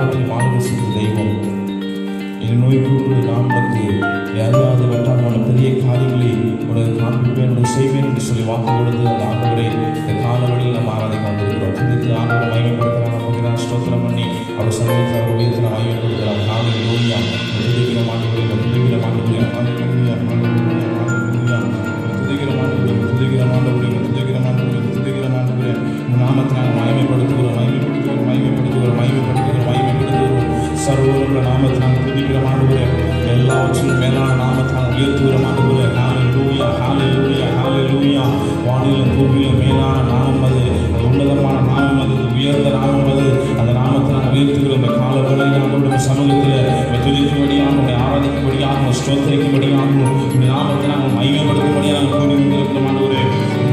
எல்லாவற்றையும் ஆளுகை செய்த தெய்வம். என் நோய்க்கு நான் உனக்கு யாரையாவது வெட்டாமல் பெரிய காரியங்களை உனக்கு காண்பிப்பேன், உனக்கு செய்வேன் என்று சொல்லி வாக்கு கொடுத்து அந்த ஆண்டவரை இந்த காலவழியில் நம்ம ஆராதிக்க வந்திருக்கிறோம். இதுக்கு ஆண்டவரை மகிமைப்படுத்துகிறாங்க. நமக்கு ஸ்தோத்திரம் பண்ணி அவர் சமூகத்தில் அவர் உயர்த்தின மகிமைப்படுத்துகிறார். நாங்கள் லூயா துதிக்கிற மாட்டுகளை துதிக்கிற மாட்டுகளை துதிக்கிற மாட்டுகளை துதிக்கிற மாட்டுகளை துதிக்கிற மாட்டுகளை துதிக்கிற மாட்டுகளை நாமத்தினால் மகிமைப்படுத்துகிறோம் மகிமைப்படுத்துகிறோம் மகிமைப்படுத்துகிறோம் மகிமைப்படுத்துகிறோம் மகிமைப்படுத்துகிறோம். சர்வ நாமத்தினால் துதிக்கிற மாட்டுகளை எல்லாவற்றிலும் மேலான நாமத்தினால் உயர்த்துகிற மாட்டுகளை ஹல்லேலூயா ஹல்லேலூயா ஹல்லேலூயா. வானிலும் பூமியிலும் மேலான நாமம் அது, உன்னதமான நாமம் அது, உயர்ந்த நாமம் அது. அந்த நாமத்தை நாங்கள் உயர்த்துகிற இந்த கால வேளையில் நம்முடைய சமூகத்தில் துதிக்கும்படியாக, நம்முடைய ஆராதிக்கும்படியாக, ஸ்தோத்திரிக்கும்படியாக, இந்த நாமத்தை நாங்கள் மகிமைப்படுத்தும்படியாக நாங்கள் கூடி வந்திருக்கிறோம். ஒரு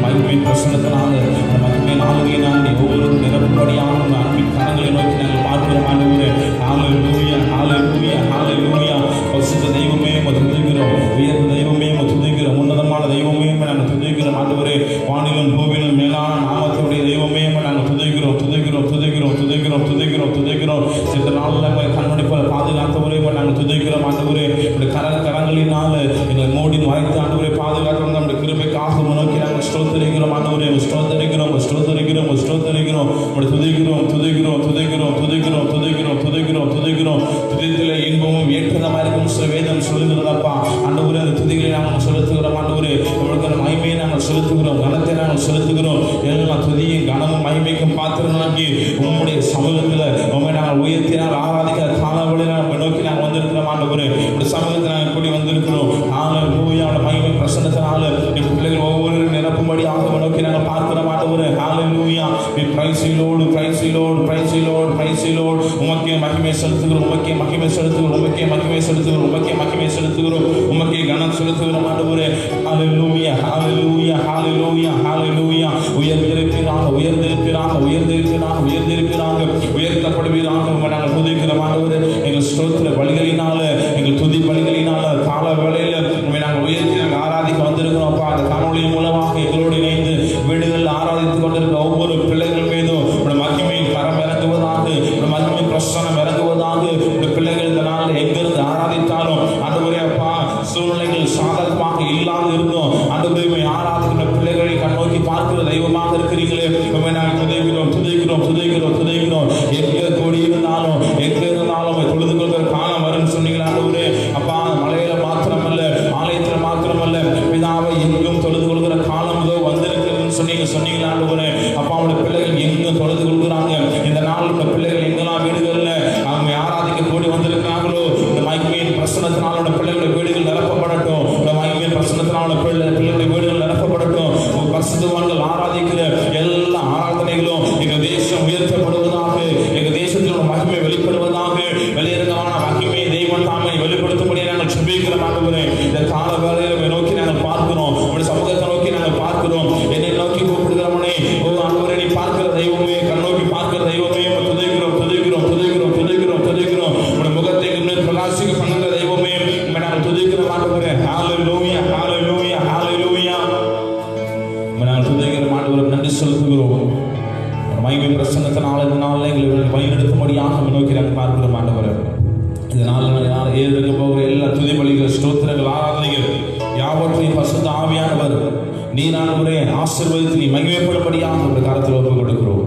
மகிமையின் பிரசனத்தினால அந்த மகிமையின் ஆளுகையினால் ஒவ்வொரு நிரப்பும்படியாக அந்த அன்பின் கரங்களை நோக்கி நாங்கள் பார்க்கிறோம். ஆண்டவரே ஹல்லேலூயா ஹல்லேலூயா ஹல்லேலூயா. பரிசுத்த தெய்வமே துதிக்கிறோம், உயர்ந்த தெய்வமே துதிக்கிறோம், உன்னதமான தெய்வமே நாங்கள் துதிக்கிறோம். ஆண்டவரே வானிலும் பூமியிலும் மேலான நாமத்துடைய தெய்வமே நாங்கள் துதிக்கிறோம் துதிக்கிறோம் துதிக்கிறோம் துதிக்கிறோம் துதிக்கிறோம் துதிக்கிறோம். சில நாளில் எங்களை கண்மணிப்பால் பாதுகாத்தவரே நாங்கள் துதிக்கிறோம். ஆண்டவரே உடைய கரங்களினால் எங்களை மூடி மறைத்து ஆண்டவரை பாதுகாத்து நம்முடைய கிருபைக்காக நோக்கி நாங்கள் ஸ்தோத்திரிக்கிறோம். ஆண்டவரே ஸ்தோத்திரிக்கிறோம் ஸ்தோத்திரிக்கிறோம் ஸ்தோத்திரிக்கிறோம். உடைய துதிக்கிறோம் துதிக்கிறோம் துதிக்கிறோம் துதிக்கிறோம் துதிக்கிறோம் துதிக்கிறோம் துதிக்கிறோம். துதித்திலே இன்பமும் ஏற்றதமாக இருக்கும் சில வேதம் சொல்லுகிறதப்பா. ஆண்டவரே அந்த துதிகளை நாங்கள் செலுத்துகிறோம். ஆண்டவரே உங்களுக்கு மகிமையை நாங்கள் செலுத்துகிறோம், கனத்தை நாங்கள் செலுத்துகிறோம். எல்லா துதியும் கனமும் மகிமைக்கும் பாத்திரங்களாக்கி உங்களுடைய சமூகத்தில் உண்மை நாங்கள் உயர்த்தினால் ஆராதிக்கிற காலவழி நாங்கள் நோக்கி நாங்கள் வந்திருக்கிறோம். ஆண்டவரே உடைய சமூகத்தில் நாங்கள் கூடி வந்திருக்கிறோம். ஹல்லேலூயா மகிமை பிரசன்னத்தினால என் பிள்ளைகள் ஒவ்வொரு நிரப்பும்படியாக நோக்கி நாங்கள் பார்க்கிறோம். ஆண்டவரே hallelujah. Praise the lord praise the lord praise the lord praise the lord. உமக்கே மகிமை செலுத்துகிறோம், உமக்கே மகிமை செலுத்துகிறோம், உமக்கே மகிமை செலுத்துகிறோம், உமக்கே மகிமை செலுத்துகிறோம், உமக்கே கனம் செலுத்துகிறோம். ஆண்டவரே ஹல்லேலூயா ஹல்லேலூயா ஹல்லேலூயா ஹல்லேலூயா. உயர்ந்திருக்கிறாங்க உயர்ந்திருக்கிறாங்க உயர்ந்திருக்கிறாங்க உயர்ந்திருக்கிறாங்க உயர்த்தப்படுவீராக நாங்கள் துதிக்கிறோம். ஆண்டவரே எங்கள் ஸ்தோத்திர வழிகளினால எங்கள் துதி வழிகளினால கால வேளையில் நாங்கள் உயர்த்தி நாங்கள் ஆராதிக்க வந்திருக்கிறோம். அப்பா அந்த காணொலி மூலமாக எங்களோடு இணைந்து வீடுகளில் ஆராதித்துக் கொண்டிருக்கிற ஒவ்வொரு பிள்ளைகள் மீதும் மகிமை கரம் இறங்குவதாக, மகிமை பிரசனம் இறங்குவதாக. இந்த பிள்ளைகள் இந்த நாளில் எங்கிருந்து ஆராதித்தாலும் ஆண்டவரே அப்பா சூழ்நிலைகள் சாதகமாக இல்லாத இருந்தோம். ஆண்டவரே ஆராதிக்கிற பிள்ளைகளை கண்ணோக்கி பார்க்கிற தெய்வமாக இருக்கிறீங்களே, நாங்கள் துதிக்கிறோம் துதிக்கிறோம் துதிக்கிறோம் துதிக்கிறோம். எங்கே கூடி இருந்தாலும் எங்கே இருந்தாலும் தொழுது கொள்கிற காலம் வரும்னு சொன்னீங்களா ஆண்டவரே அப்பா. மலையில மாத்திரமல்ல ஆலயத்தில் மாத்திரமல்ல பிதாவை எங்கும் தொழுது கொள்கிற காலம் இதோ வந்திருக்கிறதுன்னு சொன்னீங்களா ஆண்டவரே அப்பா. அவருடைய பிள்ளைகள் எங்கும் தொழுது கொள்கிறாங்க. இந்த நாள் உள்ள பிள்ளைகள் எங்கெல்லாம் வீடுகளில் அவங்க ஆராதிக்க கூடி வந்திருக்கிறாங்களோ இந்த மகிமையின் பிரசனத்தினால் உள்ள பிள்ளைகளுடைய வீடுகள் நிரப்பப்படட்டும். இந்த மகிமையின் பிரசனத்தினால் பிள்ளைகளுடைய வீடுகள் நிரப்பப்படட்டும். பரிசுத்தவான்கள் ஆராதிக்கிற எல்லா ஆராதனைகளும் எங்கள் தேசம் உயர்த்தப்படுவதாக, எங்கள் தேசத்தில் மகிமை வெளிப்படுவதாக, வெளியிறங்கமான மகிமை தெய்வம் தாமை வெளிப்படுத்தும்படி நாங்கள் செபிக்கிறோம். ஆண்டவரே இந்த கால வேளையை நோக்கி நாங்கள் பார்க்கிறோம், உங்களுடைய சமூகத்தை நோக்கி நாங்கள் பார்க்கிறோம். என்னை நோக்கி கூப்பிடுகிறவனே ஓ ஆண்டவரே நீ பார்க்கிற தெய்வமே, கண்ணோக்கி பார்க்கிற தெய்வமே துதிக்கிறோம் துதிக்கிறோம் துதிக்கிறோம் துதிக்கிறோம் துதிக்கிறோம். உங்களுடைய முகத்தை பிரகாசிக்க பண்ணுகிற தெய்வமே நாங்கள் துதிக்கிறோம். ஆண்டவரே ஹல்லேலூயா ஹல்லேலூயா ஹல்லேலூயா. நாங்கள் துதிக்கிற ஆண்டவரை நன்றி செலுத்துகிறோம். மகிமை பிரசன்னத்தினால இந்த நாளில் எங்களை வழிநடத்தும்படியாக நோக்கி நாங்கள் பார்க்கிறோம். ஆண்டவரை இதனால் ஏற்க போகிற எல்லா துதி பலிகள் ஸ்தோத்திரங்கள் ஆராதனைகள் யாவற்றையும் பரிசுத்த ஆவியானவர் நீர் ஆண்டவரே ஆசீர்வதித்து நீ மகிமைப்படும்படியாக ஒரு காலத்தில் ஒப்புக் கொடுக்கிறோம்.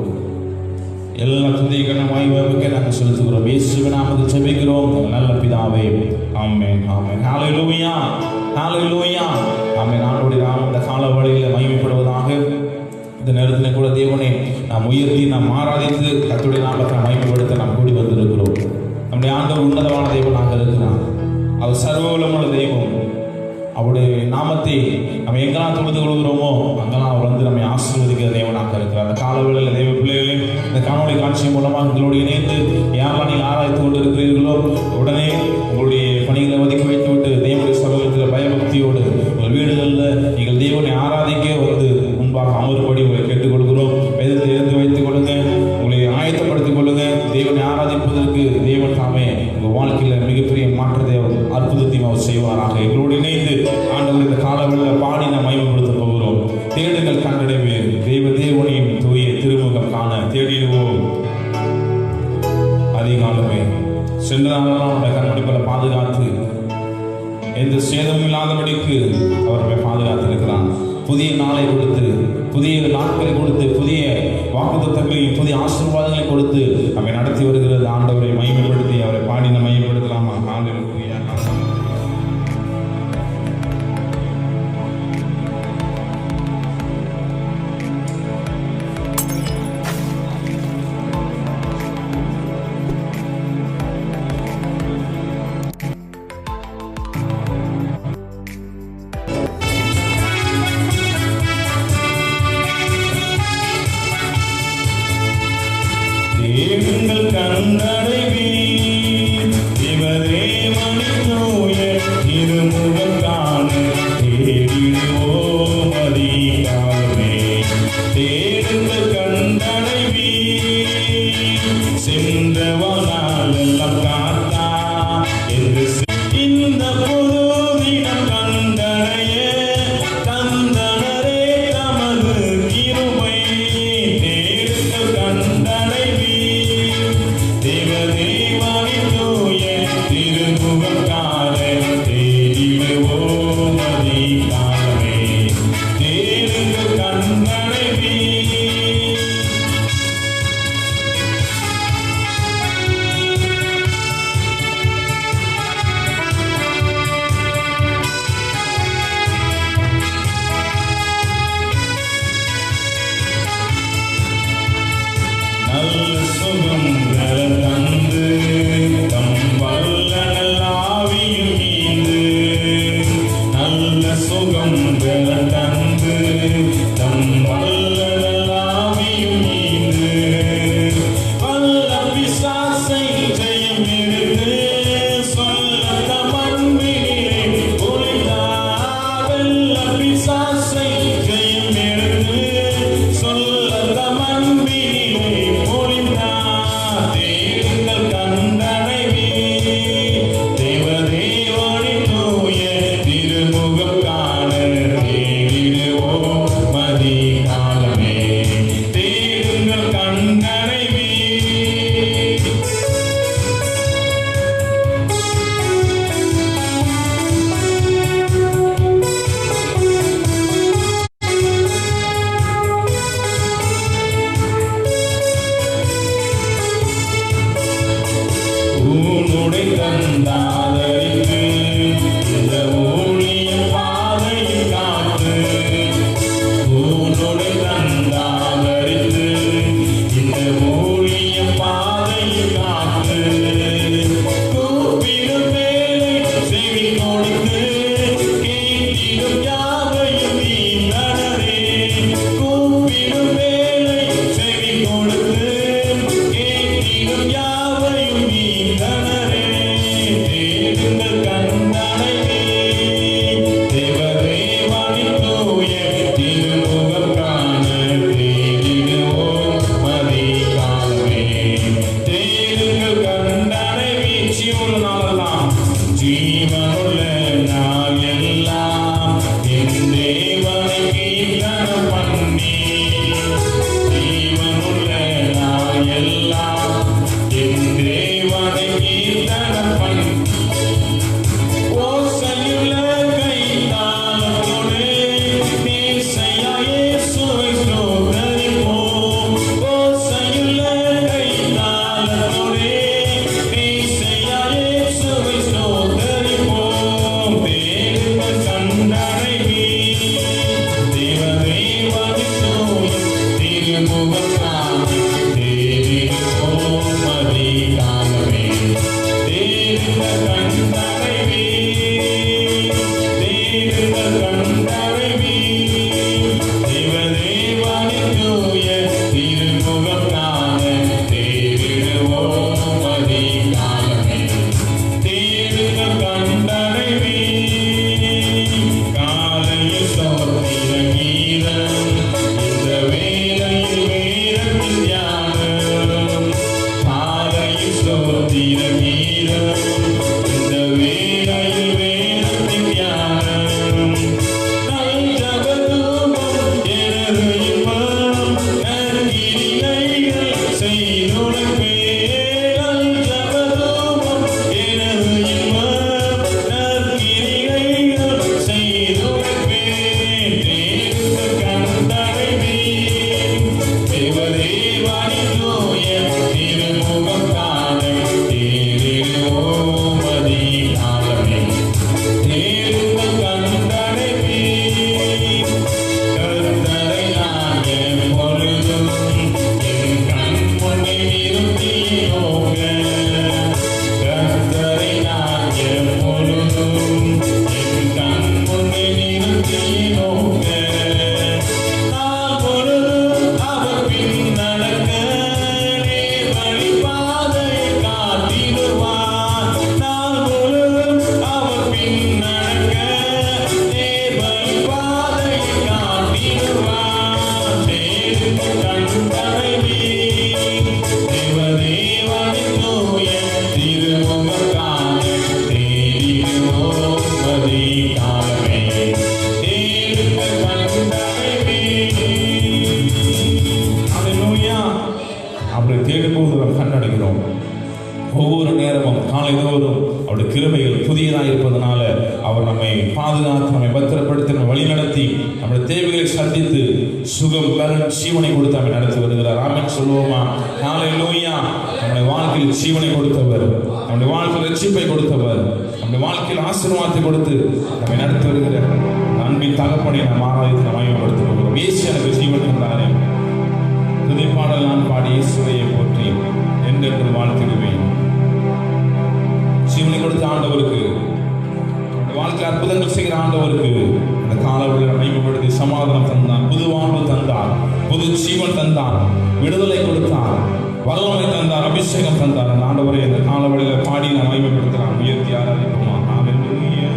எல்லா துதி மகிமைக்கு நாங்கள் செலுத்துகிறோம். இயேசுவின் நாமத்தில் ஜெபிக்கிறோம் நல்ல பிதாவே, ஆமென் ஆமென். ஹல்லேலூயா ஹல்லேலூயா ஆமென். ஆண்டவருடைய நாமம் இந்த கால வழியில் மகிமைப்படுவதாக. இந்த நேரத்தில் கூட தேவனை நாம் உயர்த்தி நாம் ஆராதித்து கர்த்தருடைய நாமத்தை மகிமைப்படுத்த நாம் கூடி வந்திருக்கிறோம். நம்முடைய ஆண்டவர் உன்னதமான தெய்வனாக இருக்கிறார். அவர் சர்வவல்லமுள்ள தெய்வம். அவருடைய நாமத்தை நம்ம எங்கெல்லாம் தொழுது கொள்கிறோமோ அங்கெல்லாம் அவர் வந்து நம்மை ஆசீர்வதிக்கிற தேவனாக இருக்கிறார். அந்த காலவேளையில் தெய்வ பிள்ளைகளே இந்த காணொலி காட்சி மூலமாக உங்களோடு இணைந்து யாரெல்லாம் நீங்கள் ஆராய்த்து கொண்டு இருக்கிறீர்களோ உடனே உங்களுடைய பணிகளை ஒதுக்கி வைத்துவிட்டு தேவனுடைய சமூகத்தில் பயபக்தியோடு உங்கள் வீடுகளில் நீங்கள் தேவனை ஆராதிக்க வந்து முன்பாக அமரும்படி உங்களை கேட்டுக்கொள்கிறோம். வேதத்தை எடுத்து வைத்துக் கொள்ளுங்க, உங்களை ஆயத்தப்படுத்திக் கொள்ளுங்க. தேவனை ஆராதிப்பதற்கு தேவன் தாமே உங்கள் வாழ்க்கையில் மிகப்பெரிய மாற்றத்தை அற்புதத்தையும் அவர் செய்வாராக. எங்களோடு இணைந்து ஆண்டவர் இந்த காலவெளியில் பாடி நாம் மகிமைப்படுத்த போகிறோம். தேடுங்கள் கண்டடைவேன், தேவனின் தூய திருமுகம் காண தேடிடுவோம் அதிகாலமே. சென்ற நாளெல்லாம் அவருடைய கண்பிடிப்பில் பாதுகாத்து எந்த சேதமும் இல்லாதபடிக்கு அவரை பாதுகாத்திருக்கிறான். புதிய நாளை கொடுத்து, புதிய நாட்களை கொடுத்து, புதிய வாக்குத்தத்தங்களையும் புதிய ஆசீர்வாதங்களை கொடுத்து அவரை நடத்தி வருகிறது. ஆண்டவரை மகிமைப்படுத்தி அவரை பாடின மையப்படுத்தலாமா? ஹல்லேலூயா. தேடுங்கள் கண்டடைவீர், தேவதேவனின் தூய திருமுகம் காண தேடிடுவோம் அதிகாலமே. தேடுங்கள் கண்டடைவீர், சென்றவனால் எல்லாம் காத்தா என்று இந்த புது தினம் கண்டடைய தந்தனரே தமது கிருபை. தேடுங்கள் கண்டடைவீர், தேவதேவனின் தூய திருமுகம் காண தேடிடுவோம் அதிகாலமே. தேடுங்கள் கண்டடைவீர். நல்ல சுகம் பெற தந்து தம் வல்ல நல்லாவியும் மீந்து, நல்ல சுகம் பெற தந்து தம் வல்ல நல்லாவியும் மீந்து, வல்ல பிசாசை ஜெயம் எடுத்து சொல்ல மண்பினிலே ஒளிந்தார். வெல்ல பிசாசை ஜெயம் எடுத்து சொல்ல மண்பினிலே ஒளிந்தார். தேடுங்கள் அவரை தேடும்போது நாம் கண்டடைகிறோம். ஒவ்வொரு நேரமும் காலைதோறும் அவருடைய கிருபைகள் புதியதாக இருப்பதனால அவர் நம்மை பாதுகாத்து, நம்மை பத்திரப்படுத்தி, நம்ம வழிநடத்தி, நம்முடைய தேவைகளை சந்தித்து சுகம் பலன் ஜீவனை கொடுத்து நம்மை நடத்தி வருகிறார். ஆமென் சொல்லுவோமா? ஹல்லேலூயா. நம்முடைய வாழ்க்கையில் ஜீவனை கொடுத்தவர், நம்முடைய வாழ்க்கையில் ரட்சிப்பை கொடுத்தவர், நம்முடைய வாழ்க்கையில் ஆசீர்வாதத்தை கொடுத்து நம்மை நடத்தி வருகிற அன்பின் தகப்பனை நாம் ஆராய்ந்து நாம் மகிமைப்படுத்தி வருகிறோம். இயேசு எனக்கு ஜீவன் தந்தாரே. துதிப்பாடல் நான் பாடி இயேசுவையை போற்றி என்றென்று வாழ்த்திடுவேன். ஜீவனை கொடுத்த ஆண்டவருக்கு, வாழ்க்கையில் அற்புதங்கள் செய்கிற ஆண்டவருக்கு அந்த காலவெளியில் மகிமைப்படுத்தி சமாதானம் தந்தார், புது வாழ்வு தந்தார், புது ஜீவன் தந்தார், விடுதலை கொடுத்தார், வல்லமை தந்தார், அபிஷேகம் தந்தார். அந்த ஆண்டவரை அந்த காலவெளியில் பாடி நான் மகிமைப்படுத்துகிறான். உயர்த்தி ஆராதிப்போமா? ஹல்லேலூயா.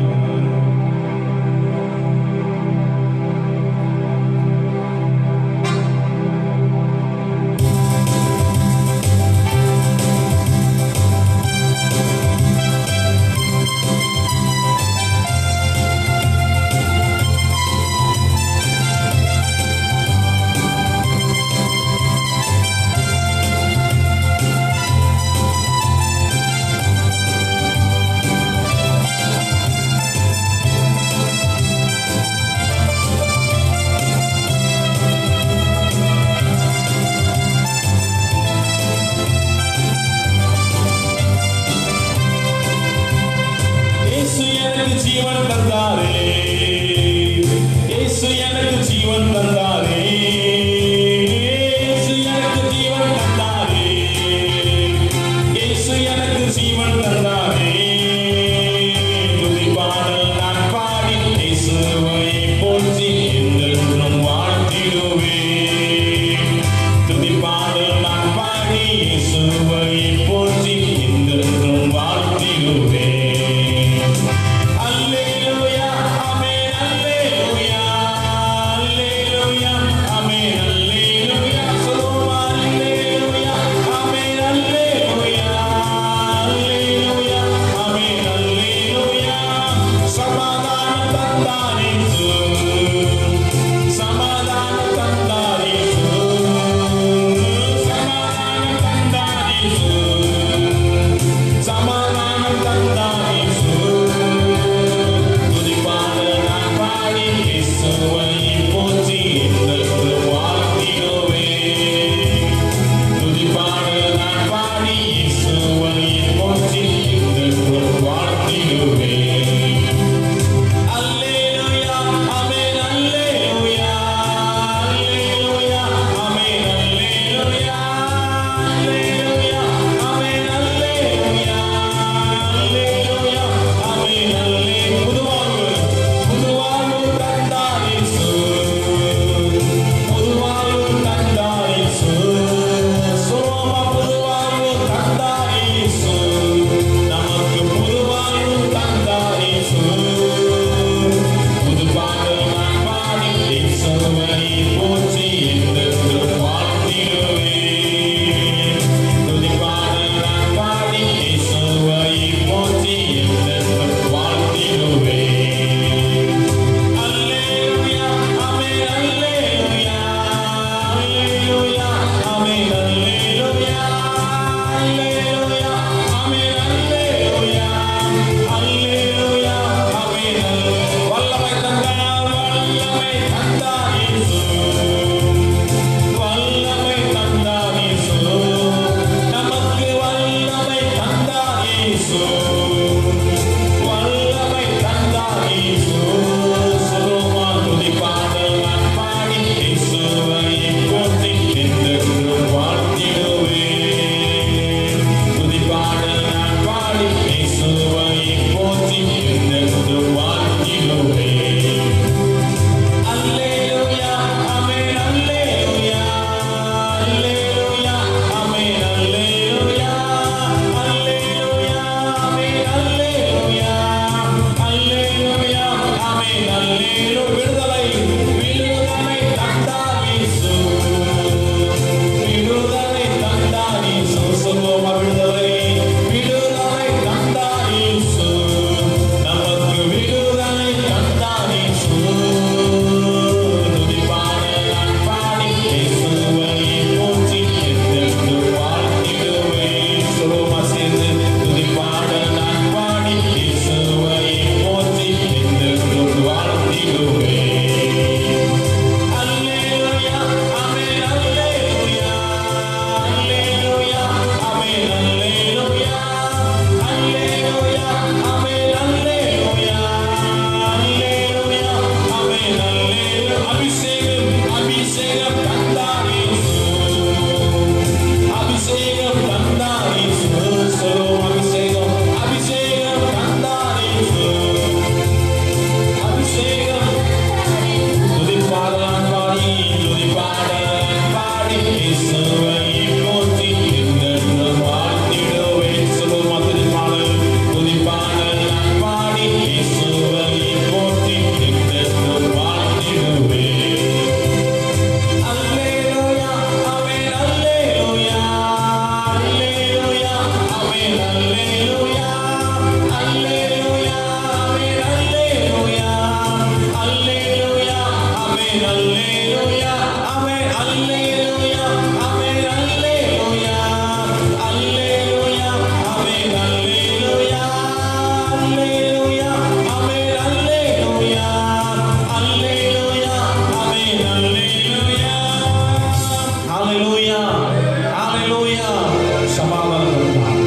சமாதானம் தந்தார்,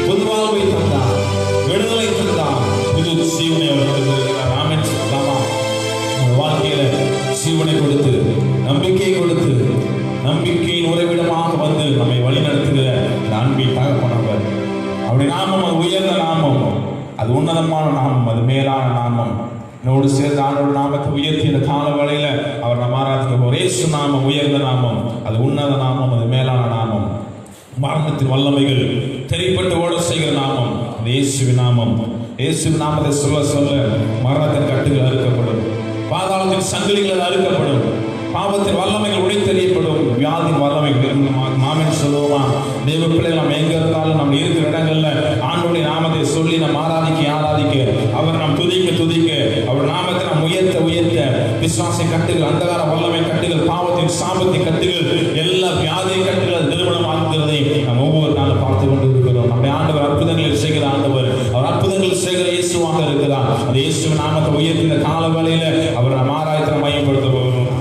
புது வாழ்வை தந்தார், விடுதலை தந்தார், புது ஜீவனை அவர் கொடுத்திருக்கிறார். ஆமென். வாழ்க்கையில ஜீவனை கொடுத்து, நம்பிக்கையை கொடுத்து, நம்பிக்கையின் உறைவிடமாக வந்து நம்மை வழி நடத்துகிற அன்பின் தகப்பனவர். அவருடைய நாமம் அது உயர்ந்த நாமம், அது உன்னதமான நாமம், அது மேலான நாமம். என்னோடு சேர்ந்த ஆண்டோட நாமத்தை உயர்த்தி இந்த கால வேளையில அவர் நம்ம ஆராதிக்க இயேசு நாமம் உயர்ந்த நாமம், அது உன்னத நாமம், அது மேலான நாமம். மரணத்தின் வல்லமைகள் தெரிப்பட்டு ஓட செய்கிற நாமம் அது இயேசுவின் நாமம். இயேசுவின் நாமத்தை சொல்ல சொல்ல மரணத்தின் கட்டுகள் அறுக்கப்படும், பாதாளத்தின் சங்கிலிகள் அறுக்கப்படும், பாவத்தின் வல்லமைகள் உடைத்தெறியப்படும், வியாதியின் வல்லமைகள். மாமன் சொல்லுவோமா, தேவ பிள்ளைகள் நம்ம எங்க இருந்தாலும் நம்ம இருக்கிற இடங்கள்ல ஆண்டவருடைய நாமத்தை சொல்லி நம்ம ஆராதிக்க அவர் நாம் துதிக்க அவர் நாமத்தை நாம் உயர்த்த விசுவாச கட்டுகள், அந்தகார வல்லமை கட்டுகள், பாவத்தின் சாபத்தின் கட்டுகள், எல்லா வியாதியை கட்டுகள் நிறுவனம் ஆக்குகிறதை நாம் ஒவ்வொரு நாளும் பார்த்து கொண்டு இருக்கிறோம். நம்ம ஆண்டவர் அற்புதங்கள் செய்கிற ஆண்டவர், அவர் அற்புதங்கள் செய்கிற இயேசுவாக இருக்கிறார். அந்த இயேசுவின் நாமத்தை உயர்த்தின கால வேளையில அவர் நாம் ஆராய்ச்சி மையப்படுத்த போகிறோம்.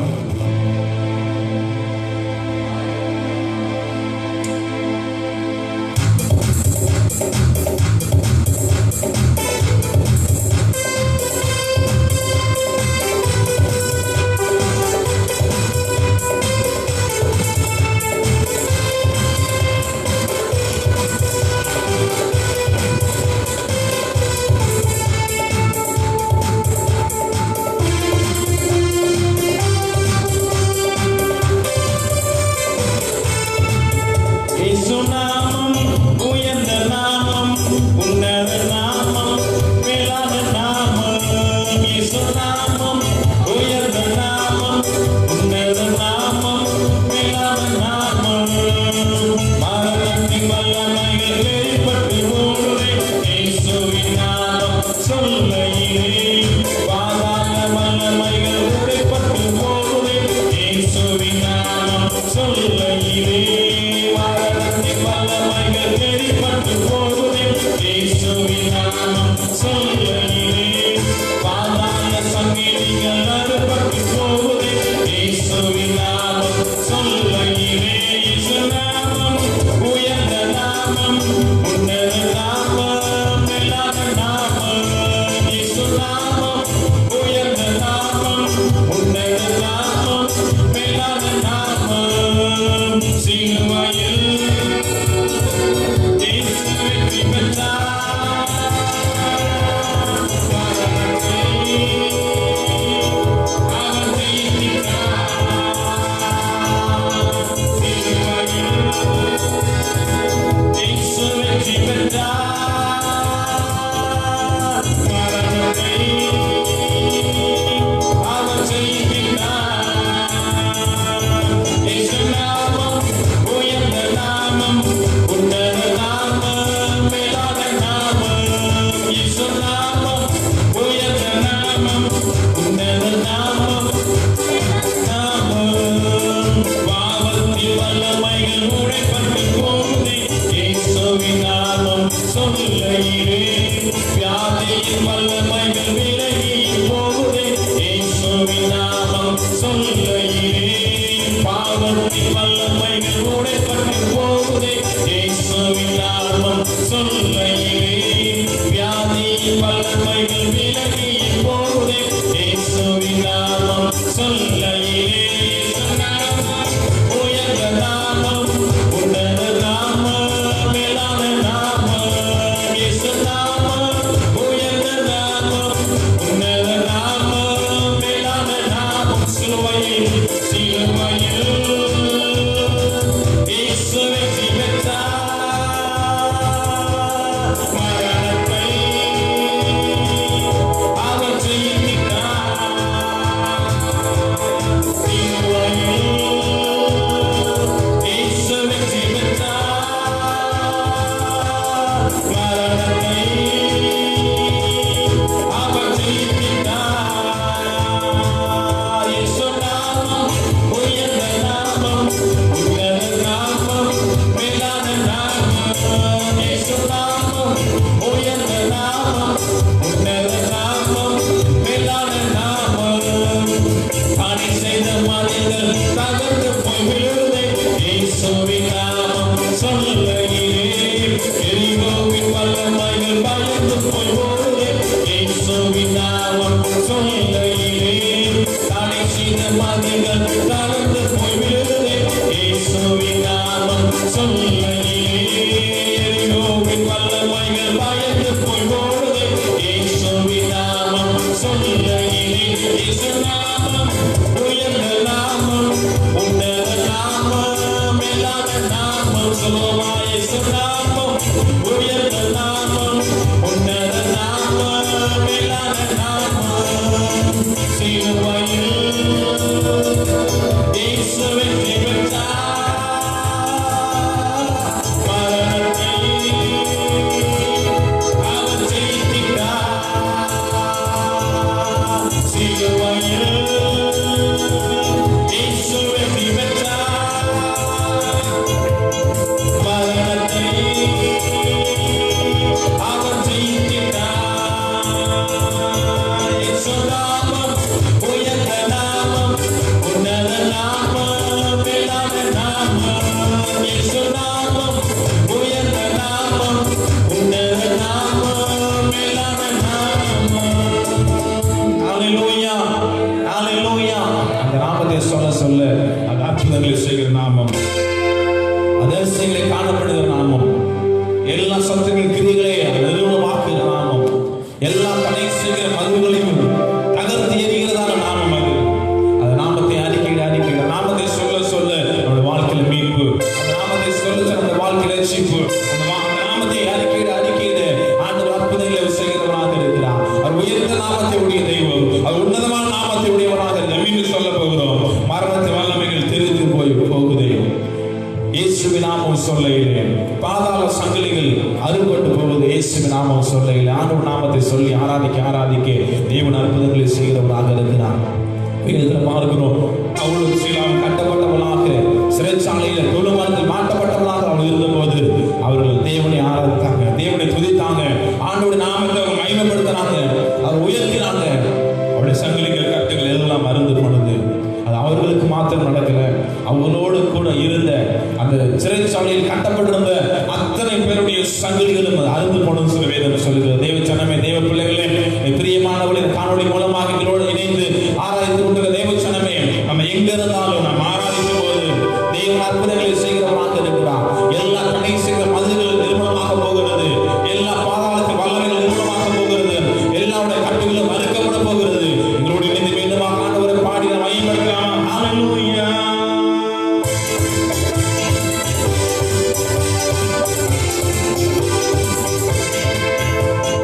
சொல்லையிலே எரிகோவின் வல்லமைகள் பயந்து போய் ஓடுதே. இயேசுவின் நாமம் சொல்லையிலே, இயேசு நாமம் உயர்ந்த நாமம், உன்னத நாமம், மேலான நாமம். சொல்லுமா இயேசு நாமம் உயர்ந்த நாமம், உன்னத நாமம், மேலான நாமம். சிலுவையில் இயேசு வெற்றி பெற்றார், மரணத்தை அவர் ஜெயித்தார். சிலுவையில் இயேசு வெற்றி பெற்றார், மரணத்தை அவர் ஜெயித்தார். இயேசு நாமம் உயர்ந்த நாமம், உன்னத நாமம், மேலான நாமம். இயேசு நாமம் உயர்ந்த நாமம், உன்னத நாமம், மேலான நாமம். ஹல்லேலூயா, ஹல்லேலூயா. அந்த நாமத்தை சொல்ல சொல்ல அது அற்புதங்களை செய்கிற நாமம், அதிசயங்களை காணப்படுகிற நாமம், எல்லா சத்துருவின் கிரியைகளை நிறுவனமாக்குகிற நாமம், எல்லா தடை செய்கிற மதுவுகளையும் தகர்த்து எறிகிறதான நாமம் அது. அந்த நாமத்தை அறிக்கையிட அறிக்கையிட, நாமத்தை சொல்ல சொல்ல நம்முடைய வாழ்க்கையில மீட்பு, அந்த நாமத்தை சொல்ல சொல்ல நம்முடைய வாழ்க்கையில ரட்சிப்பு, அந்த நாமத்தை அறிக்கையிட அறிக்கையிட ஆண்டவர் அற்புதங்களை செய்கிறவராக இருக்கிறார். அவர் உயர்ந்த நாமத்தை உடைய தெய்வம், அவர் உன்னதமான நாமத்தை உடையவராக இருக்கிறார். மீண்டும் சொல்ல போகிறோம், மரணத்தை வல்லமைகள் தெரிந்து போகுதே. இயேசுவின் நாமம் சொல்லையிலே பாதாள சங்கிலிகள் அறுபட்டு போவது. இயேசுவின் நாமம் சொல்லையிலே ஆண்டவர் நாமத்தை சொல்லி ஆராதிக்க ஆராதிக்க தேவன் அற்புதங்களை செய்கிறவராக இருக்கிறார். பார்க்கிறோம், அவளும் சீலாம் கட்டப்பட்டவளாக சிறைச்சாலையில் தொழுமரத்தில் மாட்டப்பட்டவளாக அவள் இருந்தபோது அவர்கள் தேவனை ஆராதித்தாங்க, தேவனை துதித்தாங்க, ஆண்டோட நாமத்தை அவங்க மகிமைப்படுத்தினாங்க, அவர் உயர்த்தினாங்க. அவருடைய சங்கிலிகள் கட்டுகள் எல்லாம் அருந்து போனது. அது அவர்களுக்கு மாத்திரம் நடக்கல, அவங்களோடு கூட இருந்த அந்த சிறைச்சாலையில் கட்டப்பட்டிருந்த அத்தனை பேருடைய சங்கிலிகளும் அருந்து போனது சொல்ல வேதம் சொல்லுகிறது. தேவ சனமே, தேவ பிள்ளைகளே, பிரியமானவர்களின் காணொளி மூலமாக எங்களோடு இணைந்து ஆராய்ந்து கொண்டிருக்கிற தேவ சனமே, நம்ம எங்க இருந்தாலும் நம்ம ஆராதிக்கும் போது தேவன் அற்புதங்களை செய்கிறவராக இருக்கிறார். எல்லா தடை செய்கிற மதுகள் நிர்மூலமாக போகிறது, எல்லா பாதாளத்தின் வல்லமைகள் நிர்மூலமாக போகிறது, எல்லாருடைய கட்டுகளும் மறுக்கப்பட போகிறது. எங்களோடு இணைந்து மீண்டுமாக ஆண்டவரை பாடி நாம் மையப்படுத்தலாம். ஹல்லேலூயா.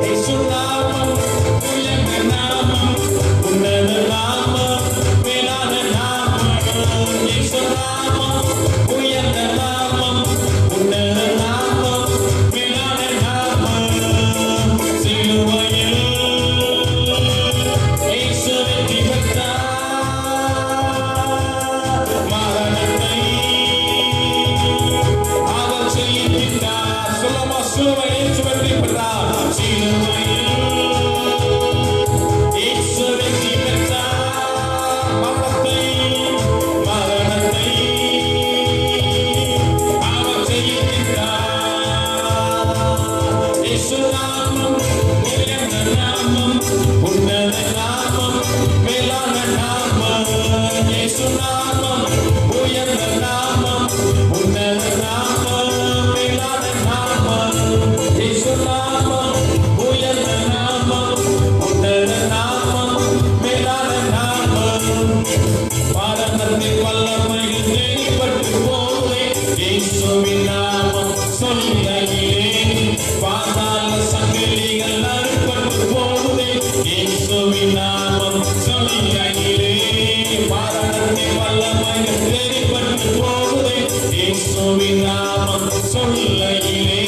இயேசு நாமம் உயர்ந்த நாமம், உன்னத நாமம், மேலான நாமம். இயேசு நாமம் உயர்ந்த நாமம், உன்னத நாமம், மேலான நாமம். சிலுவையில் இயேசு வெற்றி பெற்றார், மரணத்தை அவர் ஜெயித்தார். சொல்லுமா, சிலுவை இயேசு வெற்றி பெற்றார். சிலுவையில் இயேசு வெற்றி பெற்றார், மரணத்தை அவர் ஜெயித்தார். இயேசு நாமம் உயர்ந்த நாமம், உன்னத நாமம், மேலான நாமம். இயேசு நாமம் உயர்ந்த நாமம், உன்னத நாமம், மேலான நாமம். இயேசு நாமம் உயர்ந்த நாமம், உன்னத நாமம், மேலான நாமம். மரணத்தின் வல்லமையில் வெளிப்பட்டு போதே. இயேசுவின் நாமம் சொல்லையிலே பாதாள சங்கிலிகள் அறுபட்டு போதே. இயேசுவின் நாமம் சொல்லையிலே மரணத்தின் வல்லமையில் வெளிப்பட்டு போதே. இயேசுவின் நாமம் சொல்லையிலே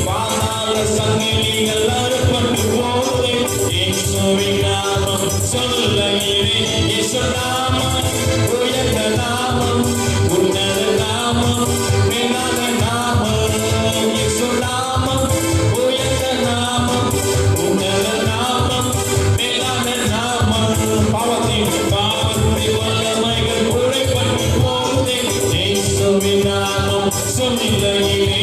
பாதாள சங்கிலிகள் அறுபட்டு போதே. இயேசுவின் நாமம் சொல்லையிலே. இயேசு நாமம் உயர்ந்த நாமம், உன்னத நாமம், மேலான நாமம். இயேசு நாமம் உயர்ந்த நாமம், உன்னத நாமம், மேலான நாமம். பாவத்தின் வல்லமைகள் உடைப்பட்டு போதே. இயேசுவின் நாமம் சொல்லையிலே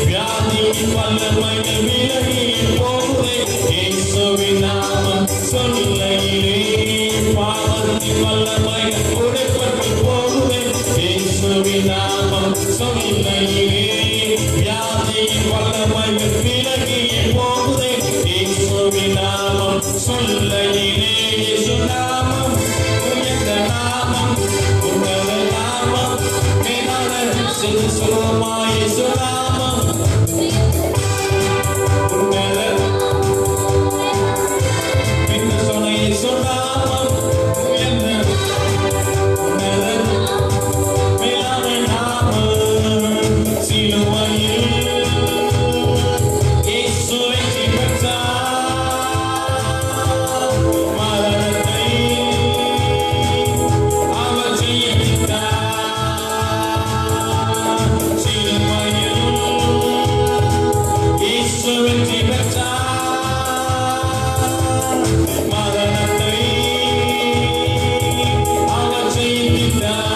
வியாதியின் வல்லமைகள் விலகி போதே. இயேசுவின் நாமம் சொல்லையிலே பாவத்தின் வல்லமைகள் உடைப்பட்டு போதே. இயேசுவின் நாமம் சொல்லையிலே இயேசு நாமம் உன்னத பின்ன சொன்ன இயேசு நாமம் உயர்ந்த உன்னத மேலான நாமம் சிலுவையில் இயேசு வெற்றி பெற்றார் மரணத்தை அவர் ஜெயித்தார் சிலுவையில் இயேசு வெற்றி பெற்றார் மரணத்தை அவர் ஜெயித்தார்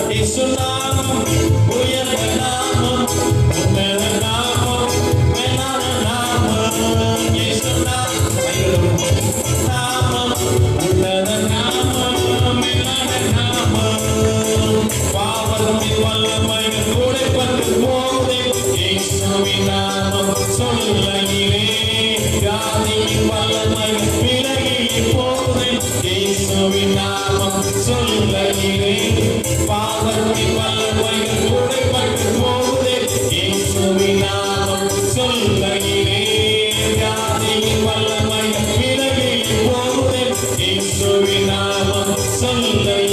இயேசு நாமம் உயர்ந்த நாமம் உன்னத நாமம் மேலான நாமம் இயேசு நாமம் உன்னத நாமம் மேலான நாமம் பாவத்தின் வல்லமைகள் உடைப்பட்டு போதே இயேசுவின் நாமம் சொல்லுகிறே வியாதியின் வல்லமைகள் விலகி போதே இயேசுவின் நாமம் சொல்லுகிறே பாவத்தின் வல்லமைகள் உடைப்பட்டு போதே இயேசுவின் நாமம் சொல்லுகிறே வியாதியின் வல்லமைகள் விலகி போதே இயேசுவின் நாமம் சொல்லுகிறே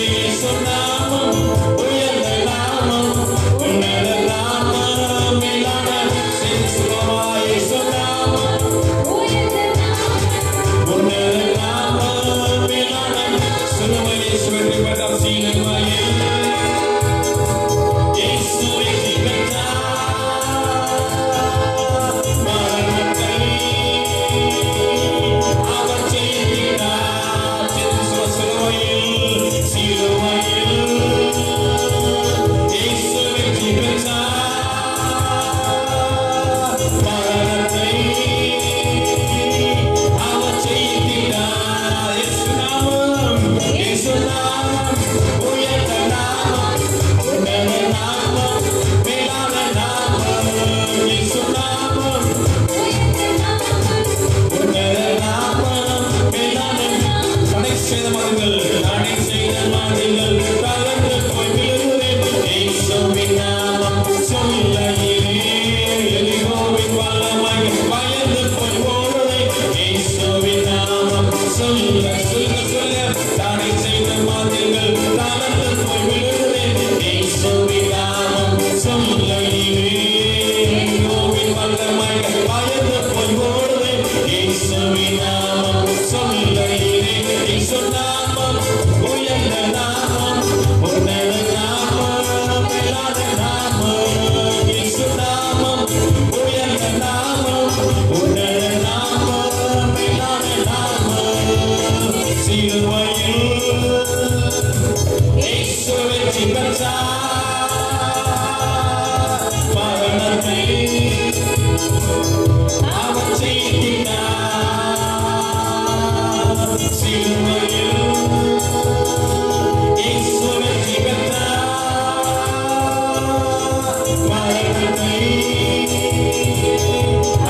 இயேசு நாமம் உயர்ந்த நாமம் உன்னத நாமம் மேலான சிலுவாய் இயேசு நாமம் உன்னத நாமம் மேலான சிலுவை இயேசு வெற்றி பெற்றார் சிலுவையில் இயேசு வெற்றி பெற்றார் மரணத்தை அவர் ஜெயித்தார் சிலுவையில் இயேசு வெற்றி பெற்றார் மரணத்தை அவர் ஜெயித்தார் இயேசு நாமம் உயர்ந்த நாமம் உன்னத நாமம் மேலான நாமம் இயேசு நாமம் உன்னத நாமம் மேலான தடை செய்த மதங்கள் கலந்து போய் விழுகிறேன் இயேசுவின் நாமம் சொல்லுகிறேன் எலிகோவின் வல்லமை பயந்து போய் ஓடுகிறேன் இயேசுவின் நாமம் சொல்ல தடை செய்த மதங்கள் கலந்து போய் விழுகிறேன் இயேசுவின் நாமம் சொல்லுகிறேன் எலிகோவின் வல்லமை பயந்து போய் ஓடுகிறேன் இயேசுவின் நாமம் சொல்லுகிறேன் இயேசு நாமம் உயர்ந்த நாமம் உன்னத நாமம் மேலான நாமம் இயேசு நாமம் உயர்ந்த நாமம் உன்னத நாமம் மேலான நாமம் சிலுவையில் இயேசு வெற்றி பெற்றார் மரணத்தை அவர் ஜெயித்தார் சிலுவையில் இயேசு வெற்றி பெற்றார் மரணத்தை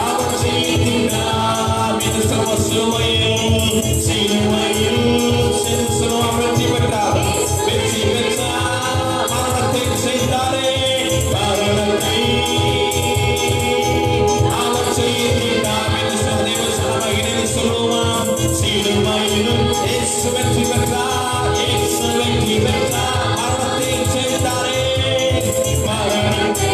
அவர் ஜெயித்தார் சிலுவையில் வெற்றி பெற்றார் மரணத்தை செய்தாரே மரணத்தை அவர் ஜெயித்தார் என்று சொல்லுவான் சிலுவையிலும் இயேசு வெற்றி பெற்றார் இயேசு வெற்றி பெற்றார் மரணத்தை செய்தாரே மரணத்தை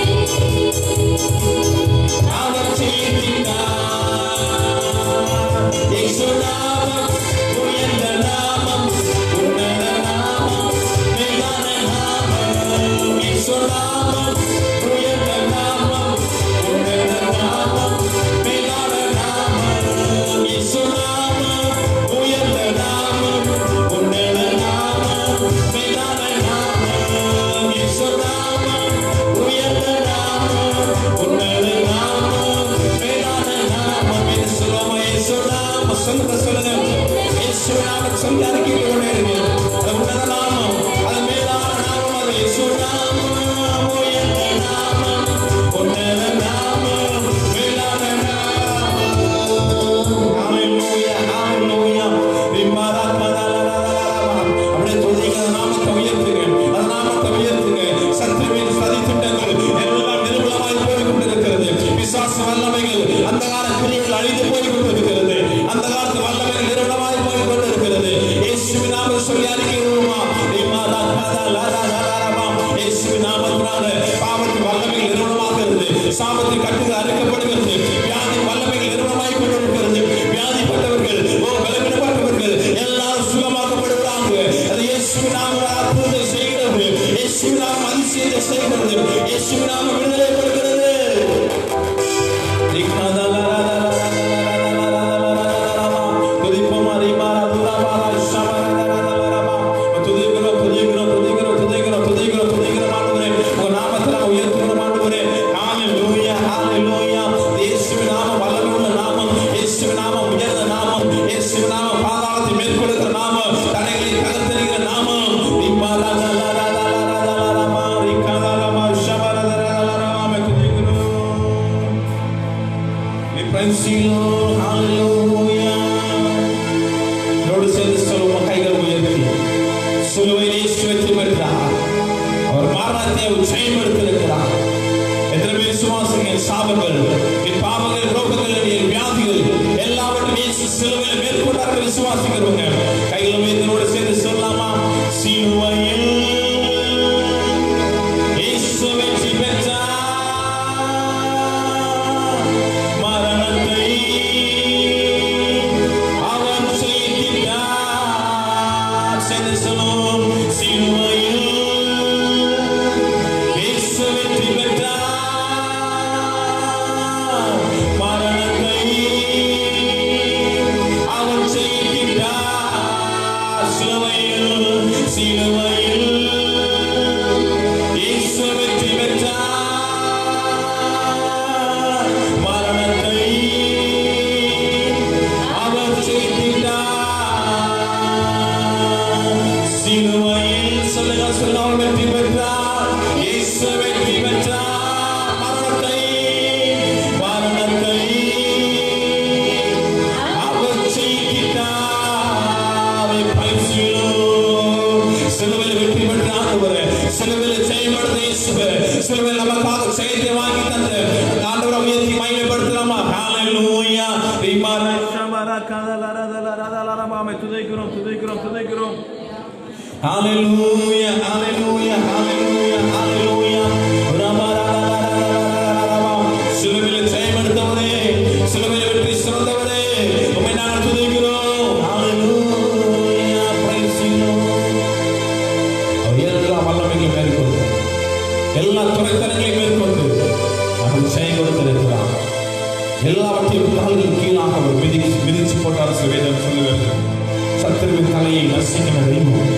இதை செய்கிறது. இயேசுவின் நாமம் விடுதலைப்படுகிறது. Hallelujah, hallelujah, hallelujah, hallelujah. சிலுவையில் ஜெயமெடுத்தவரே, சிலுவையில் வெற்றி சிறந்தவரே, உம்மை நாங்கள் துதிக்கிறோம். Hallelujah, praise you Lord. எல்லா வல்லமைகளையும் மேற்கொண்டு, எல்லா துறைத்தனங்களையும் மேற்கொண்டு நாங்கள் ஜெயம் கொடுத்திருக்கிறோம். எல்லாவற்றையும் கால்கள் கீழாக அவர் மிதிச்சு போட்டார். வேதம் சொல்லுகிறது, சத்துருவின் தலையை நசுக்கின தெய்வம்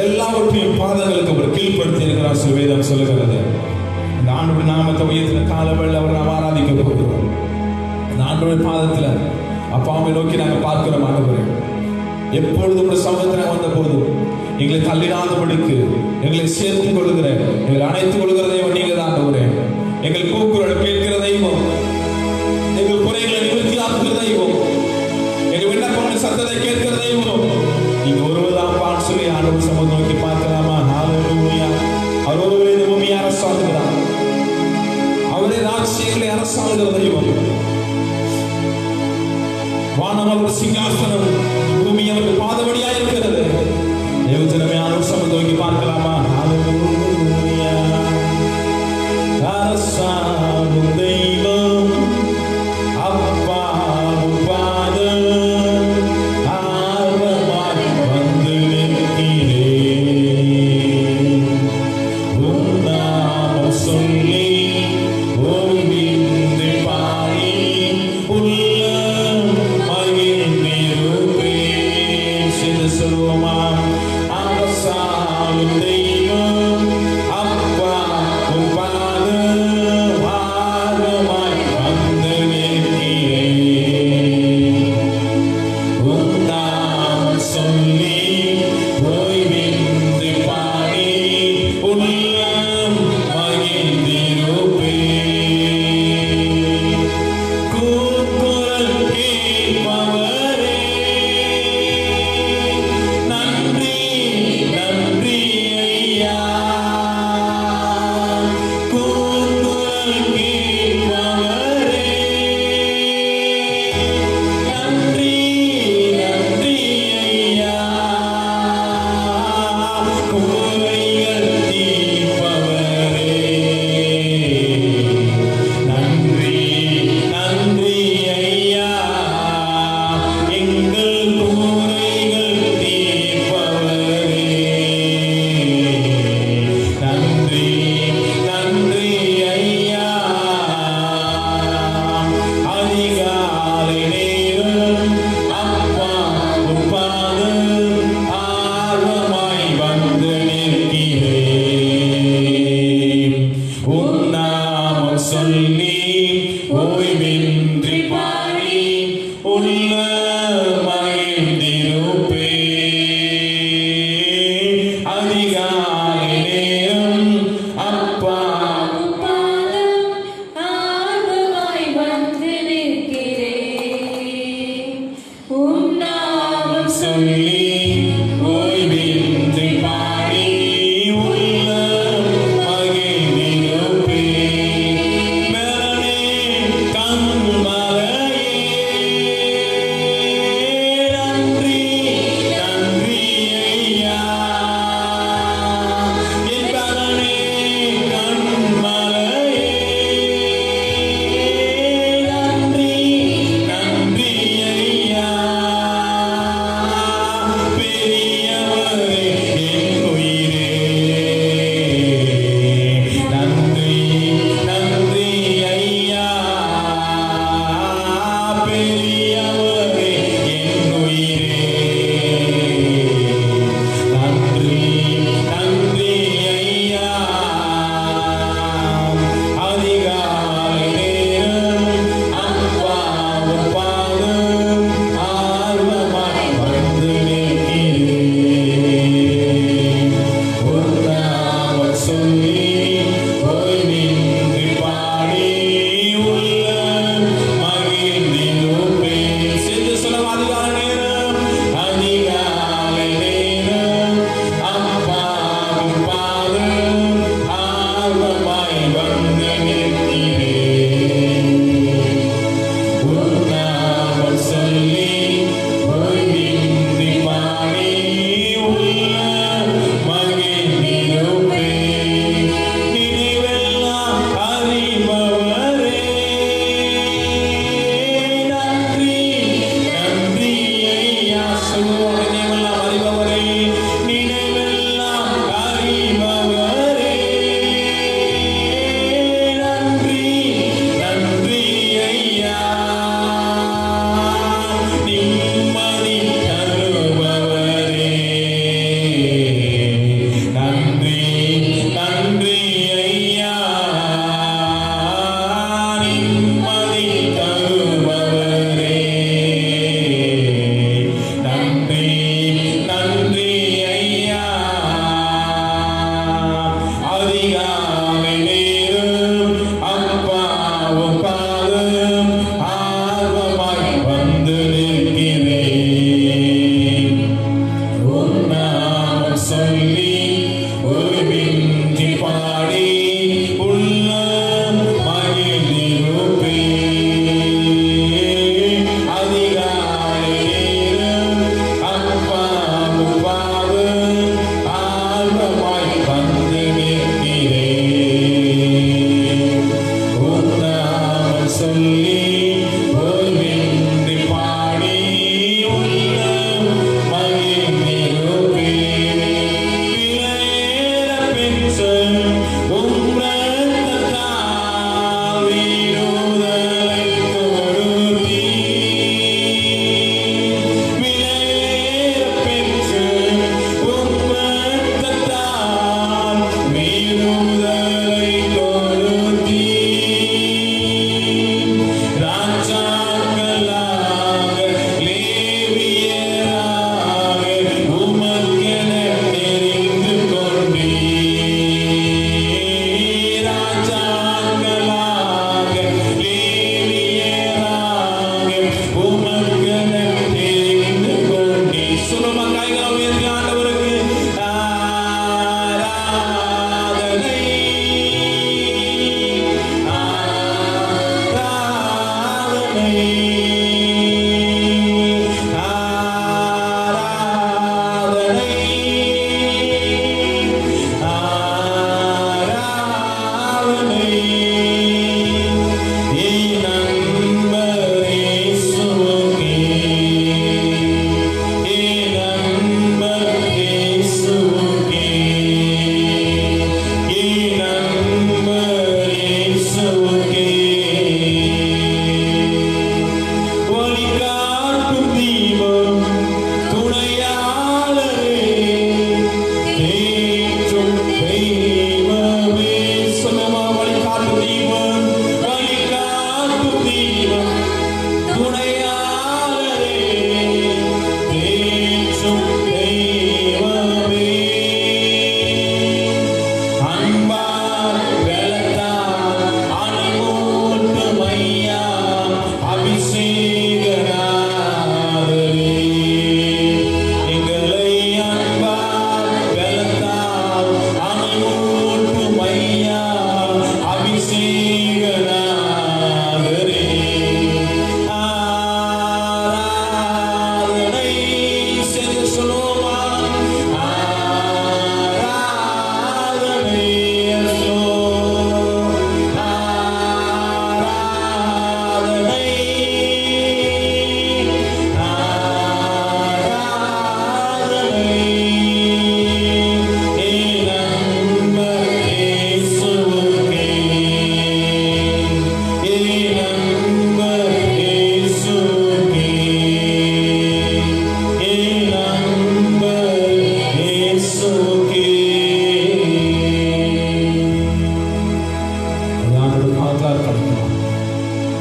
எல்லாவற்றையும் பாதங்களுக்கு அவர் கீழ்படுத்தி இருக்கிறார். வேதம் சொல்லுகிறது. இந்த ஆண்டவருடைய நாமத்தை உயர்த்தின காலவேளை அவர் நாம் ஆராதிக்க போகிறோம். இந்த ஆண்டவருடைய பாதத்தில் அப்பாவை நோக்கி நாங்கள் பார்க்கிறோம். ஆண்டவரே, எப்பொழுதும் ஒரு சமுத்திரம் வந்த போதும் எங்களை தள்ளிடாதபடிக்கு எங்களை சேர்த்துக் கொள்கிற, எங்களை அணைத்துக் கொள்கிற தெய்வம் நீங்க தான். ஆண்டவரே, எங்கள் கூக்குரலை கேட்கிற தெய்வம், எங்கள் குறைகளை நிவர்த்தியாக்குகிற தெய்வம், எங்கள் விண்ணப்பமான சத்தத்தை கேட்கிற தெய்வம் நீங்க ஒருவர்தான் பான் சொல்லி ஆண்டவர் சமூகம் நோக்கி பார்க்கலாமா? ஹalleluya. அவர் ஒருவரே இந்த பூமியை அரசாளுகிறார். அவரே ராஜ்யங்களை அரசாளுகிற தெய்வம். வானம் அவர் சிங்காசனம், பூமி அவருக்கு பாதபடியாக இருக்கிறது. தேவஜனமே ஆண்டவர் சமூகம் நோக்கி பார்க்கலாமா? ஹalleluya. அரசாளும் தெய்வம் அப்பா பாதம் உள்ள மகிழ்ந்திரு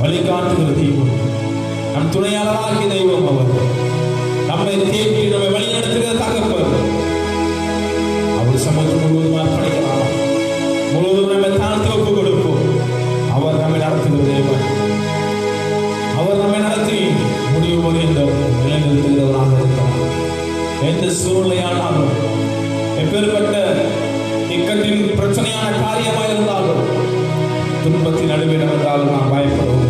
வழிகாட்டுகிற தெய்வம், நம் துணையாளராகிய தெய்வம். அவர் நம்மை தேடி நம்மை வழி நடத்துகிற தகப்பர். அவர் சமூகம் முழுவதும் அர்ப்பணிக்கலாம், முழுவதும் நம்மை தாழ்த்தி ஒப்புக் கொடுப்போம். அவர் நம்மை நடத்துகிற தேவன். அவர் நம்மை நடத்தி முடிவு வரை இந்த நிலைநிறுத்துகிறவராக இருக்கிறார். எந்த சூழ்நிலையானாலும், எப்பேற்பட்ட இக்கட்டின் பிரச்சனையான காரியமாக இருந்தாலும், துன்பத்தின் நடுவே நடந்தாலும் நாம் பயப்படுவோம்.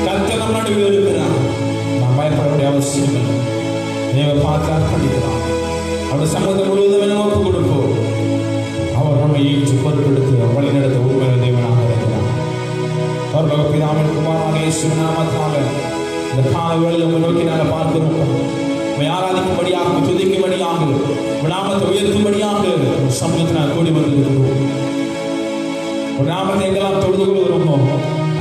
கர்த்தர் நம் நடுவில் இருக்கிறார், நாம் பயப்பட வேண்டிய அவசியம் இல்லை. தேவ பார்த்து அர்ப்பணிக்கலாம், அவர் சமூகத்தை முழுவதும் ஒப்புக் கொடுப்போம். அவர் நம்மை ஏற்று பொறுப்பெடுத்து வழி நடத்த உண்மையான தேவனாக இருக்கிறார். அவர் பிதாவின் குமாரனாக இயேசுவின் நாமத்தினால இந்த கால வேளையில் உங்களை நோக்கி நாங்கள் பார்க்கிறோம். ஆராதிக்கும்படியாக, துதிக்கும்படியாக, நாமத்தை உயர்த்தும்படியாக சமூகத்தினால் கூடி வந்திருக்கிறோம். ஒரு நாமத்தை எங்கெல்லாம் தொழுது கொள்கிறோமோ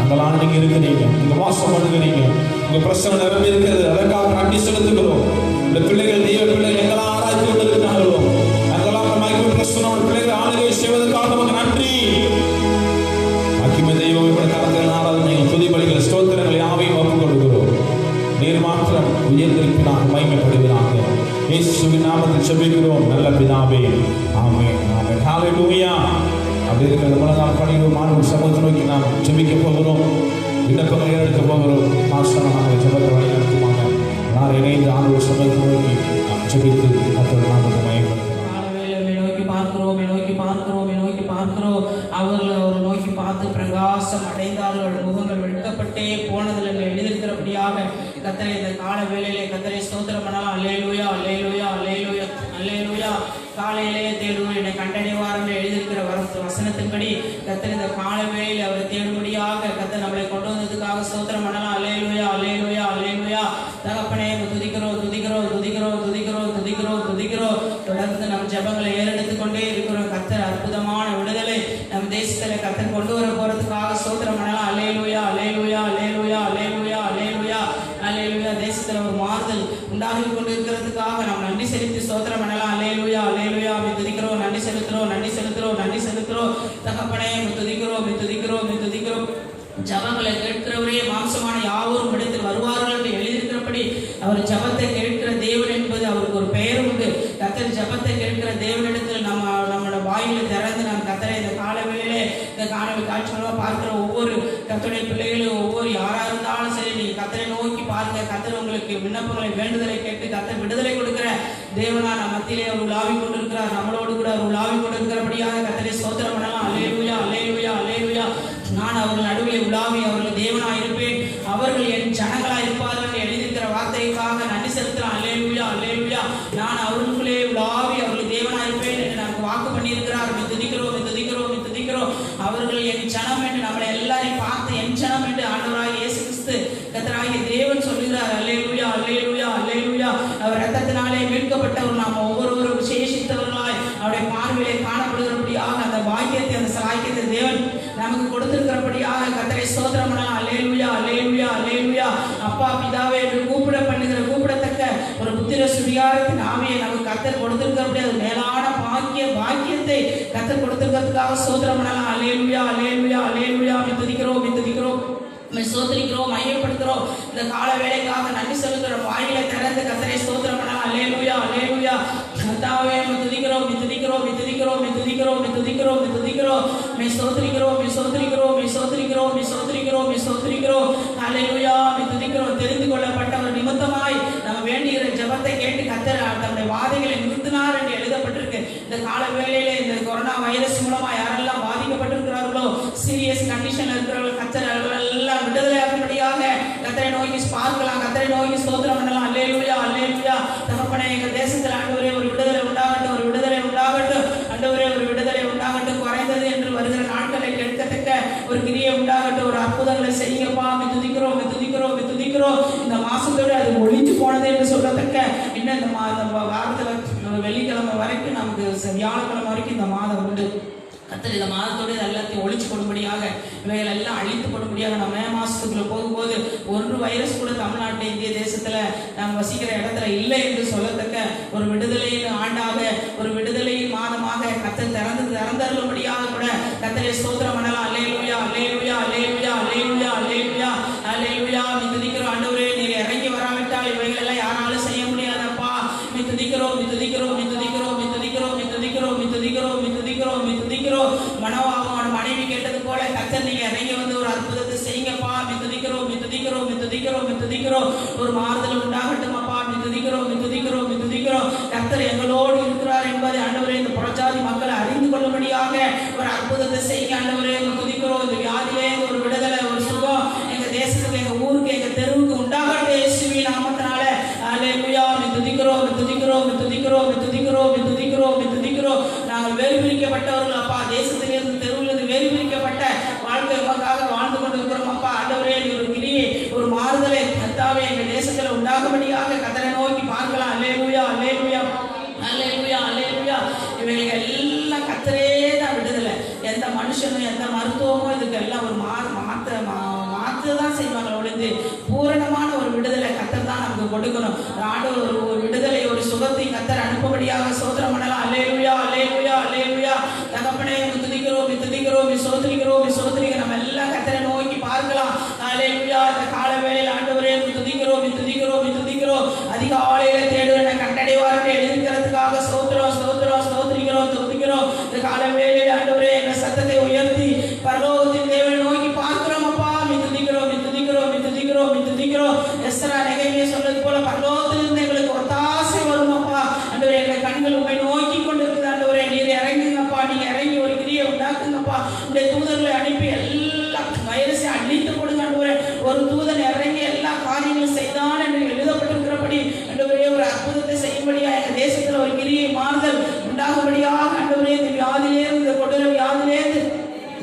அங்கெல்லாம் நீங்க இருக்கிறீங்க, நீங்க வாசம் பண்ணுகிறீங்க, உங்க பிரச்சனை நிரம்பி இருக்கிறது. அதற்காக நன்றி செலுத்துகிறோம். இந்த பிள்ளைகள், தெய்வ பிள்ளைகள் எங்கெல்லாம் ஆராய்ச்சி கொண்டிருக்கிறார்களோ அங்கெல்லாம் மைக்கேல் பிரச்சனை பிள்ளைகள் ஆளுகை செய்வதற்காக நமக்கு நன்றி. மகிமை தெய்வம் கரத்தில் ஆராதனை, துதி பலிகள், ஸ்தோத்திரங்களை யாவையும் ஒப்புக் கொடுக்கிறோம். நீர் மாத்திரம் உயர்ந்திருக்கிறாங்க, மகிமைப்படுகிறாங்க. இயேசுவின் நாமத்தில் ஜெபிக்கிறோம் நல்ல பிதாவே, ஆமென், ஆமென், ஹல்லேலூயா. அப்படி இருக்கிற முழங்கால் படிக்கிறோம். மாணவர் சமூகத்தை நோக்கி நாம் ஜெபிக்க போகிறோம், விண்ணப்பங்களை ஏறெடுக்க போகிறோம். மாஸ்டராக ஜெபத்தை வழி நடத்துவாங்க. நான் இணைந்து ஆண்டவர் சமூகத்தை நோக்கி நாம் ஜெபித்து கர்த்தர் நாமத்தை மகிமைப்படுத்துகிறோம். அவர்கள் நோக்கி பார்த்து பிரகாசம் அடைந்தார்கள், முகங்கள் வெட்கப்பட்டே போனதில் எழுதியிருக்கிறபடியாக கர்த்தரே இந்த கால வேளையிலே கர்த்தரே ஸ்தோத்திரம் பண்ணலாம். அல்லேலூயா, அல்லேலூயா, அல்லேலூயா, அல்லேலூயா. காலையிலேயே தேடுவோம் என்னை கண்டடைவார் எழுதியிருக்கிற வசனத்தின்படி கர்த்தர் இந்த கால வேளையில் அவரை தேடும்படியாக கர்த்தர் நம்மளை கொண்டு வந்ததுக்காக ஸ்தோத்திரம் பண்ணலாம். அல்லேலூயா, அல்லேலூயா, அல்லேலூயா. தகப்பனே துதிக்கிறோம், துதிக்கிறோம், துதிக்கிறோம், துதிக்கிறோம், துதிக்கிறோம், துதிக்கிறோம். தொடர்ந்து நம் ஜெபங்களை ஏறெடுத்துக் கொண்டே இருக்கிறோம். கர்த்தர் அற்புதமான விடுதலை நம் தேசத்துல கர்த்தர் கொண்டு வர போறதுக்காக ஸ்தோத்திரம் பண்ணலாம். அல்லேலூயா, அல்லேலூயா, அல்லேலூயா, அல்லேலூயா, அல்லேலூயா, அல்லேலூயா. தேசத்துல ஒரு மாறுதல் உண்டாகி கொண்டிருக்கிறதுக்காக நாம் நன்றி செலுத்தி ஸ்தோத்திரம் பண்ணலாம். அல்லேலூயா, அல்லேலூயா. துதிக்கிறோம், நன்றி செலுத்துறோம், நன்றி செலுத்துறோம், நன்றி செலுத்துறோம். தகப்பனே துதிக்கிறோம், துதிக்கிறோம், துதிக்கிறோம். ஜபங்களை கேட்கிறவரே மாம்சமான யாவரும் இடத்தில் வருவார்கள் என்று எழுதியிருக்கிறபடி அவர் ஜபத்தை கேட்கிற தேவன் என்பது அவருக்கு ஒரு பெயர் உண்டு. கர்த்தர் ஜபத்தை கேட்கிற தேவனிடத்தில் நம்மளோட வாயிலை திறந்து நாம் கர்த்தரை இந்த காலவேளையிலே இந்த காணொலி காட்சி மூலமா பார்க்கிற ஒவ்வொரு கர்த்தருடைய பிள்ளைகளும் ஒவ்வொரு யாரா இருந்தாலும் சரி, நீ கர்த்தரை நோக்கி பாருங்க. கர்த்தர் உங்களுக்கு விண்ணப்பங்களை வேண்டுதலை கேட்டு கர்த்தர் விடுதலை கொடுக்கிற தேவனா நம் மத்தியிலே அவர் உலாவி கொண்டிருக்கிறார். நம்மளோடு கூட அவர் உலாவி கொண்டிருக்கிறபடியாக கர்த்தரை ஸ்தோத்திரம் பண்ணலாம். அல்லேலூயா, அல்லேலூயா, அல்லேலூயா. நான் அவர்கள் நடுவில் உலாவி அவர்கள் தேவனாக இருப்பேன், அவர்கள் என் ஜனங்களாக இருப்பார்கள் எழுதியிருக்கிற வார்த்தைக்காக நன்றி செலுத்தலாம். அல்லேலூயா, அல்லேலூயா. நான் அவர்களுக்குள்ளே உலாவி அவர்கள் தேவனாக இருப்பேன் என்று நமக்கு வாக்கு பண்ணியிருக்கிறார். துதிக்கிறோம், துதிக்கிறோம், துதிக்கிறோம். அவர்கள் என் ஜனம் என்று நம்மளை எல்லாரையும் பார்த்து என் ஜனம் என்று ஆண்டவராகிய இயேசு கிறிஸ்து கர்த்தராகிய தேவன் சொல்லுகிறார். அல்லேலூயா, அல்லேலூயா, அல்லேலூயா. அவர் இரத்தத்தினாலே மீட்கப்பட்டவர் நாம் ஒவ்வொருவரும் விசேஷித்தவர்களாய் அவருடைய பார்வையிலே காணப்படுகிறபடியாக அந்த பாக்கியத்தை அந்த சாக்கியத்தை தேவன் நமக்கு கொடுத்திருக்கிறபடியாக கர்த்தரை ஸ்தோத்திரம் பண்ணலாம். அல்லேலூயா, அல்லேலூயா, அல்லேலூயா. அப்பா பிதாவே என்று கூப்பிடத்தக்க ஒரு புத்திர சுவிகாரத்தின் ஆவியை நமக்கு கர்த்தர் கொடுத்திருக்கிறபடி அது மேலான பாக்கியத்தை கர்த்தர் கொடுத்திருக்கிறதுக்காக ஸ்தோத்திரம் பண்ணலாம். அல்லேலூயா, அல்லேலூயா, அல்லேலூயா. துதிக்கிறோம் சோதரிக்கிறோம், மையப்படுத்துறோம். இந்த கால வேலைக்காக நன்றி செலுத்துறோம். வாயிலை திறந்து கர்த்தரை ஸ்தோத்திரம் பண்ணலாம். அல்லேலூயா, அல்லேலூயா. கர்த்தாவே துதிக்கிறோம், துதிக்கிறோம், துதிக்கிறோம், துதிக்கிறோம், துதிக்கிறோம், துதிக்கிறோம். சோதரிக்கிறோம், சோதரிக்கிறோம், சோதரிக்கிறோம், சோதரிக்கிறோம், சோதரிக்கிறோம். அல்லேலூயா, துதிக்கிறோம். தெரிந்து கொள்ளப்பட்ட ஒரு நிமித்தமாய் நம்ம வேண்டிய ஜெபத்தை கேட்டு கர்த்தர் தன்னுடைய வாதைகளை நிறுத்தினார் என்று எழுதப்பட்டிருக்கு. இந்த கால வேளையிலே இந்த கொரோனா வைரஸ் மூலமா யாரெல்லாம் பாதிக்கப்பட்டிருக்கிறார்களோ, சீரியஸ் கண்டிஷன்ல இருக்கிறவர்கள் கர்த்தர் எல்லாம் விடுதலையாகும்படியாக கர்த்தரை நோக்கி பார்க்கலாம், கர்த்தரை நோக்கி ஸ்தோத்திரம் பண்ணலாம். அல்லேலூயா, அல்லேலூயா. தகப்பனே, எங்கள் தேசத்தில் ஆண்டவரே ஒரு விடுதலை உண்டாகட்டும், ஒரு விடுதலை உண்டாகட்டும். ஆண்டவரே ஒரு விடுதலை உண்டாகட்டும். குறைந்தது என்று வருகிற நாட்களை கேட்கத்தக்க ஒரு கிரியை உண்டாகட்டும். ஒரு அற்புதங்களை செய்யுங்கப்பா. துதிக்கிறோம், துதிக்கிறோம், துதிக்கிறோம். இந்த மாசத்தோடு அது ஒழிஞ்சு போனது என்று சொல்லத்தக்க இன்னும் இந்த வாரத்தில் வெள்ளிக்கிழமை வரைக்கும் நமக்கு வியாழக்கிழமை வரைக்கும் இந்த மாதம் உண்டு. கர்த்தர் இந்த மாதத்தோடு எல்லாத்தையும் ஒழிச்சு கொடும்படியாக இவைகள் எல்லாம் அழித்து கொடும்படியாக நம்ம மே மாசத்துக்குள்ள போகும்போது ஒரு வைரஸ் கூட தமிழ்நாட்டில் இந்திய தேசத்துல நாம் வசிக்கிற இடத்துல இல்லை என்று சொல்லத்தக்க ஒரு விடுதலையின் ஆண்டாக, ஒரு விடுதலையின் மாதமாக கர்த்தர் திறந்தருளும்படியாக கூட கர்த்தரை ஸ்தோத்திரம் பண்ணலாம். அல்லேலூயா, அல்லேலூயா, அல்லேலூயா, அல்லேலூயா, அல்லேலூயா, அல்லேலூயா. துதிக்கிறோம். ஆண்டவரே, நீர் இறங்கி வராவிட்டால் இவைகள் எல்லாம் யாராலும் செய்ய முடியாதப்பா. துதிக்கிறோம், துதிக்கிறோம், துதிக்கிறோம், துதிக்கிறோம், துதிக்கிறோம், துதிக்கிறோம், துதிக்கிறோம், துதிக்கிறோம். மனோவாகும் மனைவி கேட்டது போல கர்த்தர் நீங்க இறங்கி வந்து ஒரு அற்புதத்தை செய்யுங்கப்பா. துதிக்கிறோம், துதிக்கிறோம், துதிக்கிறோம், துதிக்கிறோம். ஒரு மாறுதல் உண்டாகட்டும் அப்பா. துதிக்கிறோம், துதிக்கிறோம், துதிக்கிறோம். கர்த்தர் எங்களோடு இருக்கிறார் என்பதை ஆண்டவரே இந்த புறஜாதி மக்களை அறிந்து கொள்ளும்படியாக ஒரு அற்புதத்தை செய்ய ஆண்டவரே துதிக்கிறோம். இந்த வியாதியிலே ஒரு விடுதலை, ஒரு சுகம் எங்க தேசத்துக்கு, எங்க ஊருக்கு, எங்க தெருவுக்கு உண்டாகட்டும் இயேசுவின் நாமத்தினால. அல்லேலூயா. துதிக்கிறோம், துதிக்கிறோம், துதிக்கிறோம், துதிக்கிறோம், துதிக்கிறோம், துதிக்கிறோம். நாங்கள் வேறு பிரிக்கப்பட்டவர்கள் அப்பா. தேசத்திலிருந்து தெருவிலிருந்து வேறு பிரிக்கப்பட்ட வாழ்க்கை உமக்காக வாழ்ந்து கொண்டிருக்கிறோம் அப்பா. ஆண்டவரே, ஒரு கிரியை, ஒரு மாறுதலை கர்த்தாவே எங்கள் தேசத்தில் உண்டாகும்படியாக கர்த்தரை நோக்கி பார்க்கலாம். அல்லேலூயா, அல்லேலூயா, அல்லேலூயா, அல்லேலூயா. இவைகள் எல்லாம் கர்த்தரே தான் விடுதலை. எந்த மனுஷனும் எந்த மருத்துவமும் இதுக்கு எல்லாம் ஒரு மாற்று தான் செய்வாங்க. ஒழிந்து பூரணமான ஒரு விடுதலை கர்த்தர் தான் நமக்கு கொடுக்கணும். ஆண்டவர் ஒரு விடுதலை, ஒரு சுகத்தை கர்த்தர் அனுப்பும்படியாக சோதரம் பண்ணலாம். அல்லேலூயா, அல்லேலூயா, அல்லேலூயா. தகப்பனே, துதிக்கிறோம், துதிக்கிறோம், சோதரிக்கிறோம், சோதரிக்கிறோம். நம்ம எல்லாம் கர்த்தரை நோக்கி பார்க்கலாம். அல்லேலூயா. இந்த கால வேளையில் ஆண்டவரே துதிக்கிறோம், துதிக்கிறோம், துதிக்கிறோம். அதிகாலையில தேடுவன கண்டடைவார்கள் எழுதிக்கிறதுக்காக ஸ்தோத்திரம், ஸ்தோத்திரம், ஸ்தோத்திரிக்கிறோம், துதிக்கிறோம். இந்த கால வேளையில் ஆண்டவரே எங்கள் சத்தத்தை உயர்த்தி பரலோகத்தின் தேவனை நோக்கி பார்க்கிறோம் அப்பா. துதிக்கிறோம், துதிக்கிறோம், துதிக்கிறோம், துதிக்கிறோம். எஸ்தரா நெகேமியா சொன்னது போல பரலோகத்திலிருந்து எங்களுக்கு ஒத்தாசை வரும் அப்பா. ஆண்டவரே, எங்கள் கண்கள் உண்மை நோக்கி கொண்டிருக்குது. ஆண்டவரே, நீர் இறங்குங்கப்பா. நீங்க இறங்கி ஒரு கிரியை உண்டாக்குங்கப்பா. இந்த தூதர்களை அனுப்பி எல்லா வைரஸை அழித்து கொடுங்க ஆண்டவரே. ஒரு தூதன் இறங்கி எல்லா காரியங்களும் செய்தான் என்று எழுதப்பட்டிருக்கிறபடி ஆண்டவரே ஒரு அற்புதத்தை செய்யும்படியா எங்க தேசத்துல ஒரு கிரியை மாறுதல் உண்டாகும்படியாக ஆண்டவரே இந்த வியாதியிலேருந்து, இந்த கொடூர வியாதியிலேருந்து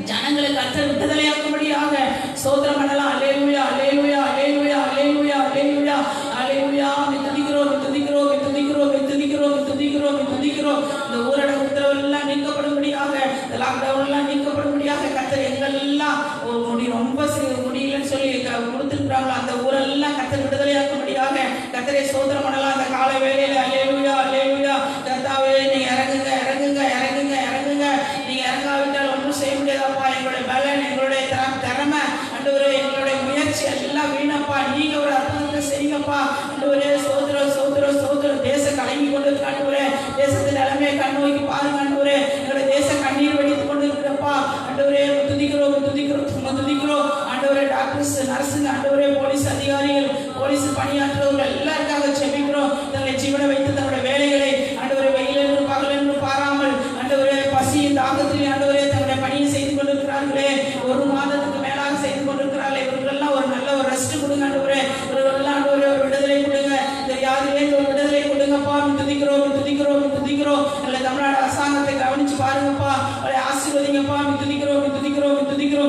ஜனங்களை கர்த்தர் விடுதலையாக்கும்படியாக சோதரம் பண்ணலாம். அல்லேலூயா, அல்லேலூயா, அல்லேலூயா, அல்லேலூயா, அல்லேலூயா, அல்லேலூயா. துதிக்கிறோம், துதிக்கிறோம், துதிக்கிறோம், துதிக்கிறோம், துதிக்கிறோம், துதிக்கிறோம். இந்த ஊரடங்கு உத்தரவு எல்லாம் நீக்கப்படும்படியாக, இந்த லாக்டவுன் எல்லாம் நீக்கப்படும்படியாக கர்த்தர் எங்கெல்லாம் ஒரு ரொம்ப முடியலன்னு சொல்லி கொடுத்துருக்குறாங்களோ அந்த ஊரெல்லாம் கர்த்தர் விடுதலையாக்கும்படியாக கர்த்தரை சோதரம் பண்ணலாம். அந்த கால வேளையில அல்லேலூயா, அல்லேலூயா. கர்த்தாவே, நீங்க இறங்குங்க, இறங்குங்க, இறங்குங்க, இறங்குங்க. நீங்க இறங்காவிட்டால் ஒன்றும் செய்ய முடியாதப்பா. எங்களுடைய பலன், எங்களுடைய திறமை ஆண்டவரே, எங்களுடைய முயற்சி எல்லாம் வீணப்பா. நீங்க ஒரு அற்புதத்தை செய்யுங்கப்பா. ஆண்டவரே, சோதரம், சோதரம், சோதரம். தேசம் கலங்கி கொண்டு இருக்கு ஆண்டவரே. தேசத்தின் நிலைமையை கண் நோக்கி பாருங்க ஆண்டவரே. எங்களுடைய தேசம் கண்ணீர் வடித்து கொண்டு இருக்கிறப்பா. ஆண்டவரே, துதிக்கிறோம், துதிக்கிறோம், துதிக்கிறோம். ஆண்டவரே, டாக்டர்ஸ், நர்ஸுங்க, ஆண்டவரே, போலீஸ் அதிகாரிகள், போலீஸ் பணியாற்றுறவர்கள் எல்லாருக்காக செபிக்கிறோம். தங்களை ஜீவனை வைத்து தன்னுடைய வேலைகளை ஆண்டவரே வெயிலென்று பகலென்று பாராமல் ஆண்டவரே பசியின் தாகத்தில் ஆண்டவரே தன்னுடைய பணியை செய்து கொண்டிருக்கிறார்களே. ஒரு மாதத்துக்கு மேலாக செய்து கொண்டிருக்கிறார்களே. இவர்களெல்லாம் ஒரு நல்ல ஒரு ரெஸ்ட் கொடுங்க ஆண்டவரே. இவர்களெல்லாம் ஆண்டவரே ஒரு விடுதலை கொடுங்க. இந்த வியாதியிலேருந்து ஒரு விடுதலை கொடுங்கப்பா. துதிக்கிறோம், துதிக்கிறோம், துதிக்கிறோம். இல்லை தமிழ்நாடு அரசாங்கத்தை கவனிச்சு பாருங்கப்பா. அவரை ஆசீர்வதிங்கப்பா. துதிக்கிறோம், துதிக்கிறோம், துதிக்கிறோம்.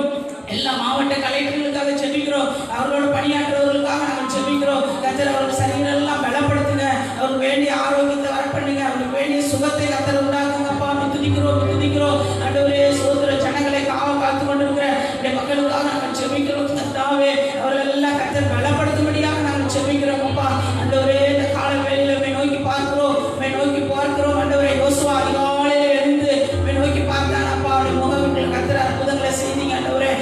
எல்லா மாவட்ட கலெக்டர்களுக்காக ஜெபிக்கிறோம். அவர்களோட பணியாற்றுவர்களுக்காக நாங்கள் ஜெபிக்கிறோம். கர்த்தர் அவர்கள் சரீரம் எல்லாம் பலப்படுத்துங்க. அவருக்கு வேண்டிய ஆரோக்கியத்தை வர பண்ணுங்க. அவருக்கு வேண்டிய சுகத்தை கர்த்தர் உண்டாக்குங்கப்பா. துதிக்கிறோம் ஆண்டவரே. சோதர ஜனங்களை காத்து கொண்டிருக்கிற மக்களுக்காக நாங்கள் ஜெபிக்கிறோம். கர்த்தாவே அவர்கள் எல்லாம் கர்த்தர் பலப்படுத்தும்படியாக நாங்கள் ஜெபிக்கிறோம் அப்பா. ஆண்டவரே இந்த கால வேளையில நோக்கி பார்க்கிறோம் ஆண்டவரே. யோசுவா அதிகாலையில எழுந்து நோக்கி பார்த்தான் அப்பா. அவருடைய முகங்கள் கர்த்தர் அற்புதங்களை செய்தீங்க ஆண்டவரே.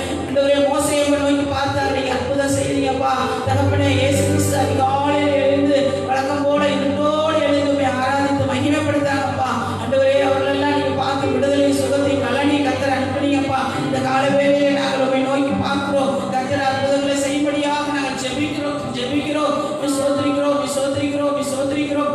மோசேயை நோக்கி பார்த்தார், நீங்க அற்புதம் செய்தீங்கப்பா. தகப்பனே இயேசு கிறிஸ்து அதிகாலையில எழுந்து வழக்கம் போல இருந்தோடு எழுந்து ஆராதித்து மகிமைப்படுத்தாங்கப்பா. ஆண்டவரே அவர்கள் எல்லாம் நீங்க பார்த்து விடுதலை சுகத்தை பலனை கர்த்தர் அனுப்புனீங்கப்பா. இந்த கால வேளையிலே நாங்கள் நோக்கி பார்க்கிறோம். கர்த்தர் அற்புதங்களை செய்யும்படியாக நாங்கள் ஜெபிக்கிறோம். சோதரிக்கிறோம்.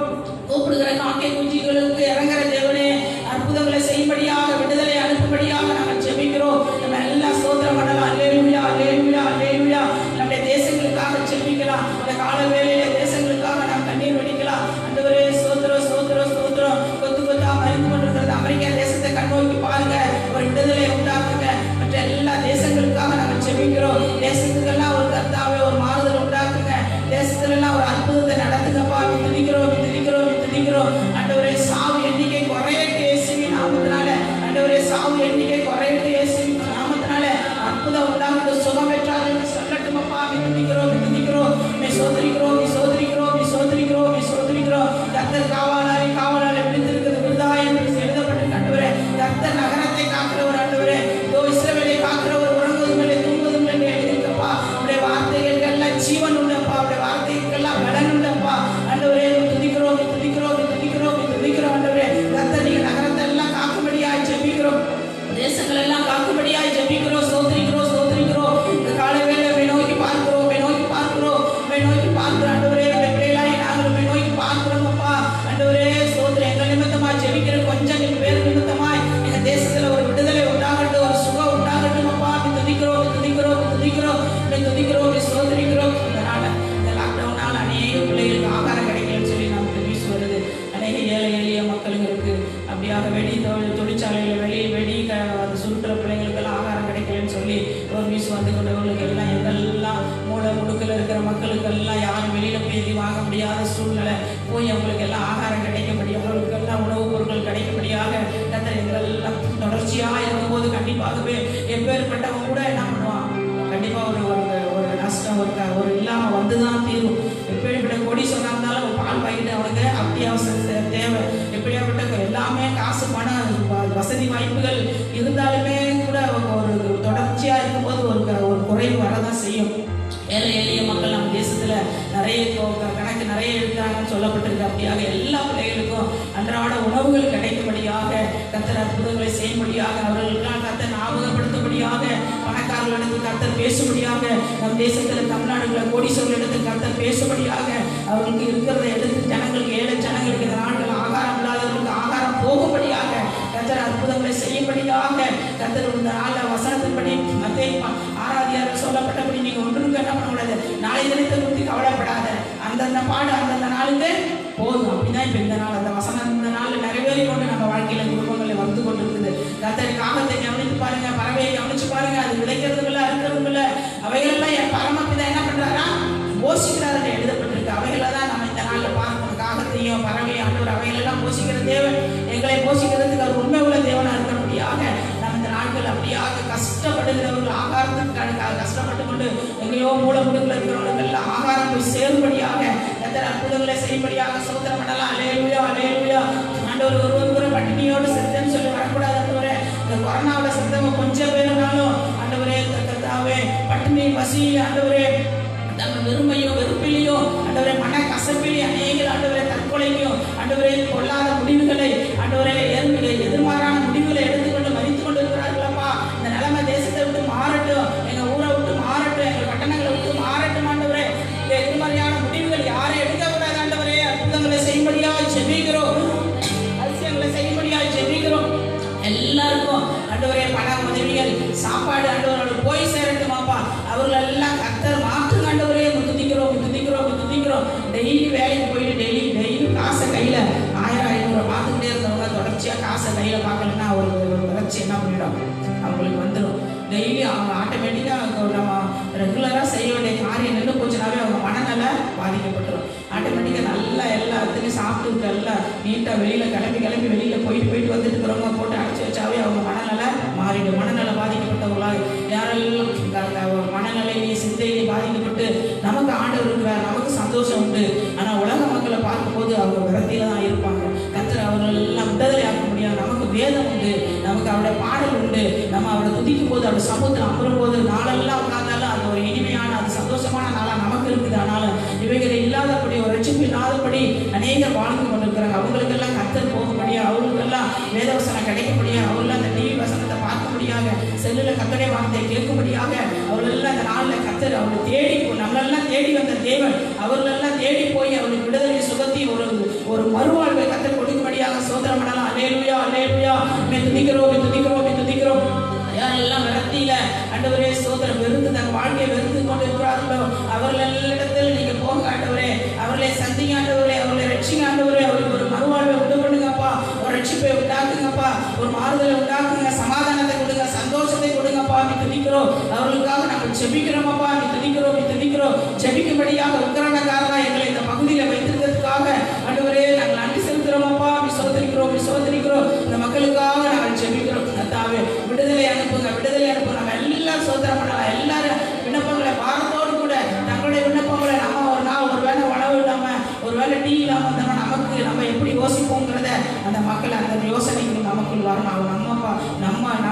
கூப்பிடுகிற காக்கை குஞ்சுகளுக்கு இறங்குற தேவனே, அற்புதங்களை செய்யும்படியாக விடுதலை அனுப்பும்படியாக நாங்கள் ஜெபிக்கிறோம். நம்ம எல்லாம் சோதரம் பண்ணலாம். அல்லேலூயா. நம்முடைய தேசங்களுக்காக ஜெபிக்கலாம். இந்த கால வேளையிலே தேசங்களுக்காக நாம் கண்ணீர் வடிக்கலாம். ஆண்டவரே சோதரம். கொத்து கொத்தா மறித்து கொண்டிருக்கிறது அமெரிக்கா தேசத்தை கண்ணோக்கி பாருங்க. ஒரு விடுதலை உண்டாக்குங்க. மற்ற எல்லா தேசங்களுக்காக நாங்கள் ஜெபிக்கிறோம். தேசத்துக்கெல்லாம் ஒரு கர்த்தாவே ஒரு மாறுதல் உண்டாக்குங்க. தேசத்துல எல்லாம் ஒரு அற்புதத்தை நடத்துங்கப்பா. துதிக்கிறோம். ஆண்டவரே சாவு எண்ணிக்கை குறையட்டு இயேசுவின் நாமத்தினால. ஆண்டவரே சாவு எண்ணிக்கை குறையட்டு இயேசுவின் நாமத்தினால. அற்புதம் உண்டாகுது, சுகம் பெற்றார்கள் சொல்லட்டும் அப்பா. துதிக்கிறோம். சோதரிக்கிறோம். கர்த்தர் காவலாளி விழுந்திருக்கிறது விருதா என்று எழுதப்பட்டிருக்கு ஆண்டவரே. கர்த்தர் நகரத்தை காக்கிறவர் ஆண்டவரே. இஸ்ரவேலை காக்கிறவர் உறங்குவதும் இல்லை தூங்குவதும் இல்லை எழுதியிருக்கப்பா. உடைய வார்த்தைகளுக்கு எல்லாம் ஜீவன் உண்டப்பா. உடைய வார்த்தைகளுக்கு எல்லாம் பலன் உண்டப்பா. ஆண்டவரே துதிக்கிறோம். ஆண்டவரே கர்த்தர் நீங்க நகரத்தை எல்லாம் காக்கும்படியாய் ஜெபிக்கிறோம். தேசங்கள் எல்லாம் காக்கும்படியாய் ஜெபிக்கிறோம். சோதரிக்கிறோம். இந்த கால வேளையை நோக்கி பார்க்கிறோம். ஆண்டவரே பிள்ளைகளாய் நாங்கள் நோக்கி பார்க்கிறோம் அப்பா. ஆண்டவரே சோதரி எங்கள் நிமித்தமாய் ஜெபிக்கிற கொஞ்சம் பேர் நிமித்தமாய் எங்க தேசத்துல ஒரு விடுதலை உண்டாகட்டும், ஒரு சுகம் உண்டாகட்டும் அப்பா. துதிக்கிறோம். சோதரிக்கிறோம். இதனால இந்த லாக்டவுனால் அநேக பிள்ளைகளுக்கு ஆகாரம் கிடைக்கலன்னு சொல்லி நமக்கு நியூஸ் வருது. அநேக ஏழை எளிய மக்களுக்கு அப்படியாக தொழிற்சாலையில் வெடி அந்த சுருட்டுற பிள்ளைங்களுக்கெல்லாம் ஆகாரம் கிடைக்கலன்னு சொல்லி ஒரு நியூஸ் வந்து கொண்டவர்களுக்கு எல்லாம் எங்கெல்லாம் மூளை முடுக்கில் இருக்கிற மக்களுக்கெல்லாம் யாரும் வெளியில் பேசி வாங்க முடியாத சூழ்நிலை போய் அவங்களுக்கு எல்லாம் ஆகாரம் கிடைக்கப்படியாக அவர்களுக்கெல்லாம் உணவுப் பொருட்கள் கிடைக்கப்படியாக கர்த்தர் எங்களெல்லாம் தொடர்ச்சியாக இருக்கும்போது கண்டிப்பாகவே எப்பேற்பட்டவங்க கூட என்ன பண்ணுவான், கண்டிப்பாக ஒரு நஷ்டம் ஒரு இல்லாமல் வந்து தான் தீரும். எப்படிப்பட்ட கொடி சொன்னாலும் ஒரு பால் பாக்கெட்டு அவனுக்கு அத்தியாவசிய தேவை. எப்படியாப்பட்ட எல்லாமே காசு பணம் வசதி வாய்ப்புகள் இருந்தாலுமே கூட ஒரு தொடர்ச்சியாக இருக்கும்போது ஒரு குறைவு வரதான் செய்யும். ஏழை எளிய மக்கள் நம்ம தேசத்தில் நிறைய இருக்கிறாங்கன்னு சொல்லப்பட்டிருக்கு. அப்படியாக எல்லா பிள்ளைகளுக்கும் அன்றாட உணவுகள் கிடைக்கும்படியாக கர்த்தர் அற்புதங்களை செய்யும்படியாக அவர்களுக்கெல்லாம் கர்த்தர் ஞாபகப்படுத்தும்படியாக பணக்காரர்களிடத்தில் கர்த்தர் பேசும்படியாக நம் தேசத்தில் தமிழ்நாடுகளை கோடீஸ்வரர்களிடத்தில் கர்த்தர் பேசும்படியாக அவர்களுக்கு இருக்கிறத எடுத்து ஜனங்களுக்கு ஏழை ஜனங்களுக்கு இந்த நாட்கள் ஆகாரம் இல்லாதவர்களுக்கு ஆகாரம் போகும்படியாக கர்த்தர் அற்புதங்களை செய்யும்படியாக கர்த்தர் இந்த நாளில் வசனத்தின்படி மத்தேயு 6 சொல்லப்பட்டபடி நீங்கள் ஒன்றுக்கு என்ன பண்ணக்கூடாது, நாளை தினத்தை குறித்து கவலைப்படாத, அந்தந்த பாடு அந்தந்த நாளுக்கு போதும். அப்படிதான் இப்போ இந்த நாள் அந்த வசனம் இந்த நாள் நிறைவேறி கொண்டு நம்ம வாழ்க்கையில குடும்பங்களில் வந்து கொண்டு இருக்குது. கர்த்தர் காகத்தை கவனித்து பாருங்க, பறவையை கவனிச்சு பாருங்க. அது விதைக்கிறதும் இல்லை அறுக்கிறதும் இல்லை. அவைகள்லாம் என் பரமபிதா என்ன பண்றாரா போஷிக்கிறாரு எழுதப்பட்டிருக்கு. அவைகளை தான் நம்ம இந்த நாளில் பார்க்கணும். காகத்தையும் பறவையும் ஆண்டவர் அவைகளெல்லாம் போஷிக்கிற தேவன், எங்களை போஷிக்கிறதுக்கு அவர் உண்மை உள்ள தேவனாக இருக்கிறபடியாக நம்ம இந்த நாட்கள் அப்படியாக கஷ்டப்படுகிறவர்கள் ஆகாரத்துக்காக கஷ்டப்பட்டு கொண்டு எங்கேயோ மூல முடுக்கில் இருக்கிறவங்களுக்கு எல்லாம் ஆகாரம் போய் சேரும்படியாக கர்த்தர் அற்புதங்களை செய்யும்படியாக சோதரம் பண்ணலாம். அல்லேலூயா. ஆண்டவர் ஒருவர் கூட பட்டினியோடு செத்தேன்னு சொல்லி வரக்கூடாது. ஆண்டவரே இந்த கொரோனாவில் செத்தவங்க கொஞ்சம் பேருனாலும் ஆண்டவரே கர்த்தாவே பட்டினி பசி ஆண்டவரே தங்கள் வெறுமையோ வெறுப்பிலையோ ஆண்டவரே மன கசப்பிலையும் அநேகர் ஆண்டவரே தற்கொலைக்கும் ஆண்டவரே கொள்ளாத முடிவுகளை ஆண்டவரே எதிர்மாறான முடிவுகளை எடுத்துக்கொண்டு மதித்து கொண்டு இருக்கிறார்களப்பா. இந்த நிலைமை தேசத்தை விட்டு மாறட்டும், எங்க ஊரை விட்டு மாறட்டும், எங்கள் பட்டணங்களை விட்டு மாறட்டும் ஆண்டவரே. இந்த எதிர்மறையான முடிவுகள் யாரும் எடுக்கக்கூடாது ஆண்டவரே. அற்புதங்களை செய்யும்படியாக ஜெபிக்கிறோம், அதிசயங்களை செய்யும்படியாக ஜெபிக்கிறோம். எல்லாருக்கும் ஆண்டவரே பண உதவிகள் சாப்பாடு ஆண்டவரோட போய் சேரட்டுமாப்பா. அவர்கள் எல்லாம் கர்த்தர் மாற்றுங்க ஆண்டவரே. துதிக்கிறோம். டெய்லி வேலைக்கு போயிட்டு டெய்லி காசை கையில் 1000-500 பார்த்துக்கிட்டே இருந்தவங்க தொடர்ச்சியாக காசை கையில் பார்க்கலன்னா ஒரு வளர்ச்சி என்ன பண்ணிடும், அவங்களுக்கு வந்துடும். டெய்லி அவங்க ஆட்டோமேட்டிக்காக நம்ம ரெகுலராக செய்ய வேண்டிய காரியம் நின்று போச்சுனாவே அவங்க மனநல பாதிக்கப்பட்டுரும். ஆட்டோமேட்டிக்காக நல்லா எல்லாத்துலேயும் சாப்பிட்டு எல்லாம் நீட்டாக வெளியில் கிளம்பி வெளியில் போயிட்டு வந்துட்டு இருக்கிறவங்க போட்டு அடைச்சி வச்சாவே அவங்க மனநல மாறிடும். மனநல பாதிக்கப்பட்டவங்களாக யாரெல்லாம் மனநிலையிலேயே சிந்தையிலேயே பாதிக்கப்பட்டு நமக்கு ஆண்டவர் இருக்கிறார், நமக்கு சந்தோஷம் உண்டு, ஆனால் உலக மக்களை பார்க்கும்போது அவங்க விரத்தியில தான் இருப்பாங்க. கர்த்தர் அவர்கள் எல்லாம் விடுதலை ஆக்க முடியாது. நமக்கு வேதம் உண்டு, நமக்கு அவருடைய பாடல் உண்டு. நம்ம அவரை துதிக்கும் போது அவருடைய சமூகத்தில் அமரும் போது நாளெல்லாம் உட்கார்ந்தாலும் அது ஒரு இனிமையான அது சந்தோஷமான நாளாக நமக்கு இருக்குது. ஆனாலும் இவைகளை இல்லாதபடி ஒரு ரட்சிப்பு இல்லாதபடி அநேகர் வாழ்ந்து கொண்டிருக்கிறாங்க. அவங்களுக்கெல்லாம் கர்த்தர் போகும்படியா, அவங்களுக்கெல்லாம் வேதவசனம் கிடைக்கும்படியா, அவர்கள் அந்த டிவி வசனத்தை பார்க்கும்படியாக, செல்லில் கர்த்தருடைய வார்த்தையை கேட்கும்படியாக, அவர்களெல்லாம் அந்த நாளில் கர்த்தர் அவர்களை தேடி நம்மளெல்லாம் தேடி வந்த தேவன் அவர்களெல்லாம் தேடி போய் அவர்களுக்கு விடுதலை சுகத்தி ஒரு மறுவாழ்வை கர்த்தர் கொடுக்கும்படியாக ஸ்தோத்திரம் பண்ணலாம். அல்லேலூயா அல்லேலூயா. துதிக்கிறோம். யாரெல்லாம் விரத்தியில ஆண்டவரே ஸ்தோத்திரம் வெறுத்து தன் வாழ்க்கையை வெறுத்து கொண்டு இருக்கிறார்களோ அவர்களிடத்தில் நீங்க போங்க ஆண்டவரே, அவர்களை சந்திங்க ஆண்டவரே, அவர்களை ரட்சிங்க ஆண்டவரே, அவர்களுக்கு ஒரு மறுவாழ்வை உண்டு பண்ணுங்கப்பா, ஒரு ரட்சிப்பை உண்டாக்குங்கப்பா, ஒரு மாறுதலை உண்டாக்குங்க, சமாதானத்தை கொடுங்க, சந்தோஷத்தை கொடுங்கப்பா. துதிக்கிறோம். அவர்களுக்காக நாங்கள் ஜெபிக்கிறோமப்பா. துதிக்கிறோம். ஜெபிக்கும்படியாக உத்தரவாதக்காரரா எங்களை இந்த பகுதியில் வைத்திருக்கிறதுக்காக ஆண்டவரே நாங்கள் நன்றி செலுத்துகிறோமப்பா. விசுவத்திரிக்கிறோம். இந்த மக்களுக்காக நாங்கள் ஜெபிக்கிறோம். கர்த்தாவே விடுதலை அனுப்புங்க. நம்ம எல்லாம் சோதனை பண்ணலாம். எல்லாரும் விண்ணப்பங்களை பாரத்தோடு கூட தங்களுடைய விண்ணப்பங்களை நம்ம ஒரு நாள் ஒரு வேளை உணவு இல்லாமல் ஒரு வேளை டீ இல்லாமல் வந்தோம்னா நமக்கு நம்ம எப்படி யோசிப்போங்கிறத அந்த மக்கள் அந்த யோசனைக்கு நமக்குள் வரணும்.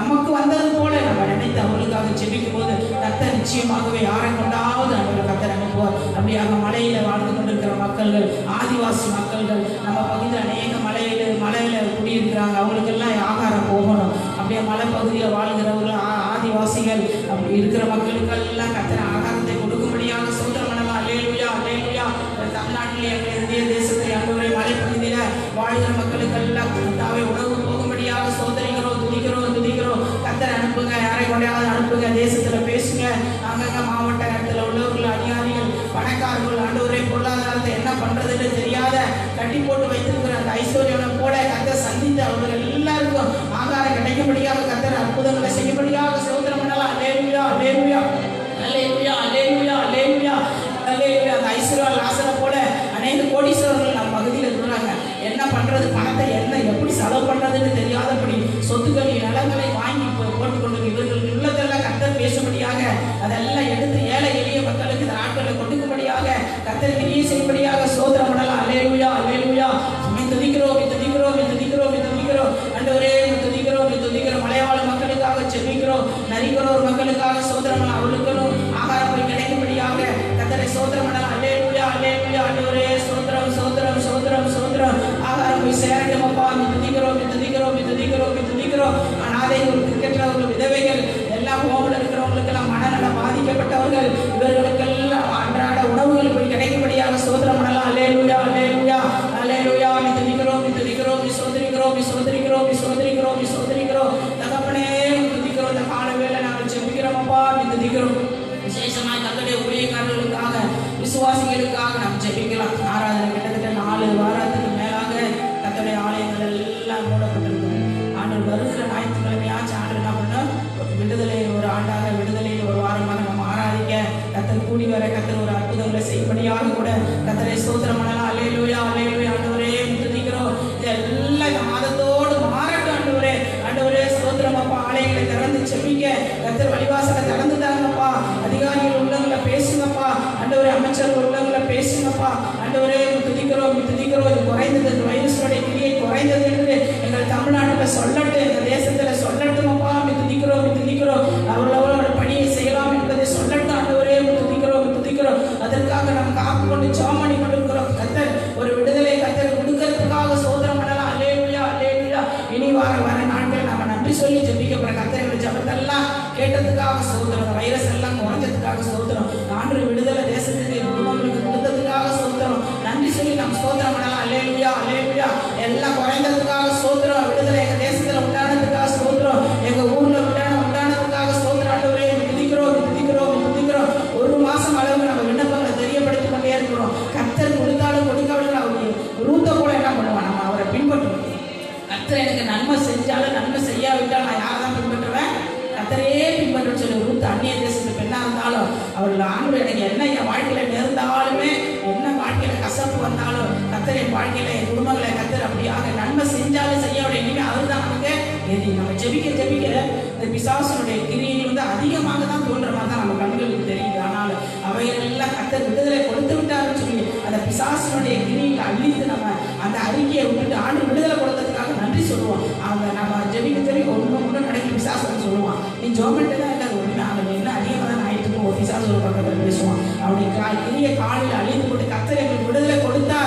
நமக்கு வந்தது போல நம்ம நினைத்து அவர்களுக்காக ஜெபிக்கும் போது கர்த்தர் நிச்சயமாகவே யாரை கொண்டாவது அவர்கள் கர்த்தர் அனுப்புவார். அப்படியாக மலையில வாழ்ந்து கொண்டிருக்கிற மக்கள்கள், ஆதிவாசி மக்கள்கள், நம்ம பகுதியில் அநேக மலையில குடியிருக்கிறாங்க. அவங்களுக்கெல்லாம் ஆகாரம் போகணும். அப்படியே மலை பகுதியில் வாழ்கிறவர்கள் ஆதிவாசிகள் அப்படி இருக்கிற மக்களுக்கெல்லாம் கர்த்தர் ஆகாரத்தை கொடுக்கும்படியாக ஸ்தோத்திரம் பண்ணலாம். அல்லேலூயா அல்லேலூயா. தமிழ்நாட்டிலே இந்திய தேசத்தில் அங்குவரை மலைப்பகுதியில் வாழ்கிற மக்களுக்கெல்லாம் கர்த்தாவே உணவு போகும்படியாக ஸ்தோத்திரிக்கிறோம். துதிக்கிறோம். கர்த்தர் அனுப்புங்க, யாரை கொண்டாவது அனுப்புங்க. தேசத்தில் பேசுங்க. அங்கங்க மாவட்ட இடத்துல உள்ளவர்கள், அதிகாரிகள், பணக்காரர்கள் ஆண்டவரே பொருளாதாரத்தை என்ன பண்றதுன்னு தெரியாத கட்டி போட்டு வைத்திருக்கிற அந்த ஐஸ்வர்யம் போல கர்த்தர் சந்தித்து அவர்கள் எல்லாருக்கும் ஆகாரம் கிடைக்கும்படியாக கர்த்தர் அற்புதங்களை செய்யும்படியாக ஸ்தோத்திரம் பண்ணலாம். அல்லேலூயா அல்லேலூயா அல்லேலூயா அல்லேலூயா அல்லேலூயா அல்லேலூயா. அந்த ஐஸ்வர்யா லாசரை போல அநேக கோடீஸ்வரர்கள் நம்ம பகுதியில் இருக்கிறாங்க. என்ன பண்றது, பணத்தை எப்படி செலவு பண்றதுன்னு தெரியாதபடி சொத்துக்களை நிலங்களை வாங்கி போட்டுக்கொண்டு இவர்கள் உள்ளதெல்லாம் கர்த்தர் பேசும்படியாக அதெல்லாம் எடுத்து ஏழை எளிய மக்களுக்கு இந்த நாட்களை கொடுக்கும்படியாக கர்த்தர் கிரியை செய்யும்படியாக ஸ்தோத்திரம் பண்ணலாம். அல்லேலூயா அல்லேலூயா. துதிக்கிறோம். ஆண்டவரே துதிக்கிறோம். மலையாள மக்களுக்காக ஜெபிக்கிறோம். நரிக்கிறோர் மக்களுக்காக ஸ்தோத்திரம் பண்ணலாம். அவர்களுக்கும் ஆகாரம் போய் கிடைக்கும்படியாக கர்த்தரை ஸ்தோத்திரம் பண்ணலாம். அல்லேலூயா அல்லேலூயா. ஆண்டவரே ஸ்தோத்திரம். ஆகாரம் போய் சேரட்டும் அப்பா. துதிக்கிறோம். அநாதைகள், கிரிக்கெட்டர்கள், விதவைகள், எல்லாம் ஹோமில் இருக்கிறவங்களுக்கெல்லாம் மனநல பாதிக்கப்பட்டவர்கள் இவர்களுக்கெல்லாம் அன்றாட உணவுகள் போய் கிடைக்கும்படியாக ஸ்தோத்திரம் பண்ணலாம். அல்லேலூயா அல்லேலூயா அல்லேலூயா. சோதரிக்கிறோம். தகப்பனே துதிக்கிறோம். இந்த கால வேளை நாங்கள் ஜெபிக்கிறோம் அப்பா. துதிக்கிறோம். விசேஷமாக தங்களுடைய ஊழியக்காரர்களுக்காக, விசுவாசிகளுக்காக நாம் ஜெபிக்கலாம். ஆராதனை கிட்டத்தட்ட 4 வாரத்துக்கு மேலாக தங்களுடைய ஆலயங்கள் எல்லாம் மூடப்பட்டிருக்கும். ஆண்டு வருகிற ஞாயிற்றுக்கிழமையாச்சு ஆண்டு என்ன பண்ணோம், விடுதலை ஒரு ஆண்டாக, விடுதலையில் ஒரு வாரமாக நம்ம ஆராதிக்க கர்த்தர் கூடி வர கர்த்தர் ஒரு அற்புதங்களை செய்யும்படியாக கூட கர்த்தரை ஸ்தோத்திரம் பண்ணலாம். அல்லேலூயா அல்லேலூயா. ஆண்டவரே துதிக்கிறோம். இதெல்லாம் இந்த மாதத்தோடு மாறட்டும் ஆண்டவரே ஸ்தோத்திரம் அப்பா. ஆலயங்களை திறந்து செபிக்க கர்த்தர் வழிவாசலை திறந்து தாங்கப்பா. அதிகாரிகள் உள்ளவங்களை பேசுங்கப்பா. ஆண்டவரே அமைச்சர்கள் உள்ளவங்களை பேசுங்கப்பா. ஆண்டவரே துதிக்கிறோம். இது குறைந்தது, இந்த வைரஸோடைய கிரியை குறைந்தது என்று எங்கள் தமிழ்நாட்டில் சொல்லட்டும், எங்கள் தேசத்தில் சொல்லட்டும் அப்பா. துதிக்கிறோம். அவர்களோட பணியை செய்யலாம் என்பதை சொல்லட்டும் ஆண்டவரே. துதிக்கிறோம். அதற்காக நாம் காப்பு கொண்டு ஜெபம் பண்ணி கொண்டிருக்கிறோம். கர்த்தர் ஒரு விடுதலை கர்த்தர் கொடுக்கறதுக்காக ஸ்தோத்திரம் பண்ணலாம். அல்லேலூயா அல்லேலூயா. இனி வர நாட்கள் நம்ம நன்றி சொல்லி ஜெபிக்கப்படுற கர்த்தர் ஜெபத்தெல்லாம் கேட்டதுக்காக ஸ்தோத்திரம். வைரஸ் எல்லாம் குறைஞ்சதுக்காக ஸ்தோத்திரம். ஆண்டு விடுதலை தேசத்துக்கு குடும்பங்களுக்கு கொடுத்ததுக்காக ஸ்தோத்திரம். நன்றி சொல்லி நாம் ஸ்தோத்திரம் பண்ணலாம். அல்லேலூயா அல்லேலூயா. எல்லாம் குறைந்ததுக்காக ஸ்தோத்திரம். விடுதலை எங்க தேசத்துல உண்டானதுக்காக ஸ்தோத்திரம். எங்க ஊர்ல உண்டானதுக்காக ஸ்தோத்திரம். ஆண்டவரே துதிக்கிறோம். 1 மாசம் அளவு நம்ம விண்ணப்பங்களை தெரியப்படுத்திக் கொண்டே இருக்கிறோம். கர்த்தர் கொடுத்தாலும் கொடுக்காவிட்டாலும் அவருடைய ரூத்தை கூட என்ன பண்ணுவான், நம்ம அவரை பின்பற்றுவோம். கர்த்தர் எனக்கு நன்மை செஞ்சாலும் நன்மை செய்யாவிட்டால் நான் யாரை தான் பின்பற்றுவேன்? கர்த்தரையே பின்பற்ற அவர்கள் ஆண்டவர் எனக்கு என்ன என் வாழ்க்கையில நேர்ந்தாலுமே, என்ன வாழ்க்கையில கசப்பு வந்தாலும் கர்த்தர் என் வாழ்க்கையில என் குடும்பங்களை கர்த்தர் அப்படியாக நன்மை செஞ்சாலும் செய்யவில்லை, இனிமே அவர் தான் நமக்கு எது. நம்ம ஜெபிக்க ஜெபிக்க இந்த பிசாசனுடைய கிரியைகள் அதிகமாக தான் தோன்ற மாதிரி தான் நம்ம கண்களுக்கு தெரியுது. ஆனால் அவைகள் எல்லாம் கர்த்தர் விடுதலை கொடுத்து விட்டாருன்னு சொல்லி அந்த பிசாசனுடைய கிரியை அழித்து நம்ம அந்த அறிக்கையை விட்டுட்டு ஆண்டு விடுதலை கொடுத்ததுக்காக நன்றி சொல்லுவோம். அவங்க நம்ம ஜெபிக்க ஜெபிக்க ஒன்று நடக்கும் பிசாசுன்னு சொல்லுவான். நீ ஜோமெண்ட்டு தான் இல்லை ஒன்றுமே ஆகலை, என்ன அதிகமாக தான் ஆயிட்டு ஒரு பிசாசு ஒரு பக்கத்தில் பேசுவான். அவருடைய கிரிய காலில் அழித்து போட்டு கர்த்தர் எங்களுக்கு விடுதலை கொடுத்தா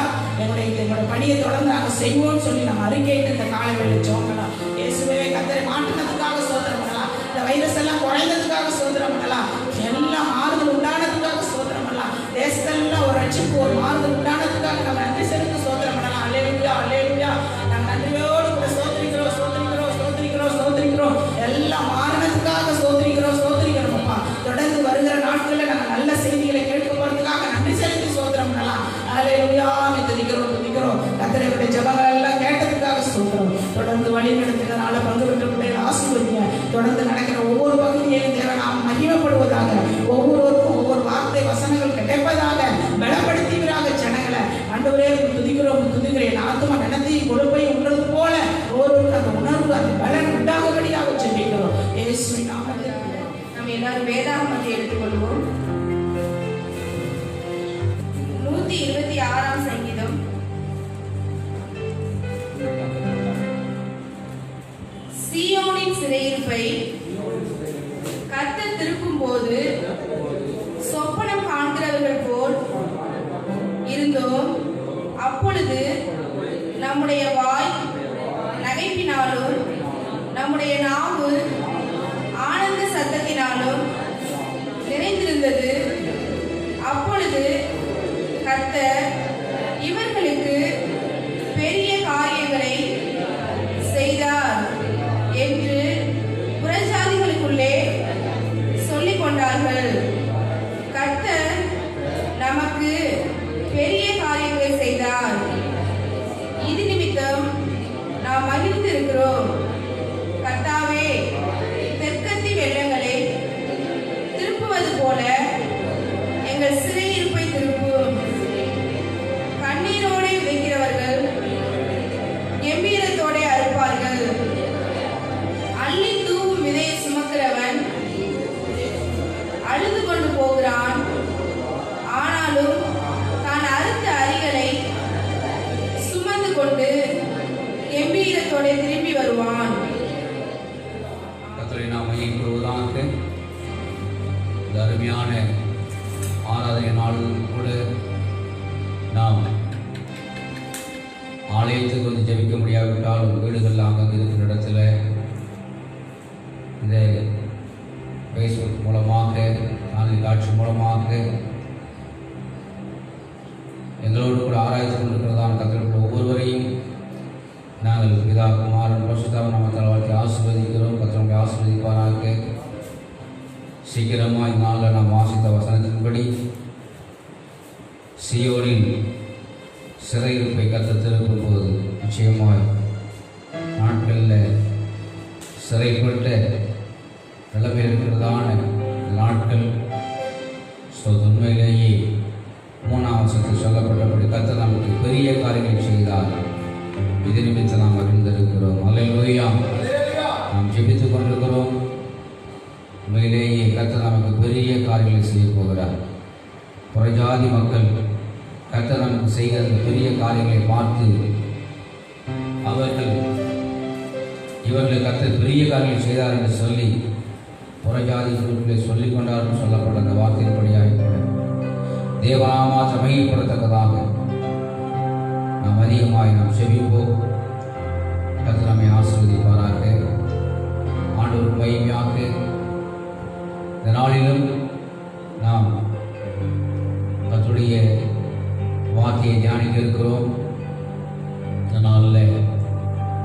எங்களோட பணியை தொடர்ந்து நாங்கள் செய்வோம்னு சொல்லி நம்ம அறிக்கையிட்டு இந்த காலை வேலை ஜோங்கலாம். இயேசுவே கர்த்தரை மாற்றினதுக்காக சோதனை பண்ணலாம், இந்த வைரஸ் எல்லாம் குறைந்ததுக்காக சோதனை பண்ணலாம், எல்லாம் மாறுதல் உண்டானதுக்காக சோதனை பண்ணலாம், தேசத்தெல்லாம் ஒரு ரட்சிப்பு ஒரு மாறுதல் உண்டானதுக்காக நம்ம நன்றி செலுத்தி சோதனை பண்ணலாம். அல்லேலூயா அல்லேலூயா. நாங்கள் நன்றியோடு கூட சோதரிக்கிறோம் சோதரிக்கிறோம் சோதரிக்கிறோம் சோதரிக்கிறோம், எல்லாம் மாறினதுக்காக சோதரிக்கிறோம் சோதரிக்கிறோம். அப்பா தொடர்ந்து வருகிற நாட்களில் நாங்கள் நல்ல செய்திகளை கேட்க போறதுக்காக நன்றி செலுத்தி சோதனை பண்ணலாம். அல்லேலூயா. துதிக்கிறோம் துதிக்கிறோம். கர்த்தருடைய ஜெபங்கள் எல்லாம் கேட்டதுக்காக சோதரம். தொடர்ந்து வழி நடத்துகிறதுனால பங்கு பெற்ற ஆசீர்வதிங்க. தொடர்ந்து நடக்கிற ஒவ்வொரு பகுதியையும் தேவ நாம் மகிமைப்படுவதாக, ஒவ்வொருவருக்கும் ஒவ்வொரு வார்த்தை வசனங்கள் கிடைப்பதாக பலப்படுத்துகிறாங்க ஜனங்களை. ஆண்டவரே துதிக்கிறோம் துதிக்கிறேன். ஆத்மா நடத்தையும் கொழுப்பையும் உணர்வது போல ஒவ்வொருவருக்கு அந்த உணர்வு அந்த பலன் உண்டாகும்படியாக ஜெபிக்கிறோம். இயேசுவின் நாமத்தில் நம்ம எல்லாரும் வேதாகமத்தை எடுத்துக்கொள்வோம். 126ஆம் சங்கீதம். சீயோனின் சிறையிருப்பை கர்த்தர் திருப்பும் போது சொப்பனம் காண்கிறவர்கள் போல் இருந்தோம். அப்பொழுது நம்முடைய வாய் நகைப்பினாலும் நம்முடைய நாவு ஆனந்த சத்தத்தினாலும் நிறைந்திருந்தது. அப்பொழுது கர்த்தர் இவர்களுக்கு பெரிய காரியங்களை செய்தார் என்று புறஜாதிகளுக்குள்ளே சொல்லிக் கொண்டார்கள். கர்த்தர் நமக்கு பெரிய காரியங்களை செய்தார், இது நிமித்தம் நாம் மகிழ்ந்து இருக்கிறோம். கர்த்தாவே, தெற்கத்தி வெள்ளங்களை திருப்புவது போல எங்கள் சிறையிருப்பை திருப்பும். கண்ணீரோடு வைக்கிறவர்கள் கம்பீரத்தோட அறுப்பார்கள். அள்ளி தூவும் விதையை சுமக்கிறவன் அழுது கொண்டு போகிறான், ஆனாலும் தான் அறுத்த அரிகளை சுமந்து கொண்டு கம்பீரத்தோட திரும்பி வருவான். கர்த்தரை நாம் மையப்படுவதாக. இந்த அருமையான ஆராதனை நாளும் கூட நாம் ஆலயத்துக்கு வந்து ஜெபிக்க முடியாவிட்டாலும் வீடுகளில் அங்கங்கே இருக்கிற இடத்துல இந்த ஃபேஸ்புக் மூலமாக காணொலி காட்சி மூலமாக எங்களோடு கூட ஆராய்ச்சி கொண்டிருக்கிறதான கர்த்தருடைய ஒவ்வொருவரையும் நாங்கள் பிதா குமாரன் பரிசுத்தாவின் நாமத்தால் வாழ்க்கை ஆசீர்வதிக்கிறோம். கர்த்தருடைய ஆசீர்வதிப்பாராக. சீக்கிரமாக இந்நாளில் நாம் வாசித்த வசனத்தின்படி சீயோனின் சிறையிருப்பை கர்த்தர் திருப்பும் போது நிச்சயமாய் நாட்களில் சிறைப்பட்ட நிலைமை இருக்கிறதான நாட்கள் உண்மையிலேயே 3ஆம் வசனத்தில் சொல்லப்பட்டபடி கர்த்தர் நமக்கு பெரிய காரியங்களை செய்தார், இது நிமித்தம் நாம் அறிந்திருக்கிறோம். அல்லேலூயா. நாம் ஜெபித்துக் கொண்டிருக்கிறோம். உண்மையிலேயே கர்த்தர் நமக்கு பெரிய காரியங்களை செய்ய போகிறார். புறஜாதி மக்கள் கர்த்தர் நமக்கு செய்கிற அந்த பெரிய காரியங்களை பார்த்து இவர்கள் கர்த்தர் பெரிய காரியங்கள் செய்தார் என்று சொல்லி புறஜாதிகளுக்குள்ளே சொல்லிக் கொண்டார்கள் சொல்லப்பட்ட அந்த வார்த்தையின்படியாக தேவநாமத்தை மையப்படுத்தக்கதாக நாம் அதிகமாய் நாம் செபிப்போம். கர்த்தர் நம்மை ஆசீர்வதிப்பாராக. ஆண்டவர் மகிமையாக இந்த நாளிலும் நாம் கர்த்தருடைய வார்த்தையை தியானிக்க இருக்கிறோம். இந்த நாளில்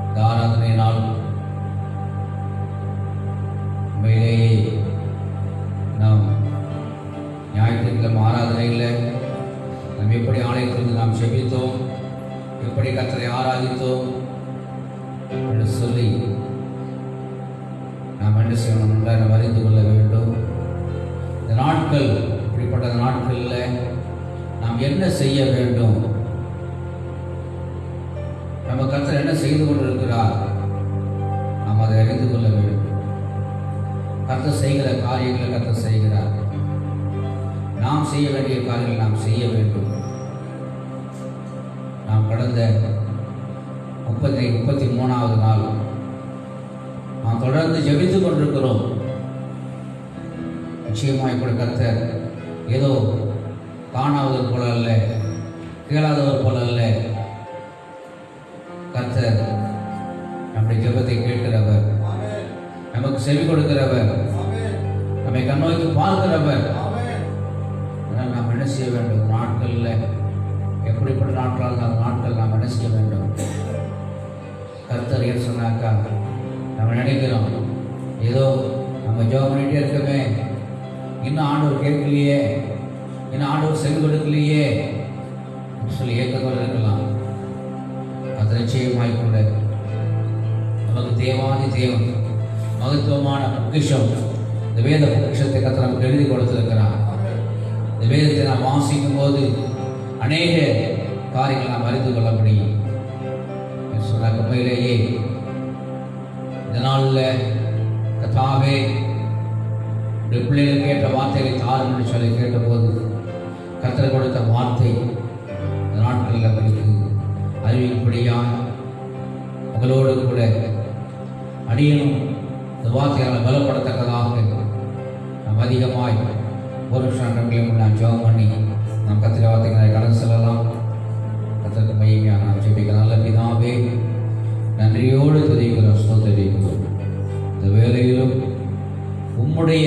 இந்த ஆராதனை நாள் உண்மையிலேயே நாம் ஞாயிற்றுக்கிழமை ஆராதனையில் நாம் எப்படி ஆலயத்திலிருந்து நாம் செபித்தோம், எப்படி கர்த்தரை ஆராதித்தோம் என்று சொல்லி நாம் என்ன செய்யணும் என்று அறிந்து கொள்ள வேண்டும். இந்த நாட்கள் நாட்களில் நாம் என்ன செய்ய வேண்டும், நம்ம கர்த்தர் என்ன செய்து கொண்டிருக்கிறார், நாம் அதை அறிந்து கொள்ள வேண்டும். கர்த்தர் செய்கிற காரியங்களை கர்த்தர் செய்கிறார். நாம் செய்ய வேண்டிய காரியங்களை நாம் செய்ய வேண்டும். நாம் கடந்த 33வது நாள் நாம் தொடர்ந்து ஜெபித்துக் கொண்டிருக்கிறோம். நிச்சயமாய் கூட கர்த்தர் ஏதோ காணாதவர் போல அல்ல, கேளாதவர் போல அல்ல. கர்த்தர் நம்முடைய ஜெபத்தை கேட்கிறவர், நமக்கு செவி கொடுக்கிறவர், நம்மை கண்ணோக்கி பார்க்கிறவர். அதனால் நாம் என்ன செய்ய வேண்டும்? நாட்களில் எப்படிப்பட்ட நாட்களால் அந்த நாட்கள் நாம் என்ன செய்ய வேண்டும்? கர்த்தர் ஏன் சொன்னாக்கா, நம்ம நினைக்கிறோம் ஏதோ நம்ம ஜெபம் பண்ணிகிட்டே இருக்கமே, இன்னும் ஆண்டவர் கேட்கலையே, இன்னும் ஆண்டவர் செவி கொடுக்கலையே சொல்லி ஏக்கத்தோடு இருக்கலாம். அது நிச்சயமாய் கூட நமக்கு தேவாதி தேவன் மகத்துவமான பொக்கிஷம், இந்த வேத பொக்கிஷத்தை கர்த்தர் நமக்கு எழுதி கொடுத்திருக்கிறார். இந்த வேதத்தை நாம் வாசிக்கும் போது அநேக காரியங்களை நாம் அறிந்து கொள்ள முடியும். சொன்ன உண்மையிலேயே இந்த நாளில் கர்த்தாவே இந்த பிள்ளைகள் கேட்ட வார்த்தைகளை தாரும் என்று சொல்லி கேட்டபோது கர்த்தர் கொடுத்த வார்த்தை இந்த நாட்களில் அவர்களுக்கு அறிவிக்கும்படியாக உங்களோடு கூட அடியனும் இந்த வார்த்தைகளை பலப்படுத்தக்கதாக நாம் அதிகமாய் ஒரு நிமிஷம் நாம் ஜெபம் பண்ணி நாம் கர்த்தருடைய வார்த்தைகளை கடந்து செல்லலாம். கர்த்தருக்கு மகிமையாக நாம் ஜெபிக்கலாம். நல்ல பிதாவே, நன்றியோடு துதிக்கிறோம், ஸ்தோத்திரிக்கிறோம். இந்த வேளையிலும் உம்முடைய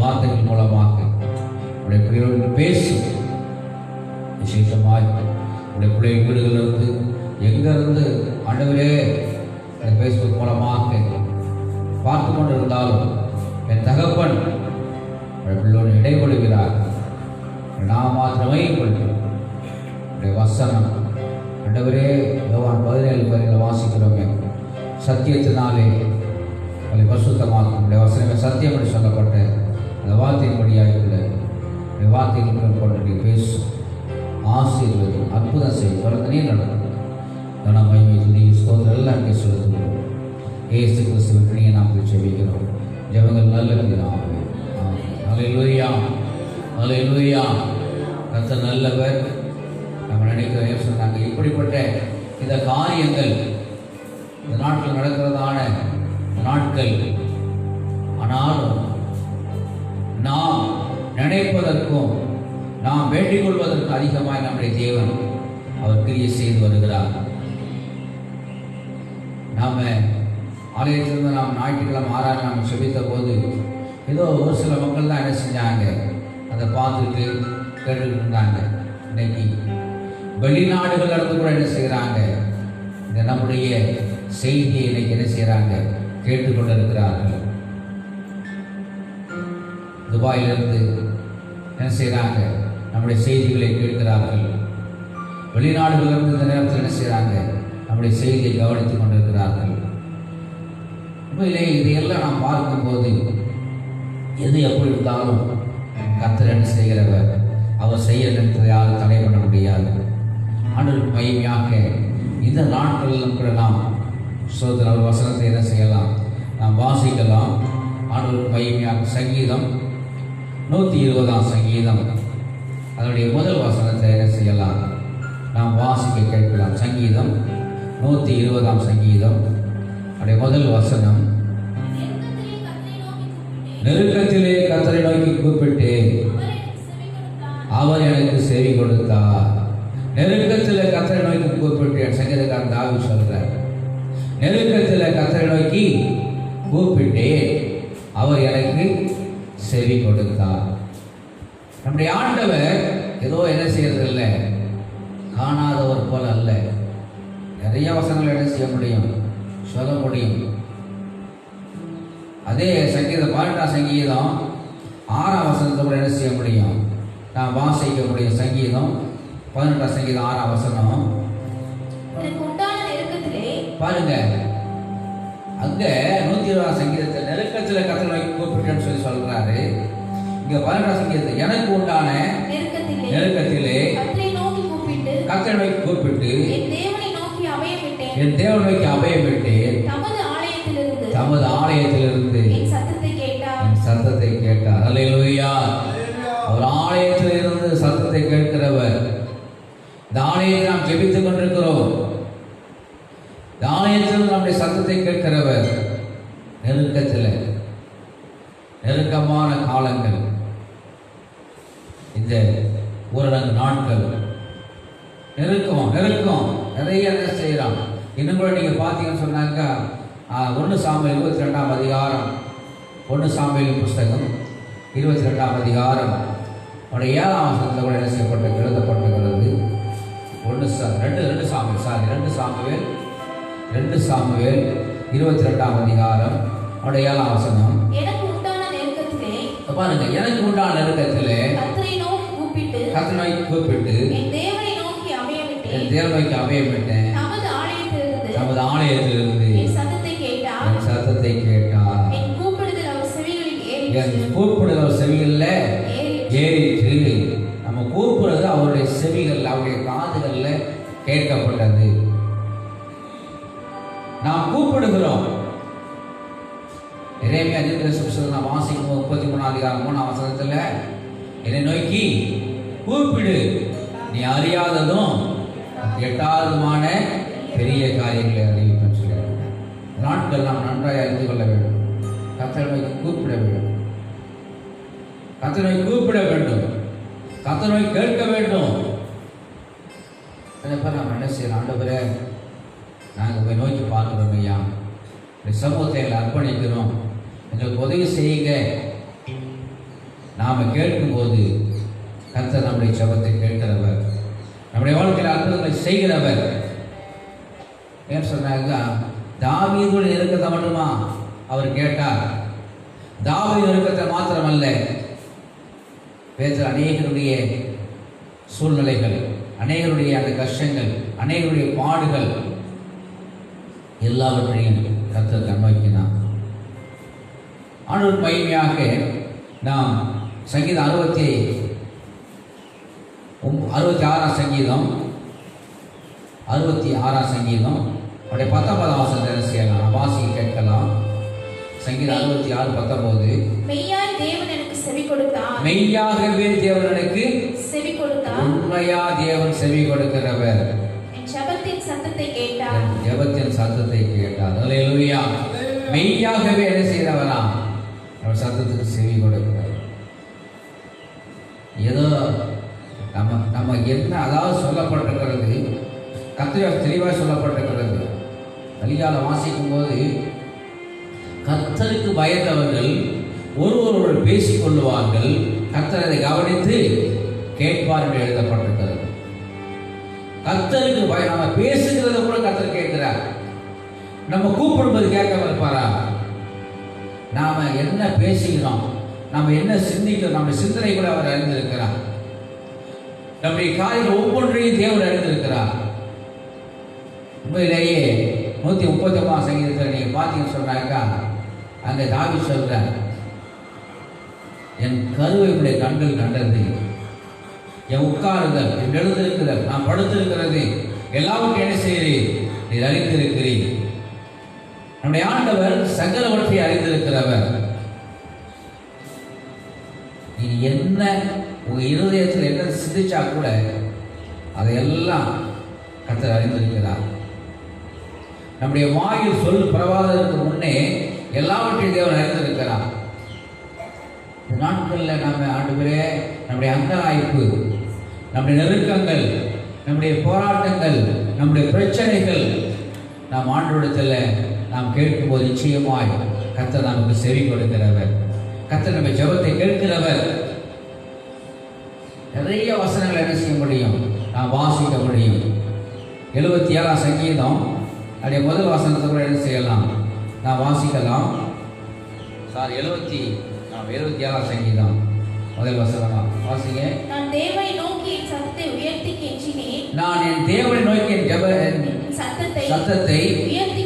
வார்த்தைகள் மூலமாக உடைய பிள்ளைகளோடு பேசும். விசேஷமாய் உடைய பிள்ளைகள் வீடுகளிலிருந்து எங்கிருந்து ஆண்டவரே இந்த ஃபேஸ்புக் மூலமாக பார்த்து கொண்டு இருந்தாலும் என் தகப்பன் பிள்ளோடு இடைபடுகிறார். நான் மாத்திரமே கொள்கிறோம். உடைய வசனம் ஆண்டவரே யோவான் 17 வாசிக்கிறோமே, சத்தியத்தினாலே அதை பரிசுத்தமாக்கும். உடைய வசனமே சத்தியம் என்று சொல்லப்பட்ட அந்த வார்த்தையின்படியாக உடைய வார்த்தைகள் கொண்டு பேசும், ஆசீர்வதியும், அற்புதம் செய்யும், தொடர்ந்தனே நடக்கும். கனமகிமை துதி ஸ்தோத்திரம் எல்லாம் அங்கே செலுத்துகிறோம். இயேசு கிறிஸ்துவின் இனிய நாமத்தில் ஜெபிக்கிறோம். ஜெபங்கள் நல்ல பிதாவே. அல்லேலூயா, அல்லேலூயா. கர்த்தர் நல்லவர். நம்ம நினைக்கிறோம் சொன்னாங்க, இப்படிப்பட்ட இந்த காரியங்கள் இந்த நாட்கள் நடக்கிறதான நாட்கள். ஆனாலும் நாம் நினைப்பதற்கும் நாம் வேண்டிக் கொள்வதற்கும் அதிகமாக நம்முடைய தேவன் அவர் கிரியை செய்து வருகிறார். நாம் ஆலயத்திலிருந்து நாம் ஞாயிற்றுக்கிழமை ஆறாறு நாம் செபித்த போது ஏதோ ஒரு சில மக்கள் தான் என்ன செஞ்சாங்க, அதை பார்த்துட்டு கேட்டுக்கிட்டு இருந்தாங்க. இன்னைக்கு வெளிநாடுகள் இருந்து கூட என்ன செய்கிறாங்க, இந்த நம்முடைய செய்தியை இன்னைக்கு என்ன செய்கிறாங்க, கேட்டுக்கொண்டு இருக்கிறார்கள். துபாயிலிருந்து என்ன செய்கிறாங்க, நம்முடைய செய்திகளை கேட்கிறார்கள். வெளிநாடுகளிலிருந்து இந்த நேரத்தில் என்ன செய்கிறாங்க, நம்முடைய செய்தியை கவனித்துக் கொண்டிருக்கிறார்கள். உண்மையிலே இதையெல்லாம் நாம் பார்க்கும்போது எது எப்படி இருந்தாலும் கர்த்தர் என்ன செய்கிறவர், அவர் செய்ய நினைத்ததை யாரும் தடை பண்ண முடியாது. ஆண்டவருக்கு மகிமையாக இந்த நாட்களிலும் கூட நாம் சோதர வசனத்தை என்ன செய்யலாம், நாம் வாசிக்கலாம். ஆண்டவருக்கு மகிமையாக சங்கீதம் 120 சங்கீதம் அதனுடைய முதல் வசனத்தை என்ன செய்யலாம், நாம் வாசிக்க கேட்கலாம். சங்கீதம் 120 சங்கீதம் அதனுடைய முதல் வசனம், நெருக்கத்திலே கர்த்தரை நோக்கி கூப்பிட்டேன், அவர் எனக்கு செவி கொடுத்தார். நெருக்கத்தில் கர்த்தரை நோக்கி கூப்பிட்டேன். சங்கீதக்காரன் தாவீது சொல்றார், நெருக்கத்தில் கர்த்தரை நோக்கி கூப்பிட்டேன், அவர் எனக்கு செவி கொடுத்தார். நம்முடைய ஆண்டவர் ஏதோ என்ன செய்யறதில்ல, காணாதவர் போல அல்ல. நிறைய வசனங்கள் என்ன செய்ய முடியும், சொல்ல முடியும். அதே சங்கீதம் 12 சங்கீதம் 6 வசனத்தை கூட என்ன செய்ய முடியும், நான் வாசிக்க முடியும். சங்கீதம் 18 சங்கீதம் 6 வசனம் பாருங்க. அங்க 120 சங்கீதத்தில் நெருக்கத்தில் கர்த்தரை நோக்கி கூப்பிட்டேன்னு சொல்லி சொல்றாரு. இங்க 12 சங்கீதத்தில் எனக்கு உண்டான நெருக்கத்திலே கர்த்தரை கூப்பிட்டு என் தேவனை நோக்கி அபயம் விட்டேன். தமது ஆலயத்திலிருந்து என் சத்தத்தை கேட்டார். அல்லேலூயா. அவர் ஆலயத்திலிருந்து சத்தத்தை கேட்கிறவர். இந்த ஆலயத்தில் நாம் ஜெபித்துக் கொண்டிருக்கிறோம். இந்த ஆலயத்தில் நம்முடைய சத்தத்தை கேட்கிறவர். நெருக்கமான காலங்கள், இந்த ஊரடங்கு நாட்கள், நெருக்கம் நிறைய என்ன செய்யலாம். இன்னும் கூட நீங்கள் பார்த்தீங்கன்னு சொன்னாக்கா 1 சாமுவேல் 22ஆம் அதிகாரம், 1 சாமுவேல் புஸ்தகம் 22ஆம் அதிகாரம் 7ஆம் வசனத்தில் கூட என்ன செய்யப்பட்டு எழுதப்பட்டுகிறது. 2 சாமுவேல் 22ஆம் அதிகாரம் 7ஆம் வசனம். பாருங்க, எனக்கு உண்டான நெருக்கத்திலே கர்த்தரை நோக்கி கூப்பிட்டு என் தேவனை நோக்கி அபயம் விட்டேன். தமது ஆலயத்திலிருந்து என் சத்தத்தை கேட்டார். என் கூப்பிடுதல் அவர் செவிகளில் ஏறிற்று. நம்ம கூப்பிடுறது அவருடைய செவிகள், அவருடைய காதுகள்ல கேட்கப்பட்டது. நாம் கூப்பிடுகிறோம். எரேமியா தீர்க்கதரிசி நான் வாசிக்கும் 33ஆம் அதிகாரம் 3ஆம் வசனத்துல என்னை நோக்கி கூப்பிடு, நீ அறியாததும் எட்டாததுமான பெரிய காரியங்களை அறிவிப்பேன் சொல்லுங்க. நாட்கள் நாம் நன்றாக அறிந்து கொள்ள வேண்டும். கர்த்தரை நோக்கி கூப்பிட வேண்டும். கர்த்தரை கேட்க வேண்டும். நம்ம என்ன செய்யலாம்? ஆண்டவரே, நாங்கள் போய் நோக்கி பார்க்கிறோம் ஐயா, சமூகத்தை அர்ப்பணிக்கிறோம், எங்களுக்கு உதவி செய்யுங்க. நாம் கேட்கும்போது கர்த்தர் நம்முடைய ஜெபத்தை கேட்கிறவர், நம்முடைய வாழ்க்கையில் அற்புதங்களை செய்கிறவர். ஏன் சொன்னாங்க? தாவீதுடைய நெருக்கத்தை மட்டுமா அவர் கேட்டார்? தாவீது நெருக்கத்தை மாத்திரமல்ல, பேசுகிற அநேகருடைய சூழ்நிலைகள், அநேகருடைய அந்த கஷ்டங்கள், அநேகருடைய பாடுகள் எல்லாவற்றையும் கர்த்தர் கண்ணோக்கினார். ஆண்டவர் மகிமையாக நாம் சங்கீதம் 66ஆம் சங்கீதம் 66ஆம் சங்கீதம் அவருடைய 19ஆம் வசனத்தை என்ன செய்யலாம்? வாசிக்க கேட்கலாம். சங்கீதம் 66:19. மெய்யாகவே தேவன் எனக்கு செவி கொடுத்தார். உண்மையா தேவன் செவி கொடுக்கிறவர். என் ஜெபத்தின் சத்தத்தை கேட்டார். அல்லேலூயா. மெய்யாகவே என்ன செய்கிறவரா? அவர் சத்தத்துக்கு செவி கொடுக்கிறார். ஏதோ நம்ம என்ன அதாவது சொல்லப்பட்டிருக்கிறது, கர்த்தர் தெளிவாக சொல்லப்பட்டிருக்கிறது. வழியால வாசிக்கும் போது கர்த்தருக்கு பயந்தவர்கள் ஒருவரோடு பேசிக் கொள்ளுவார்கள், கர்த்தர் அதை கவனித்து கேட்பார் என்று எழுதப்பட்டிருக்கிறது. கர்த்தருக்கு நம்ம பேசுகிறத கூட கர்த்தர் கேட்கிறார். நம்ம கூப்பிடும்போது கேட்காம இருப்பாரா? நாம என்ன பேசுகிறோம், நம்ம என்ன சிந்திக்கிறோம், நம்முடைய சிந்தனை கூட அவர் அறிந்திருக்கிறார். நம்முடைய காரியங்கள் ஒவ்வொன்றையும் தேவன் அறிந்திருக்கிறார். உண்மையிலேயே 139ஆம் சங்கீதத்தில் நீங்க பார்த்தீங்கன்னு சொன்னாக்கா, அங்கே தாவீது சொல்றார், என் கருவை உடைய கண்கள் கண்டது, என் உட்காருதல், என் எழுந்திருக்குதல், நான் படுத்திருக்கிறது எல்லாவற்றையும் என்ன செய்கிறீர்? நீர் அறிந்திருக்கிறீர். நம்முடைய ஆண்டவர் சகலவற்றை அறிந்திருக்கிறவர். நீ என்ன உங்க இருதயத்தில் என்ன சிந்திச்சா கூட அதையெல்லாம் கர்த்தர் அறிந்திருக்கிறார். நம்முடைய வாயில் சொல் பிரவாதத்துக்கு முன்னே எல்லாவற்றையும் தேவன் அறிந்திருக்கிறார். இந்த நாட்களில் நம்ம ஆண்டவரே நம்முடைய அங்கலாய்ப்பு, நம்முடைய நெருக்கங்கள், நம்முடைய போராட்டங்கள், நம்முடைய பிரச்சனைகள் நாம் ஆண்டவரிடத்தில் நாம் கேட்கும்போது நிச்சயமாய் கர்த்தர் நமக்கு செவி கொடுக்கிறவர். கர்த்தர் நம்ம ஜெபத்தை கேட்கிறவர். நிறைய வசனங்களை என்ன செய்ய முடியும்? நாம் வாசிக்க முடியும். 77ஆம் சங்கீதம் அப்படியே முதல் வசனத்தை கூட என்ன செய்யலாம்? நான் வாசிக்கலாம். 77ஆம் சங்கீதம் முதல் வசனமா வாசிங்க. நான் என் தேவனை நோக்கி என் சத்தத்தை உயர்த்தி கெஞ்சினேன். சத்தத்தை உயர்த்தி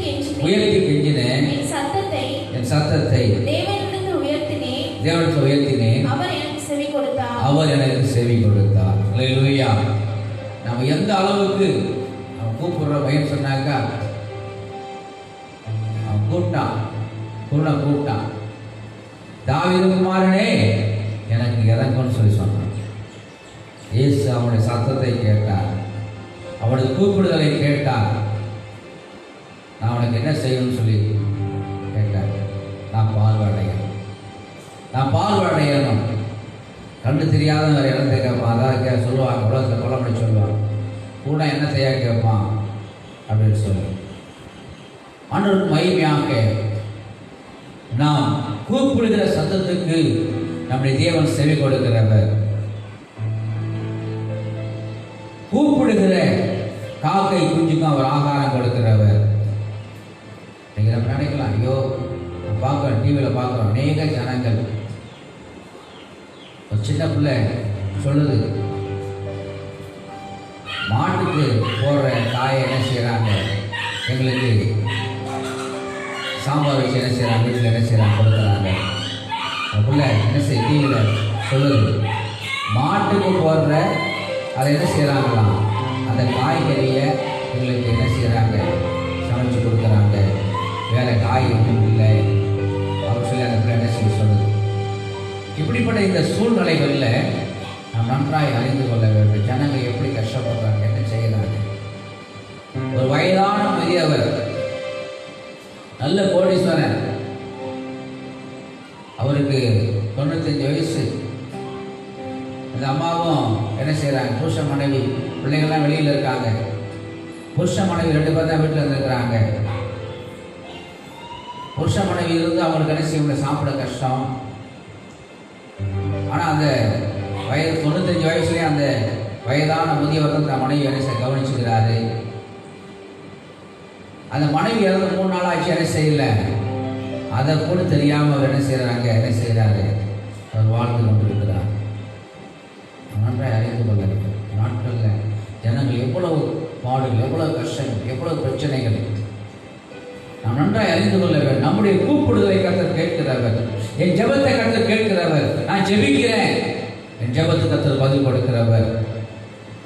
கெஞ்சினேன். என் சத்தத்தை தேவனிடத்தில் உயர்த்தினேன். அவர் எனக்கு அவர் எனக்கு செவி கொடுத்தார். அல்லேலூயா. நம்ம எந்த அளவுக்கு அவன் கூப்பிடுற பையன் சொன்னாக்கா, அவன் கூப்பிட்டான், குருடனை கூப்பிட்டான், தாவீது குமாரனே எனக்கு இறங்குன்னு சொல்லி சொன்னான். இயேசு அவனுடைய சத்தத்தை கேட்டார், அவனுடைய கூப்பிடுதலை கேட்டார். நான் அவனுக்கு என்ன செய்யணும்னு சொல்லி கேட்டார். நான் பார்வையடையணும், நான் பார்வையடையணும். கண்டு தெரியாத வேறு இடத்தை கேட்பான். அதாவது சொல்லுவாங்க, உலகத்தில் கொலை பண்ணி சொல்லுவாங்க, கூட என்ன செய்ய கேட்பான் அப்படின்னு சொல்லி. ஆண்டவருக்கு மகிமையாக நாம் கூப்பிடுகிற சத்தத்துக்கு நம்முடைய தேவன் செவி கொடுக்கிறவர். கூப்பிடுகிற காக்கை குஞ்சுக்கும் அவர் ஆகாரம் கொடுக்கிறவர். நீங்கள் நம்ம நினைக்கலாம், ஐயோ பார்க்குறோம், டிவியில் பார்க்குறோம், அநேக ஜனங்கள், ஒரு சின்ன பிள்ளை சொல்லுது, மாட்டுக்கு போடுற காயை என்ன செய்கிறாங்க, எங்களுக்கு சாம்பார் வச்சு என்ன செய்கிறாங்க, வீட்டில் என்ன செய்கிறாங்க கொடுக்குறாங்க. அந்த பிள்ளை என்ன செய்ய டிவியில் சொல்லுது, மாட்டுக்கு போடுற அதை என்ன செய்கிறாங்களாம், அந்த காய்கறியை எங்களுக்கு என்ன செய்கிறாங்க, சமைச்சு கொடுக்குறாங்க, வேறு காய் ஒன்றும் இல்லை அப்படின்னு சொல்லி அந்த பிள்ளை என்ன செய்ய சொல்லுது. இப்படிப்பட்ட இந்த சூழ்நிலைகளில் நாம் நன்றாய் அறிந்து கொள்ள வேண்டும், ஜனங்கள் எப்படி கஷ்டப்படுறாங்க, என்ன செய்கிறாங்க. ஒரு வயதான பெரியவர், நல்ல கோடீஸ்வரன், அவருக்கு 95 வயசு. இந்த அம்மாவும் என்ன செய்கிறாங்க, புருஷ மனைவி, பிள்ளைகள்லாம் வெளியில் இருக்காங்க, புருஷ மனைவி 2 பேர் தான் வீட்டில் இருந்துருக்கிறாங்க. புருஷ மனைவி இருந்து அவங்களுக்கு என்ன செய்ய சாப்பிட கஷ்டம். ஆனால் அந்த வயது 95 வயசுலேயே அந்த வயதான முதியவர் தான் தன் மனைவி என்ன கவனிச்சுக்கிறாரு. அந்த மனைவி இறந்து 3 நாள் ஆச்சு, என்ன செய்யலை, அதை கூட தெரியாமல் அவர் என்ன செய்கிறாங்க, என்ன செய்கிறாரு, அவர் வாழ்ந்து கொண்டிருக்கிறார். நன்றாக அறிந்து கொள்ள வேண்டும். நாட்களில் ஜனங்கள் எவ்வளவு பாடுகள், எவ்வளவு கஷ்டங்கள், எவ்வளவு பிரச்சனைகள் நாம் நன்றாக அறிந்து கொள்ள வேண்டும். நம்முடைய கூப்பிடுதலை கர்த்தர் கேட்கிறவர், என் ஜெபத்தை கர்த்தர் கேட்கிறவர். நான் ஜெபிக்கிறேன், என் ஜெபத்துக்கு கர்த்தர் பதில் கொடுக்கிறவர்.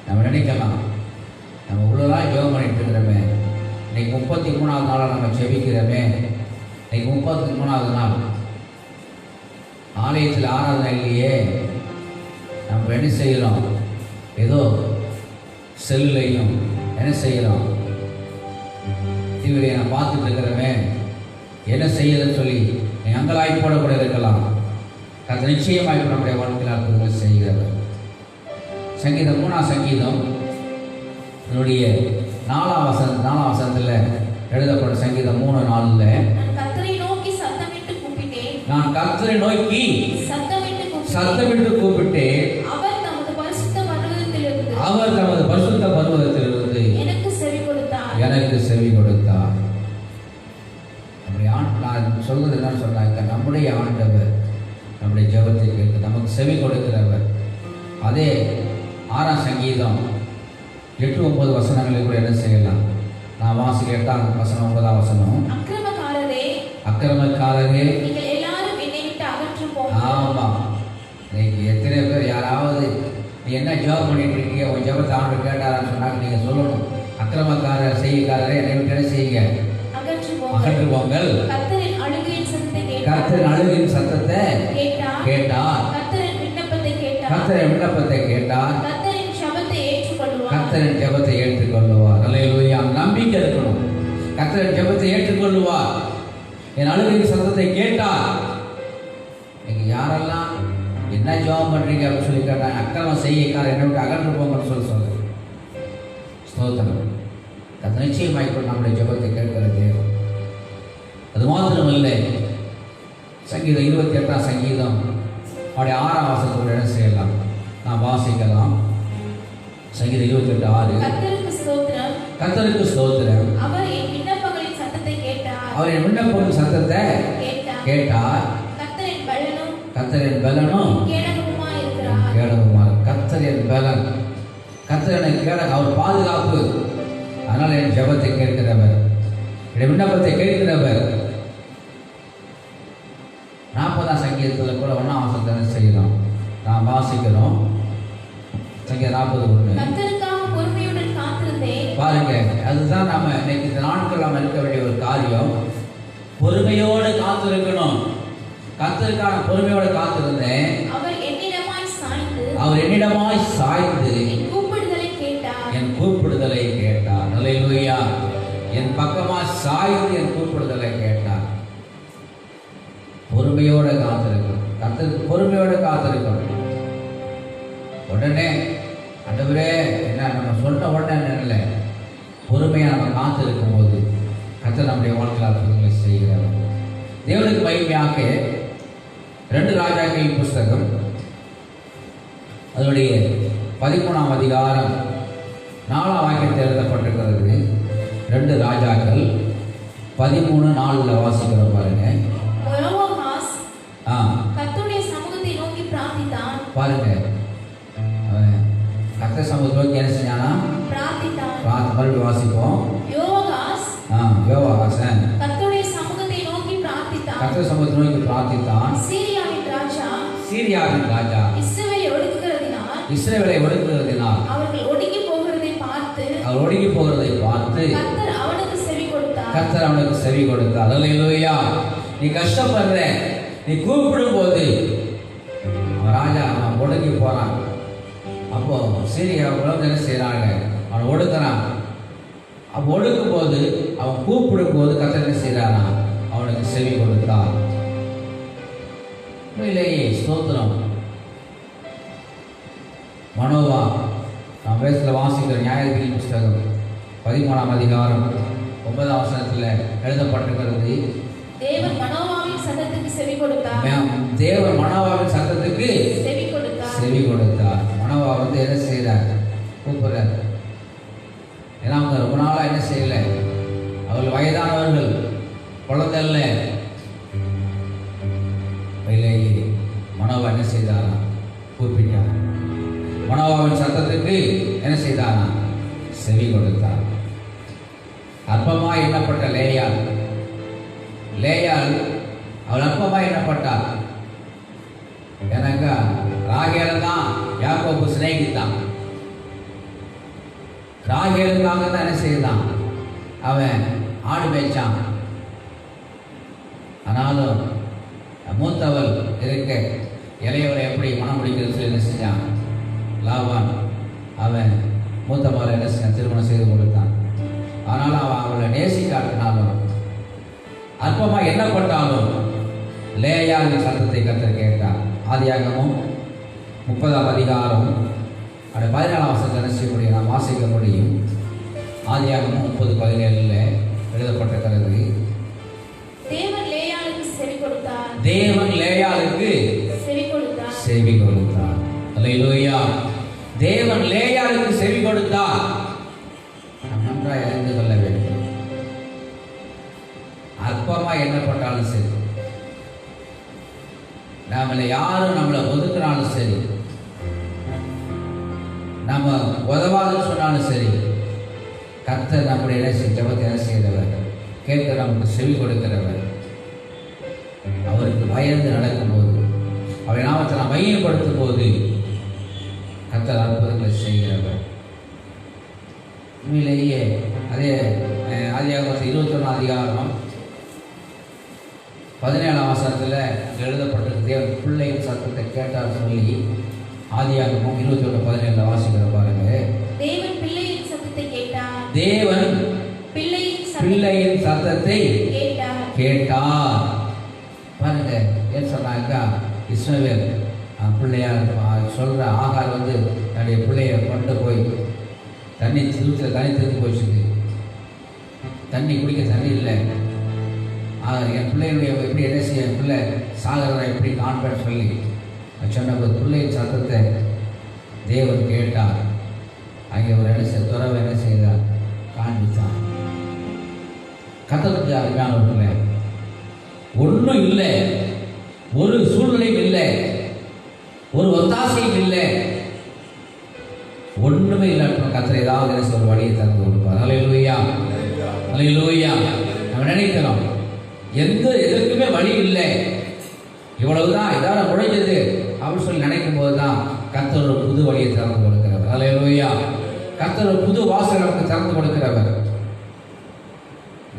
நம்ம நினைக்கலாம், நம்ம இவ்வளோதான் ஜெபம் பண்ணிட்டு இருக்கிறோமே, இன்னைக்கு 33வது நாளாக நம்ம ஜெபிக்கிறோமே, இன்னைக்கு 33வது நாள் ஆலயத்தில் ஆராதனை இல்லையே, நம்ம என்ன செய்கிறோம், ஏதோ செல்லையும் என்ன செய்கிறோம், டிவியை நான் பார்த்துட்டு இருக்கிறோமே, என்ன செய்யறதுன்னு சொல்லி அங்கலாய்ப்போட கூட இருக்கலாம். அது நிச்சயமாக நம்முடைய வாழ்க்கையில் அற்புதங்கள் செய்கிறவர். சங்கீதம் 3ஆம் சங்கீதம் என்னுடைய 4ஆம் வசனத்தில் எழுதப்பட்ட சங்கீதம் 3:4, நான் கர்த்தரை நோக்கி சத்தமிட்டு கூப்பிட்டேன், அவர் தமது பரிசுத்த பர்வதத்திலிருந்து எனக்கு செவி கொடுத்தார். நம்முடைய நான் சொல்வது என்னன்னு சொன்னாக்க, நம்முடைய ஆண்டவர் நம்முடைய ஜெபத்தை கேட்க நமக்கு செவி கொடுக்கிறவர். அதே 6ஆம் சங்கீதம் 8-9 வசனங்களில் கூட என்ன செய்யலாம். நான் வாசி 8ஆம் வசனம் 9ஆம் வசனம், அக்கிரமக்காரரே ஆமாம். இன்னைக்கு எத்தனை பேர் யாராவது நீ என்ன ஜெபம் பண்ணிட்டு இருக்கீங்க, உன் ஜெபத்தை ஆண்டு கேட்டாரான்னு சொன்னாங்க, நீங்கள் சொல்லணும், அக்கிரமக்காரர் செய்யக்காரரே என்னை விட்டு என்ன செய்யுங்க, அகற்று போங்கள். கர்த்தரின் அழுகையின் சத்தத்தை கேட்டார், கர்த்தரின் விண்ணப்பத்தை கேட்டார், கர்த்தரின் ஜெபத்தை ஏற்றுக்கொள்ளுவார். அல்லேலூயா. நம்பிக்கை இருக்கணும், கர்த்தரின் ஜெபத்தை ஏற்றுக்கொள்ளுவார். என் அழுகையின் சத்தத்தை கேட்டார். நீங்க யாரெல்லாம் என்ன ஜெபம் பண்றீங்க அப்படின்னு சொல்லி கேட்டாங்க, அக்கிரமம் செய்யக்காரர் என்னை விட்டு அகன்று போங்கன்னு சொல்லி சொல்லுங்க. ஸ்தோத்திரம். அது நிச்சயமாய்க்கும் நம்முடைய ஜெபத்தை கேட்கிற தேவன். அது மாத்திரமில்லை, சங்கீதம் 28ஆம் சங்கீதம் அவருடைய 6ஆம் வசனத்தோடு என்ன செய்யலாம், நாம் வாசிக்கலாம். சங்கீதம் 28:6, கர்த்தருக்கு ஸ்தோத்திரம், அவர் என் விண்ணப்பங்களின் சத்தத்தை கேட்டார், கர்த்தரின் பலனும் கேடகமுமா. கர்த்தரின் பலன், கர்த்தரின் கேடகம், அவர் பாதுகாப்பு. அதனால் என் ஜெபத்தை கேட்கிறவர், என் விண்ணப்பத்தை கேட்கிறவர். 40ஆம் சங்கீதத்தில் கூட 1ஆம் வசனத்தை செய்யலாம். நாம் வாசிக்கிறோம். சங்கீதம் 40:1. கர்த்தருக்காக பொறுமையுடன் காத்திருந்தேன். பாருங்க, அதுதான் நம்ம இன்னைக்கு இந்த நாட்கள் நம்ம இருக்க வேண்டிய ஒரு காரியம். பொறுமையோடு காத்திருக்கணும். கர்த்தருக்கான பொறுமையோடு காத்திருந்தேன். அவர் என்னிடமாய் சாய்ந்து என் கூப்பிடுதலை கேட்டார். அல்லேலூயா. என் பக்கமா சாய்ந்து என் கூப்பிடுதலை கேட்டார். பொறுமையோட காத்திருக்கணும். கர்த்தருக்கு பொறுமையோட காத்திருக்கணும். உடனே ஆண்டவரே என்ன நம்ம சொன்ன உடனே இல்லை, பொறுமையா நம்ம காத்திருக்கும் போது கர்த்தர் நம்முடைய வாழ்க்கையில் அற்புதங்களை செய்கிறார். தேவனுக்கு மகிமையாக 2 ராஜாக்களின் புஸ்தகம் அதனுடைய 13ஆம் அதிகாரம் 4ஆம் வாக்கியத்தில் எழுதப்பட்டிருக்கிறது. 2 ராஜாக்கள் 13:4 வாசிக்கிறோம் பாருங்க. யோவாஸ் கர்த்தருடைய சமூகத்தை நோக்கி பிரார்த்தித்தான். பாருங்க, கர்த்தர் சமூகத்தை நோக்கி என்ன செஞ்சானா? பிரார்த்தித்தான். மறுபடியும் வாசிப்போம். யோவாஸ் கர்த்தருடைய சமூகத்தை நோக்கி பிரார்த்தித்தான். கர்த்தர் சமூகத்தை நோக்கி பிரார்த்தித்தான். சீரியாவின் ராஜா இஸ்ரவேலை ஒடுக்குகிறதினால் அவர்கள் ஒடுங்கி போகிறதை பார்த்து கர்த்தர் அவனுக்கு செவி கொடுத்தார். அல்லேலூயா. நீ கஷ்டப்படுற, நீ கூப்பிடும் போது ராஜா அவன் ஒடுங்கி போறான். அப்போ சீரியாவுக்கு என்ன செய்யறாங்க? அவன் ஒடுக்குறான். அவன் ஒடுக்கும் போது, அவன் கூப்பிடும் போது கர்த்தர் என்ன செய்யறானா? அவனுக்கு செவி கொடுத்தார். உண்மையிலேயே ஸ்தோத்திரம். மனோவா நாம் வேதத்தில் வாசிக்கிற நியாயாதிபதிகளின் புஸ்தகம் 13ஆம் அதிகாரம் 9ஆம் வசனத்தில் எழுதப்பட்டிருக்கிறது. தேவன் மனோவாவின் சத்தத்துக்கு செவி கொடுத்தார். மனோவா வந்து என்ன செய்யறார்? கூப்பிடுறார். ஏன்னா அவங்க ரொம்ப நாளாக என்ன செய்யலை, அவர்கள் வயதானவர்கள், குழந்தை இல்லை. மனோவா என்ன செய்தாரா? கூப்பிட்டார். மனோவாவின் சத்தத்துக்கு என்ன செய்தானா? செவி கொடுத்தார். அற்பமாய் எண்ணப்பட்ட லேயாள் அவள் அற்பமாய் எண்ணப்பட்டார். எனக்கு ராகேல தான் யாக்கோபு சிநேகித்தான். ராகேலுக்காக தான் என்ன செய்தான்? அவன் ஆடு மேய்ச்சான். ஆனாலும் மூத்தவள் இருக்க இளையவரை எப்படி மனம் முடிக்கிறது சொல்லி என்ன செஞ்சான்? லாபான் அவன் மூத்தவளை என்ன செஞ்சான்? திருமணம் செய்து கொடுத்தான். ஆனால் அவன் அவளை நேசிக்காட்டினாலும் அற்பமாக எண்ணப்பட்டாலும் லேயாவின் சத்தத்தை கர்த்தர் கேட்டார். ஆதியாகமும் 30ஆம் அதிகாரம் 14ஆம் வசனத்தை என்ன செய்ய முடியும்? நாம் வாசிக்க முடியும். ஆதியாகமும் 30:17 எழுதப்பட்டிருக்கிறது. தேவன் லேயாளுக்கு செவி கொடுத்தார். அல்லேலூயா. தேவன் லேயாளுக்கு செவி கொடுத்தார். நாம் நன்றாக அறிந்து கொள்ள வேண்டும். அற்பமா எண்ணப்பட்டாலும் சரி, நம்மளை யாரும் நம்மளை ஒதுக்குறாலும் சரி, நம்ம உதவாதுன்னு சொன்னாலும் சரி, கர்த்தர் நம்முடைய ஜெபத்தை என்ன செய்கிறவர்? கேட்க நமக்கு செவி கொடுக்கிறவர். அவருக்கு பயந்து நடக்கும்போது, அவரை நாமத்தை நாம் மையப்படுத்தும் போது கர்த்தர் அற்புதங்களை செய்கிறவர். உண்மையிலேயே அதே ஆதியாகமம் 21ஆம் அதிகாரம் 17ஆம் வசனத்தில் எழுதப்பட்டிருக்கு. தேவன் பிள்ளையின் சத்தத்தை கேட்டார் சொல்லி ஆதியாகமம் 21:17 வாசிக்கிற பாருங்க. தேவன் பிள்ளையின் சத்தத்தை கேட்டார். தேவன் பிள்ளையின் சத்தத்தை கேட்டார். பாருங்க, ஏன் சொன்னாக்கா இஸ்மவேல் பிள்ளையார் சொல்ற ஆகார் வந்து என்னுடைய பிள்ளைய கொண்டு போய் தண்ணி தூரத்தில் தண்ணி திரும்பி போயிடுச்சுது, தண்ணி குடிக்க தண்ணி இல்லை, என் பிள்ளையுடைய எப்படி என்ன செய்ய, என் பிள்ளை சாகிறதா எப்படி காண்பேன்னு சொல்லி சொன்ன பிள்ளையின் சத்தத்தை தேவன் கேட்டார். அங்கே ஒரு என்ன செய்ய துறவை என்ன செய்தார்? காண்பித்தான். கத்தத்துக்கு அருமையானவர்களே, ஒன்றும் இல்லை, ஒரு சூழ்நிலையும் இல்லை, ஒரு ஒத்தாசையும் இல்லை, ஒன்றுமே இல்லை. கத்தர் ஏதாவது என்ன ஒரு வழியை திறந்து கொடுப்பார். அல்லேலூயா, அல்லேலூயா. நம்ம நினைக்கிறோம் எதற்குமே வழி இல்லை, இவ்வளவுதான் இதான முடிஞ்சது அப்படின்னு சொல்லி நினைக்கும் போது தான் கர்த்தர் ஒரு புது வழியை திறந்து கொடுக்கிறவர். அல்லேலூயா. கர்த்தர் ஒரு புது வாசல் நமக்கு திறந்து கொடுக்கிறவர்.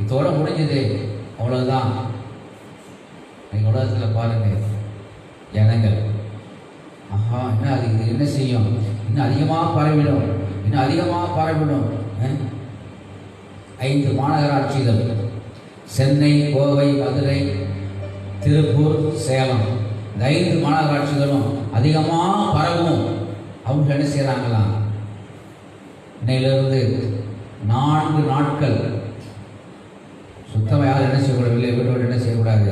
இதோட முடிஞ்சது, அவ்வளவுதான். நீங்கள் உலகத்தில் பாருங்க, ஜனங்கள் ஆஹா என்ன அது இது என்ன செய்யும், இன்னும் அதிகமாக பரவிடும், இன்னும் அதிகமாக பரவிடும். 5 மாநகராட்சிகள், சென்னை, கோவை, மதுரை, திருப்பூர், சேலம், இந்த 5 மாநகராட்சிகளும் அதிகமாக பரவும். அவங்க என்ன செய்கிறாங்களாம், இன்னையிலிருந்து 4 நாட்கள் சுத்தமாக யாரும் என்ன செய்யக்கூடாது, வீட்டோடு என்ன செய்யக்கூடாது,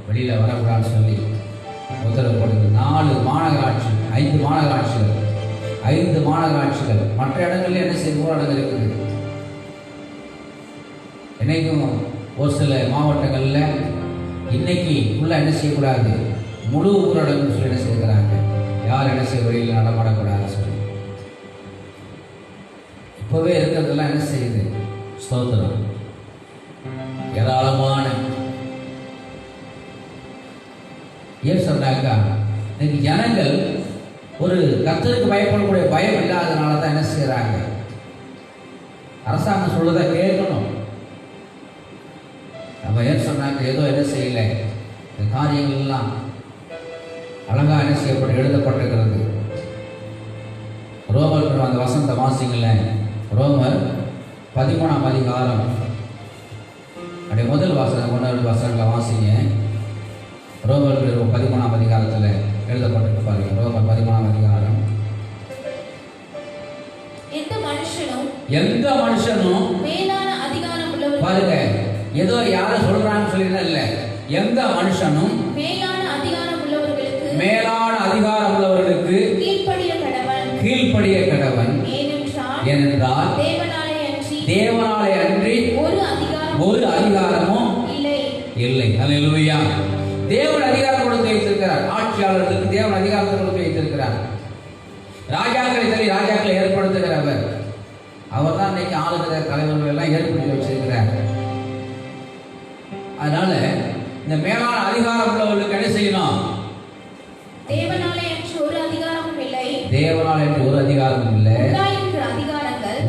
வெளியில் வரக்கூடாதுன்னு சொல்லி உத்தரவு போடுது. 4 மாநகராட்சி, 5 மாநகராட்சிகள், 5 மாநகராட்சிகள். மற்ற இடங்கள்ல என்ன செய்ய ஊரடங்கு இருக்குது. என்னைக்கும் ஒரு சில மாவட்டங்களில் இன்னைக்கு ஃபுல்லாக என்ன செய்யக்கூடாது, முழு ஊரடங்கு சொல்லி என்ன செய்கிறாங்க, யார் என்ன செய்ய வெளியில் நடமாடக்கூடாதுன்னு சொல்லி. இப்போவே இருக்கிறதெல்லாம் என்ன செய்யுது, ஸ்தோத்திரம், ஏராளமான ஏன் சொன்னாக்கா, இன்னைக்கு ஜனங்கள் ஒரு கர்த்தருக்கு பயப்படக்கூடிய பயம் இல்லாதனால தான் என்ன செய்யறாங்க, அரசாங்கம் சொல்றதை கேட்கணும். நம்ம ஏன் சொன்னாங்க, ஏதோ என்ன செய்யலை, இந்த காரியங்கள் எல்லாம் அழகா என்ன செய்யப்பட்டு எழுதப்பட்டிருக்கிறது. ரோமர் அந்த வசந்த வாசிங்கள, ரோமர் 13ஆம் அதிகாரம் அப்படியே முதல் வாசகம் 1 வசனங்களை வாசிங்க. ரோமர் 13ஆம் அதிகாரத்தில் எழுதப்பட்டிருக்கு பாருங்க. ரோமர் 13ஆம் அதிகாரம். எந்த மனுஷனும் மேலான அதிகாரம் உள்ளவர் பாருங்க, ஏதோ யாரும் சொல்றான்னு சொல்லினா இல்ல, எந்த மனுஷனும் மேலான அதிகாரம் உள்ளவர்களுக்கு கீழ்ப்படிய கடவன். ஏனென்றால் தேவனாலே அன்றி ஒரு அதிகாரமும் இல்லை. அல்லேலூயா. தேவன் அதிகாரம் கொடுத்து வைத்திருக்கிறார். ஆட்சியாளர்களுக்கு தேவன் அதிகாரத்தை கொடுத்து வைத்திருக்கிறார். ராஜாக்களை சரி, ராஜாக்களை ஏற்படுத்துகிறவர் அவர் தான். இன்னைக்கு ஆளுகிற தலைவர்கள் எல்லாம் ஏற்படுத்தி வச்சிருக்கிறார். அதனால இந்த மேலான அதிகாரம் உள்ளவர்களுக்கு என்ன செய்யணும், தேவனாலே என்று ஒரு அதிகாரமும் இல்லை. தேவனாலே என்று ஒரு அதிகாரமும் இல்லை.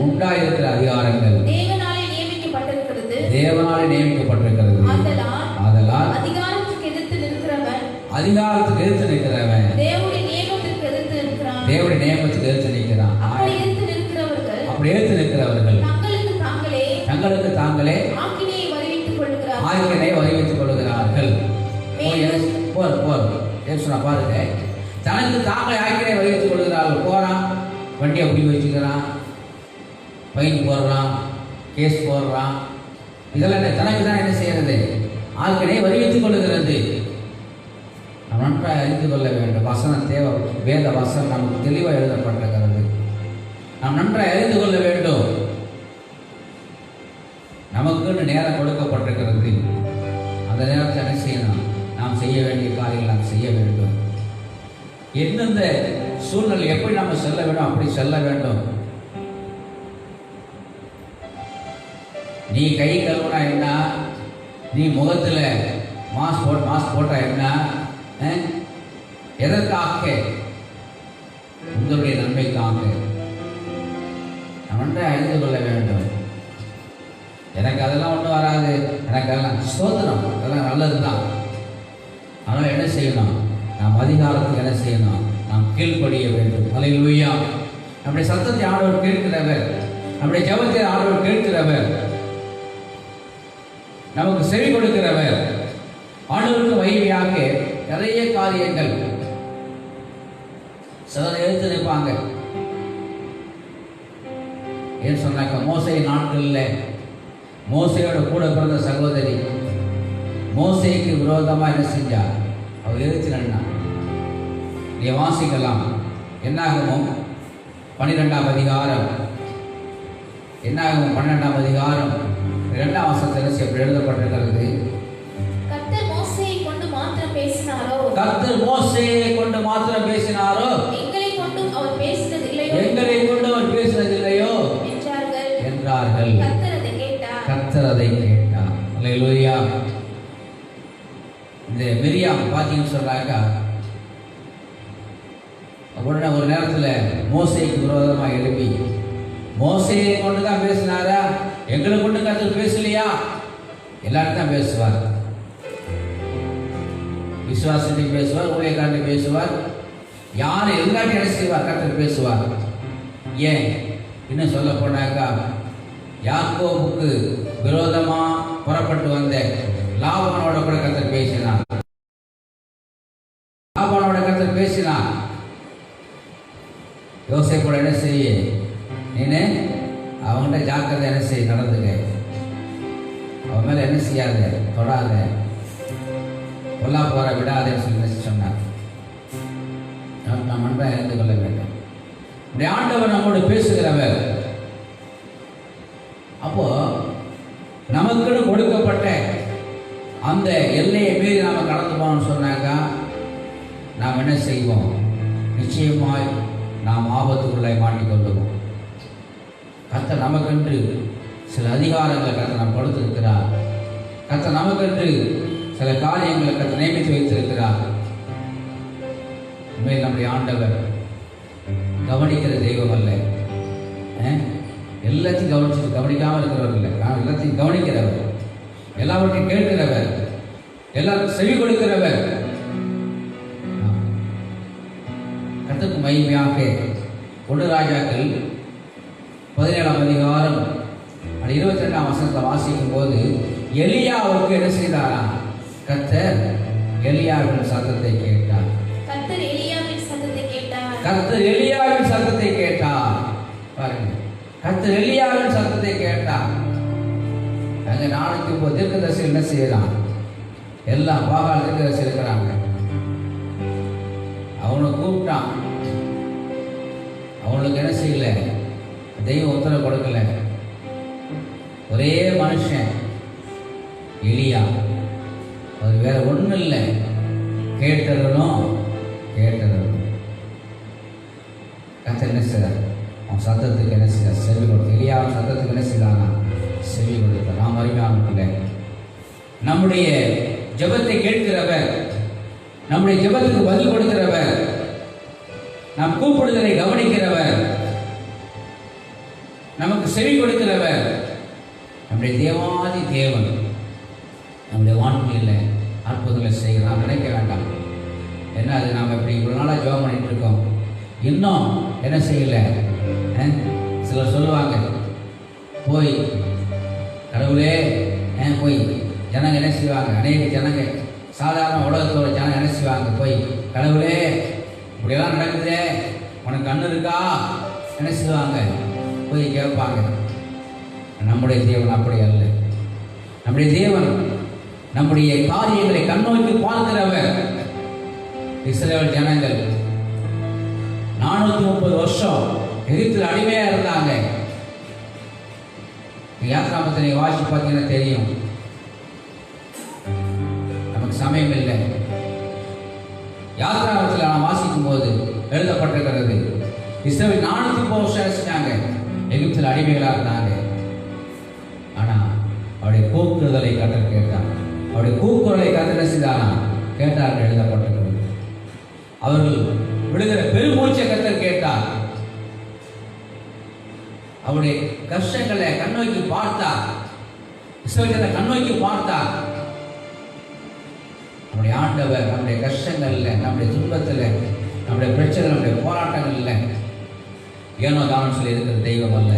உண்டாயிருக்கிற அதிகாரங்கள் தேவனாலே நியமிக்கப்பட்டிருக்கிறது. ஆதலால் அதிகாரத்துக்கு எதிர்த்து நிற்கிறவன் தேவனுடைய நியமத்துக்கு எதிர்த்து நிற்கிறான். அப்படி எதிர்த்து நிற்கிறவர்கள் தங்களுக்கு தாங்களே ஆக்கினையை வருவித்துக் கொள்கிறார்கள். பாருங்க, தனக்கு தாங்களே ஆக்கினை வருவித்துக் கொள்கிறார்கள். போறான், வண்டியை அப்படி வச்சுக்கிறான், ஃபைன் போடுறான், கேஸ் போடுறான். இதெல்லாம் தனக்கு தான் என்ன செய்யறது, ஆக்கினை வருவித்துக் கொள்கிறது. நாம் நன்றாக அறிந்து கொள்ள வேண்டும். வசனம் தேவை, வேத வசனம் நமக்கு தெளிவாக எழுதப்பட்டிருக்கிறது. நாம் நன்றாக அறிந்து கொள்ள வேண்டும். நமக்குன்னு நேரம் கொடுக்கப்பட்டிருக்கிறது. அந்த நேரத்தை என்ன செய்யணும், நாம் செய்ய வேண்டிய காரியங்கள் நாம் செய்ய வேண்டும். எந்தெந்த சூழ்நிலை எப்படி நம்ம செல்ல வேண்டும் அப்படி செல்ல வேண்டும். நீ கை கழுவுனா என்ன, நீ முகத்தில் மாஸ்க் போட்டா என்ன, எதற்காக, உங்களுடைய நன்மைக்காக. நம்ம அறிந்து கொள்ள வேண்டும். எனக்கு அதெல்லாம் ஒன்றும் வராது, எனக்கு அதெல்லாம் ஸ்தோத்திரம், அதெல்லாம் நல்லது தான். அதனால் என்ன செய்யணும், நாம் அதிகாரத்துக்கு என்ன செய்யணும், நாம் கீழ்ப்படிய வேண்டும். அல்லேலூயா. நம்முடைய சத்தத்தை ஆண்டவர் கேட்கிறவர், நம்முடைய ஜெபத்தை ஆண்டவர் கேட்கிறவர், நமக்கு செவி கொடுக்கிறவர். ஆண்டவருக்கு மகிமையாக நிறைய காரியங்கள் சிலர் எழுத்து நிற்பாங்க. ஏன் சொன்னாக்க, மோசே நாட்களில் மோசையோட கூட பிறந்த சகோதரி மோசேக்கு விரோதமாக என்ன செஞ்சா, அவர் எழுத்து நின்னா. நீ வாசிக்கலாம். என்னாகமும் 12ஆம் அதிகாரம், என்னாகமும் 12ஆம் அதிகாரம் 2ஆம் வசனத்தில் எப்படி எழுதப்பட்டிருக்கிறது, கர்த்தர் மோசேயை கொண்டு மாத்திரம் பேசினாரோ, எங்களை கொண்டு அவர் பேசினதில்லையோ என்றார்கள். கர்த்தர் அதை கேட்டார். அல்லேலூயா. இந்த மிரியாம் பார்த்தீங்கன்னு சொல்றாங்க, உடனே ஒரு நேரத்தில் மோசேக்கு விரோதமாக எழுப்பி, மோசையை கொண்டு தான் பேசினாரா, எங்களை கொண்டு கர்த்தர் பேசலையா? எல்லாரும் தான் பேசுவார். விசுவாசத்தை பேசுவார், ஊழியக்காரனை பேசுவார், யாரை எல்லாத்தையும் என்ன செய்வார்? கர்த்தர் பேசுவார். ஏன் இன்னும் சொல்ல போனாக்கா, யாக்கோபுக்கு விரோதமா புறப்பட்டு வந்த லாபானோட கூட கர்த்தர் பேசினார். லாபானோட கர்த்தர் பேசினார். யோசேப்போட என்ன செய்ய, நீனு அவங்கள்ட்ட ஜாக்கிரதை என்ன செய்ய, நடந்துக்க, அவன் மேல என்ன செய்யாத, தொடாத, கொல்லா போற விடாதேன்னு சொல்லி சொன்னார். நாம் அன்பா இருந்து கொள்ள வேண்டும். இந்த ஆண்டவர் நம்மோடு பேசுகிறவர். அப்போ நமக்குன்னு கொடுக்கப்பட்ட அந்த எல்லையை மீறி நாம கடந்து போனோம்னு சொன்னாக்கா நாம் என்ன செய்வோம்? நிச்சயமாய் நாம் ஆபத்துக்குள்ளே மாட்டிக்கொள்ளுவோம். கர்த்தர் நமக்கென்று சில அதிகாரங்களை கர்த்தர் நாம் கொடுத்திருக்கிறார். கர்த்தர் நமக்கென்று சில காரியங்களை கர்த்தர் நியமித்து வைத்திருக்கிறார். உண்மையில் நம்முடைய ஆண்டவர் கவனிக்கிற தெய்வம் அல்ல. எல்லாத்தையும் கவனிச்சுட்டு கவனிக்காமல் இருக்கிறவர் இல்லை. எல்லாத்தையும் கவனிக்கிறவர், எல்லாவற்றையும் கேட்கிறவர், எல்லாருக்கும் செவி கொடுக்கிறவர். கர்த்தருக்கு மகிமையாக 1 ராஜாக்கள் 17ஆம் அதிகாரம் 22ஆம் வசனத்தை வாசிக்கும் போது, எலியாவுக்கு என்ன செய்தாரா? கர்த்தர் எலியாவின் சத்தத்தை கேட்டார். கர்த்தர் எலியாவின் சத்தத்தை கேட்டார். கர்த்தர் எலியாவின் சத்தத்தை கேட்டார். பாருங்க, கர்த்தர் எலியாவின் சத்தத்தை கேட்டார். அங்க 409 தீர்க்கதரிசி என்ன செய்யலாம்? எல்லாம் பாகால் தீர்க்கதரிசி இருக்கிறாங்க. அவனை கூப்பிட்டான். அவனுக்கு என்ன செய்யல? தெய்வம் உத்தரவு கொடுக்கல. ஒரே மனுஷன் எலியா. அது வேற ஒன்றும் இல்லை. கேட்டதும் கர்த்தர் என்ன செய்தார்? அவன் சத்தத்துக்கு என்ன செய்தார்? செவி கொடுத்து. எலியாவின் சத்தத்துக்கு என்ன செய்தானா? செவி கொடுத்தார். நாம் அறியாமக்குள்ள நம்முடைய ஜெபத்தை கேட்கிறவர், நம்முடைய ஜெபத்துக்கு பதில் கொடுக்கிறவர், நாம் கூப்பிடுதலை கவனிக்கிறவர், நமக்கு செவி கொடுக்கிறவர், நம்முடைய தேவாதி தேவன். நம்முடைய வாழ்க்கையில் அற்புதங்களை செய்ய நாம் நினைக்க வேண்டாம். என்ன அது நாம் இப்படி இவ்வளோ நாளாக ஜெபம் பண்ணிட்டு இருக்கோம், இன்னும் என்ன செய்யலை? சிலர் சொல்லுவாங்க, போய் கடவுளே போய் ஜனங்க என்ன செய்வாங்க? அநேக ஜனங்க, சாதாரண உலகத்தோட ஜனங்க என்ன செய்வாங்க? போய் கடவுளே இப்படியெல்லாம் நடக்குதே, உனக்கு கண்ணு இருக்கா? என்ன செய்வாங்க? போய் கேட்பாங்க. நம்முடைய தேவன் அப்படி அல்ல. நம்முடைய தேவன் நம்முடைய காரியங்களை கண்ணோக்கி பார்க்கிறவர். இஸ்ரவேல் ஜனங்கள் 430 வருஷம் எகிப்தில் அடிமையா இருந்தாங்க. யாத்ராமத்தை நீங்க வாசி பார்த்தீங்கன்னா தெரியும். நமக்கு சமயம் இல்லை. யாத்ராமத்தில் நான் வாசிக்கும் போது எழுதப்பட்டிருக்கிறது, இஸ்ரவேல் 430 வருஷம் செஞ்சாங்க, எகிப்தில் அடிமைகளாக இருந்தாங்க. ஆனா அவருடைய கூக்குரலை கர்த்தர் கேட்டார். அவருடைய கூக்குரலை கர்த்தர் செய்தானா? கேட்டார்கள், எழுதப்பட்டிருக்கிறது. அவர்கள் விடுகிற பெருமூச்சை கர்த்தர் கேட்டார். அவருடைய கஷ்டங்களை கண்ணோக்கி பார்த்தார். இஸ்ரவேலை கண்ணோக்கி பார்த்தார். நம்முடைய ஆண்டவர் நம்முடைய கஷ்டங்கள்ல, நம்முடைய துன்பத்தில், நம்முடைய பிரச்சனை, நம்முடைய போராட்டங்கள்ல ஏனோ தான் சொல்லி இருக்கிற தெய்வம் அல்ல.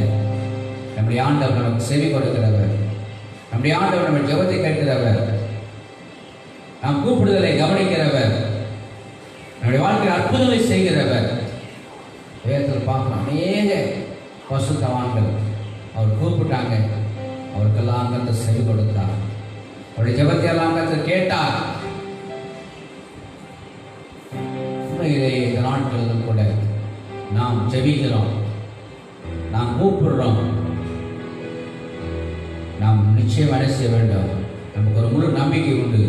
நம்முடைய ஆண்டவர் நமக்கு செவி கொடுக்கிறவர். நம்முடைய ஆண்டவர் நம்ம ஜெபத்தை கேட்கிறவர். நாம் கூப்பிடுதலை கவனிக்கிறவர். நம்முடைய வாழ்க்கையில் அற்புதங்களை செய்கிறவர். வேதத்தில் பார்க்கலாம், அநேக பசுத்தவான்கள் அவர் கூப்பிட்டாங்க, அவருக்கெல்லாம் கர்த்தர் செவி கொடுத்தார். அவருடைய ஜெபத்தை எல்லாம் கர்த்தர் கேட்டார். உண்மையிலே இந்த நாட்களிலும் கூட நாம் ஜெபிக்கிறோம், நாம் கூப்பிடுறோம். நாம் நிச்சயம் என்ன செய்ய வேண்டும்? நமக்கு ஒரு முழு நம்பிக்கை உண்டு.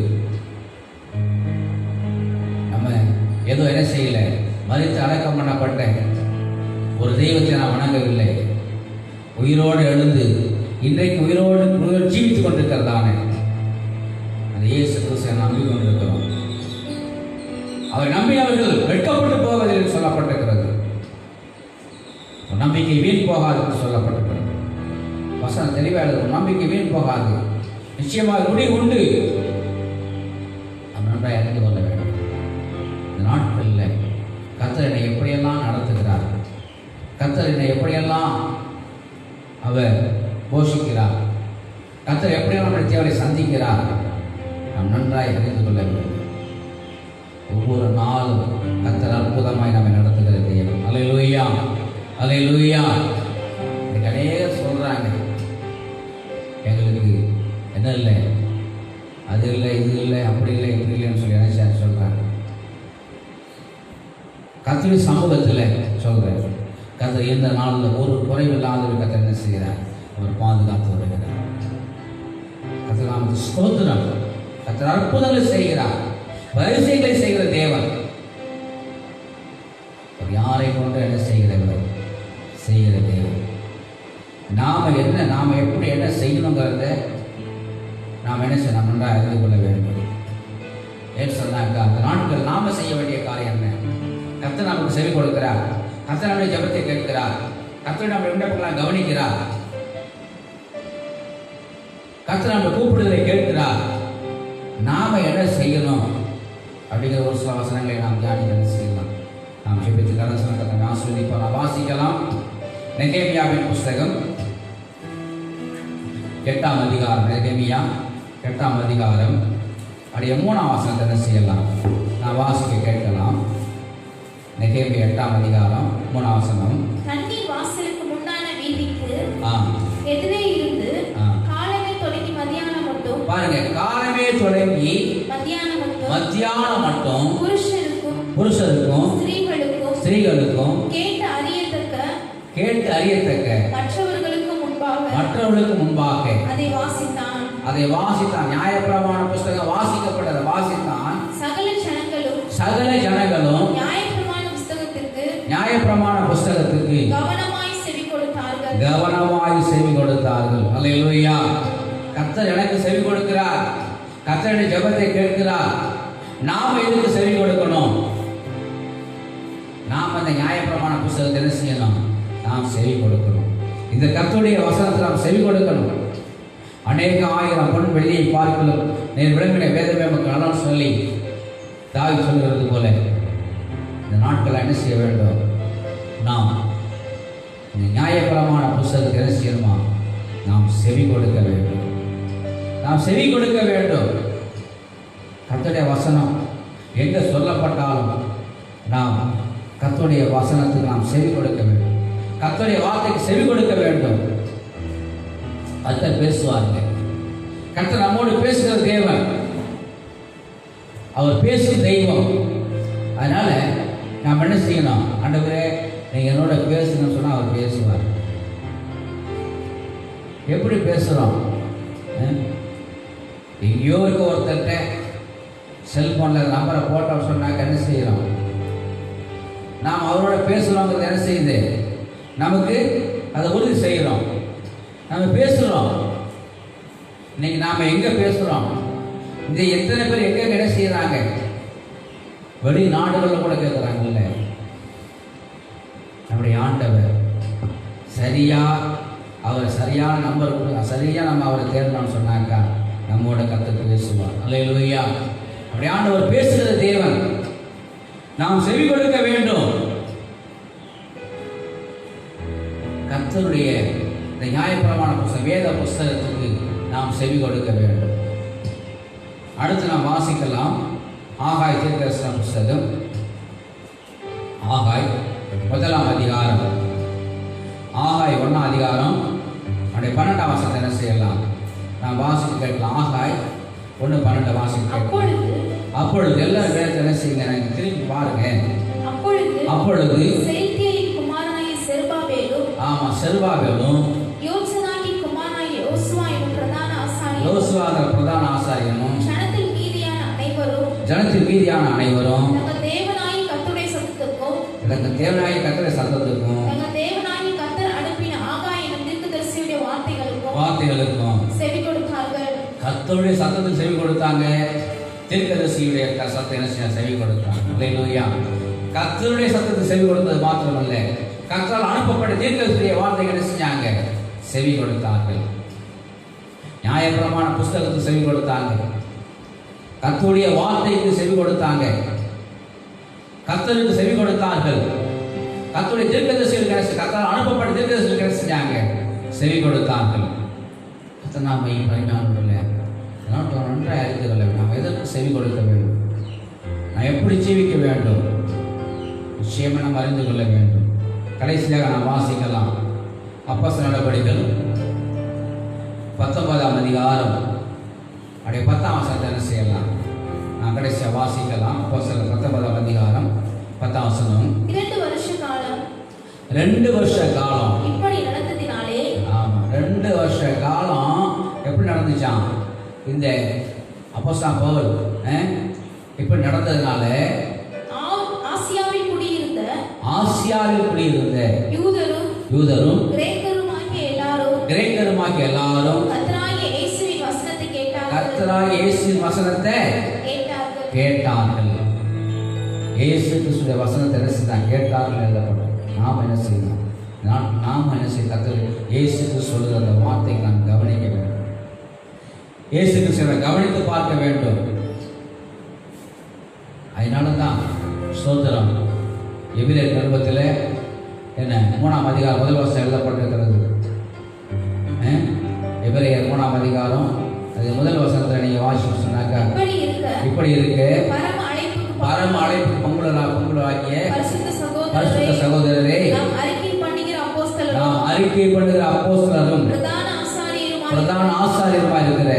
நம்ம ஏதோ என்ன செய்யல, மரித்து அடக்கம் பண்ணப்பட்ட ஒரு தெய்வத்தை நாம் வணங்கவில்லை. உயிரோடு எழுந்து இன்றைக்கு உயிரோடு ஜீவித்துக் கொண்டிருக்கிறதான அந்த இயேசு கிறிஸ்துவை நாம் நம்பி கொண்டிருக்கிறோம். அவர் நம்பினவர்கள் வெட்கப்பட்டு போவதில் சொல்லப்பட்டிருக்கிறது. நம்பிக்கை வீண் போகாது என்று சொல்லப்பட்டிருக்கிறது. வசனம் தெளிவாக நம்பிக்கை வீண் போகாது, நிச்சயமாக முடிவு உண்டு. நாம் நன்றாக அறிந்து கொள்ள வேண்டும். இந்த நாட்களில் கர்த்தர் என்னை எப்படியெல்லாம் நடத்துகிறார், கர்த்தர் என்னை எப்படியெல்லாம் அவர் போஷிக்கிறார், கர்த்தர் எப்படியெல்லாம் நம்முடைய தேவையை சந்திக்கிறார், நாம் நன்றாக அறிந்து கொள்ள வேண்டும். ஒவ்வொரு நாளும் கர்த்தர் அற்புதமாய் நம்மை நடத்துகிற தேவன். அல்லேலூயா, அல்லேலூயா. இன்னைக்கு அநேகர் சொல்றாங்க, எங்களுக்கு என்ன இல்லை, அது இல்லை, இது இல்லை, அப்படி இல்லை, இப்படி இல்லைன்னு சொல்லி நினைச்சாரு சொல்றாங்க. கர்த்தருடைய சமூகத்தில் சொல்றேன், கர்த்தர் எந்த நாளில் ஒரு குறைவில்லாத ஒரு கர்த்தர் என்ன செய்கிறார், அவர் பாதுகாத்து வருகிறார். கர்த்தர் நாம ஸ்தோத்திரம். கர்த்தர் அற்புதங்களை செய்கிறார், பரிசைகளை செய்கிற தேவன். யாரை கொண்டு என்ன செய்கிறவர் செய்கிற தேவன். நாம எப்படி என்ன செய்யணுங்கிறத நாம் என்ன செய்ய நன்றாக அறிந்து கொள்ள வேண்டும். ஏன்னு சொன்னாக்கா அந்த நாட்கள் நாம செய்ய வேண்டிய காரியம் என்ன? கர்த்தர் நமக்கு செவி கொடுக்கிறார், கர்த்தர் நம்முடைய ஜெபத்தை கேட்கிறார், கர்த்தர் நம்முடைய விண்ணப்பங்களை கவனிக்கிறார், கர்த்தர் நம்முடைய கூப்பிடுதலை கேட்கிறார். நாம என்ன செய்யணும் அப்படிங்கிற ஒரு சில வசனங்களை நாம் தியானிக்க செய்யலாம். நாம் ஜெபித்து கடைசி ஆஸ்வதிப்போம். வாசிக்கலாம். நெகேமியாவின் புஸ்தகம் 8ஆம் அதிகாரம். நெகேமியா 8ஆம் அதிகாரம் அப்படியே 3ஆம் வசனத்தை என்ன செய்யலாம், நான் வாசிக்க கேட்கலாம். நெகேமியா 8ஆம் அதிகாரம் 3ஆம் வசனம். தண்ணீர் வாசலுக்கு முன்னான வீதிக்கு எதிரே இருந்து காலமே தொடங்கி மத்தியானம் மட்டும், பாருங்க, காலமே தொடங்கி மத்தியானம் மட்டும் புருஷருக்கும் ஸ்திரீகளுக்கும் கேட்டு அறியத்தக்க மற்றவர்களுக்கு முன்பாக அதை வாசித்தான். நியாயப்பிரமாண புஸ்தகம் வாசிக்கப்பட்டதை வாசித்தான். சகல ஜனங்களும் நியாயப்பிரமாண புஸ்தகத்துக்கு கவனமாய் செவி கொடுத்தார்கள். அல்லேலூயா. கர்த்தர் எனக்கு செவி கொடுக்கிறார், கர்த்தருடைய ஜெபத்தை கேட்கிறார். நாம எதுக்கு செவி கொடுக்கணும்? நாம் அந்த நியாயப்பிரமாண புஸ்தகத்தை என்ன செய்யணும்? நாம் செவி கொடுக்கணும். இந்த கர்த்தருடைய வசனத்தில் நாம் செவி கொடுக்கணும். அநேக ஆயிரம் பொன் வெள்ளியை பார்க்கலும் நேர் விளங்கின வேதமே நமக்கு நலம் சொல்லி தாய் சொல்கிறது போல இந்த நாட்கள் என்ன செய்ய வேண்டும்? நாம் இந்த நியாயப்பிரமாண புஸ்தகத்தை என்ன செய்யணுமா? நாம் செவி கொடுக்க வேண்டும். நாம் செவி கொடுக்க வேண்டும். கர்த்தருடைய வசனம் எங்கே சொல்லப்பட்டாலும் நாம் கர்த்தருடைய வசனத்துக்கு நாம் செவி கொடுக்க வேண்டும். கர்த்தருடைய வார்த்தைக்கு செவி கொடுக்க வேண்டும். கர்த்தர் பேசுவார்கள். கர்த்தர் நம்மோடு பேசுகிற தேவன், அவர் பேசும் தெய்வம். அதனால நாம் என்ன செய்யணும்? ஆண்டவரே நீங்க என்னோட பேசுங்கன்னு சொன்னா அவர் பேசுவார். எப்படி பேசுறோம்? எங்கேயோ இருக்க ஒருத்தர்கிட்ட செல்போனில் நம்பரை போட்டோம் சொன்னாக்க என்ன செய்யறோம்? நாம் அவரோட பேசுகிறோங்கிறது என்ன செய்யுது? நமக்கு அதை உறுதி செய்கிறோம். நம்ம பேசுகிறோம். இன்னைக்கு நாம் எங்கே பேசுகிறோம்? இந்த எத்தனை பேர் எங்கே என்ன செய்கிறாங்க? வெளிநாடுகளில் கூட கேட்குறாங்கல்ல. நம்முடைய ஆண்டவர் சரியா அவர் சரியான நம்பர் சரியாக நம்ம அவரை தேடணும்னு சொன்னாக்கா நம்மோட கர்த்தர் பேசுவார். அல்லேலூயா. அப்படி ஆண்டவர் பேசுகிற தேவன். நாம் செவி கொடுக்க வேண்டும். கர்த்தருடைய இந்த நியாயப்பிரமாண புஸ்தகம் வேத புஸ்தகத்துக்கு நாம் செவி கொடுக்க வேண்டும். அடுத்து நாம் வாசிக்கலாம். ஆகாய் தீர்க்கதரிசன புஸ்தகம். ஆகாய் 1ஆம் அதிகாரம். ஆகாய் 1ஆம் அதிகாரம் அப்படி 12ஆம் வசனத்தை என்ன செய்யலாம்? நாம் வாசித்து கேட்கலாம். ஆகாய் 1:12 வாசித்து அப்பொழுது எல்லாரும் வேதத்தை என்ன செய்யுங்க? எனக்கு திரும்பி பாருங்க. அப்பொழுது செருபாபேலும் யோசுவா பிரதான ஆசாரியனும் ஜனத்தில் மீதியான அனைவரும் எனக்கு தேவனாய் கர்த்தருடைய சத்தத்துக்கும் வார்த்தைகளுக்கும் கர்த்தருடைய சத்தத்துக்கு செவி கொடுத்தாங்க. தீர்க்கதரிசியுடைய சத்தத்தை என்ன செய்ய செவி கொடுக்கிறான். அல்லேலூயா. கர்த்தருடைய சத்தத்தை செவி கொடுத்தது மாத்திரமல்ல, கர்த்தரால் அனுப்பப்பட்ட தீர்க்கதரிசியுடைய வார்த்தைகளை என்ன செஞ்சாங்க? செவி கொடுத்தார்கள். நியாயப்பிரமாண புஸ்தகத்துக்கு செவி கொடுத்தாங்க, கர்த்தருடைய வார்த்தைக்கு செவி கொடுத்தாங்க, கர்த்தருக்கு செவி கொடுத்தார்கள். கர்த்தருடைய தீர்க்கதரிசிகள் கர்த்தரால் அனுப்பப்பட்ட தீர்க்கதரிசிகள் என்ன செஞ்சாங்க? செவி கொடுத்தார்கள். கர்த்தர் நாம பரிமாறவில்லை. நாட்டில் நன்றாக அறிந்து கொள்ள வேண்டும். நாம் எதற்கு செவி கொடுக்க வேண்டும், நான் எப்படி ஜீவிக்க வேண்டும், நிச்சயமாக நாம் அறிந்து கொள்ள வேண்டும். கடைசியாக நாம் வாசிக்கலாம் அப்போஸ்தலர் நடபடிகள் 19ஆம் அதிகாரம் அப்படியே 10ஆம் வசனத்தை என்ன செய்யலாம், நான் கடைசியாக வாசிக்கலாம். அப்போஸ்தலர் 19ஆம் அதிகாரம் 10ஆம் வசனம். 2 வருஷ காலம் இப்படி நடந்ததினாலே, ஆமா 2 வருஷ காலம் எப்படி நடந்துச்சான்? இந்த அப்போஸ்தலன் பவுல் இப்படி நடந்ததுனால ஆசியாவில் குடியிருந்த யூதரும் கிரேக்கருமாகிய எல்லாரும் கர்த்தராகிய இயேசுவின் வசனத்தை கேட்டார்கள். இயேசு கிறிஸ்துவின் வசனத்தை என்ன செய்தாங்க? கேட்டார்கள் எழுதப்பட்டது. நாம் என்ன செய்யணும்? நாம் என்ன செய்ய கர்த்தர் இயேசு கிறிஸ்து சொல்லுகிற அந்த வார்த்தையை நாம் கவனிக்க வேண்டும். இயேசு கிறிஸ்துவை கவனித்து பார்க்க வேண்டும். அதனால தான் ஸ்தோத்திரம் எபிரேயர் நிருபத்தில் என்ன 3ஆம் அதிகாரம் 1 வசனம் எழுதப்பட்டிருக்கிறது. எபிரேயர் 3ஆம் அதிகாரம் அது 1 வசனத்தை நீங்கள் வாசிச்சு சொன்னாக்கா, இப்படி இருக்கு பரம அழைப்பு பங்குளாகிய பரிசுத்த சகோதரரே, நாம் அறிக்கை பண்ணுகிற அப்போஸ்தலரும் பிரதான ஆசாரியருமாய் இருக்கிற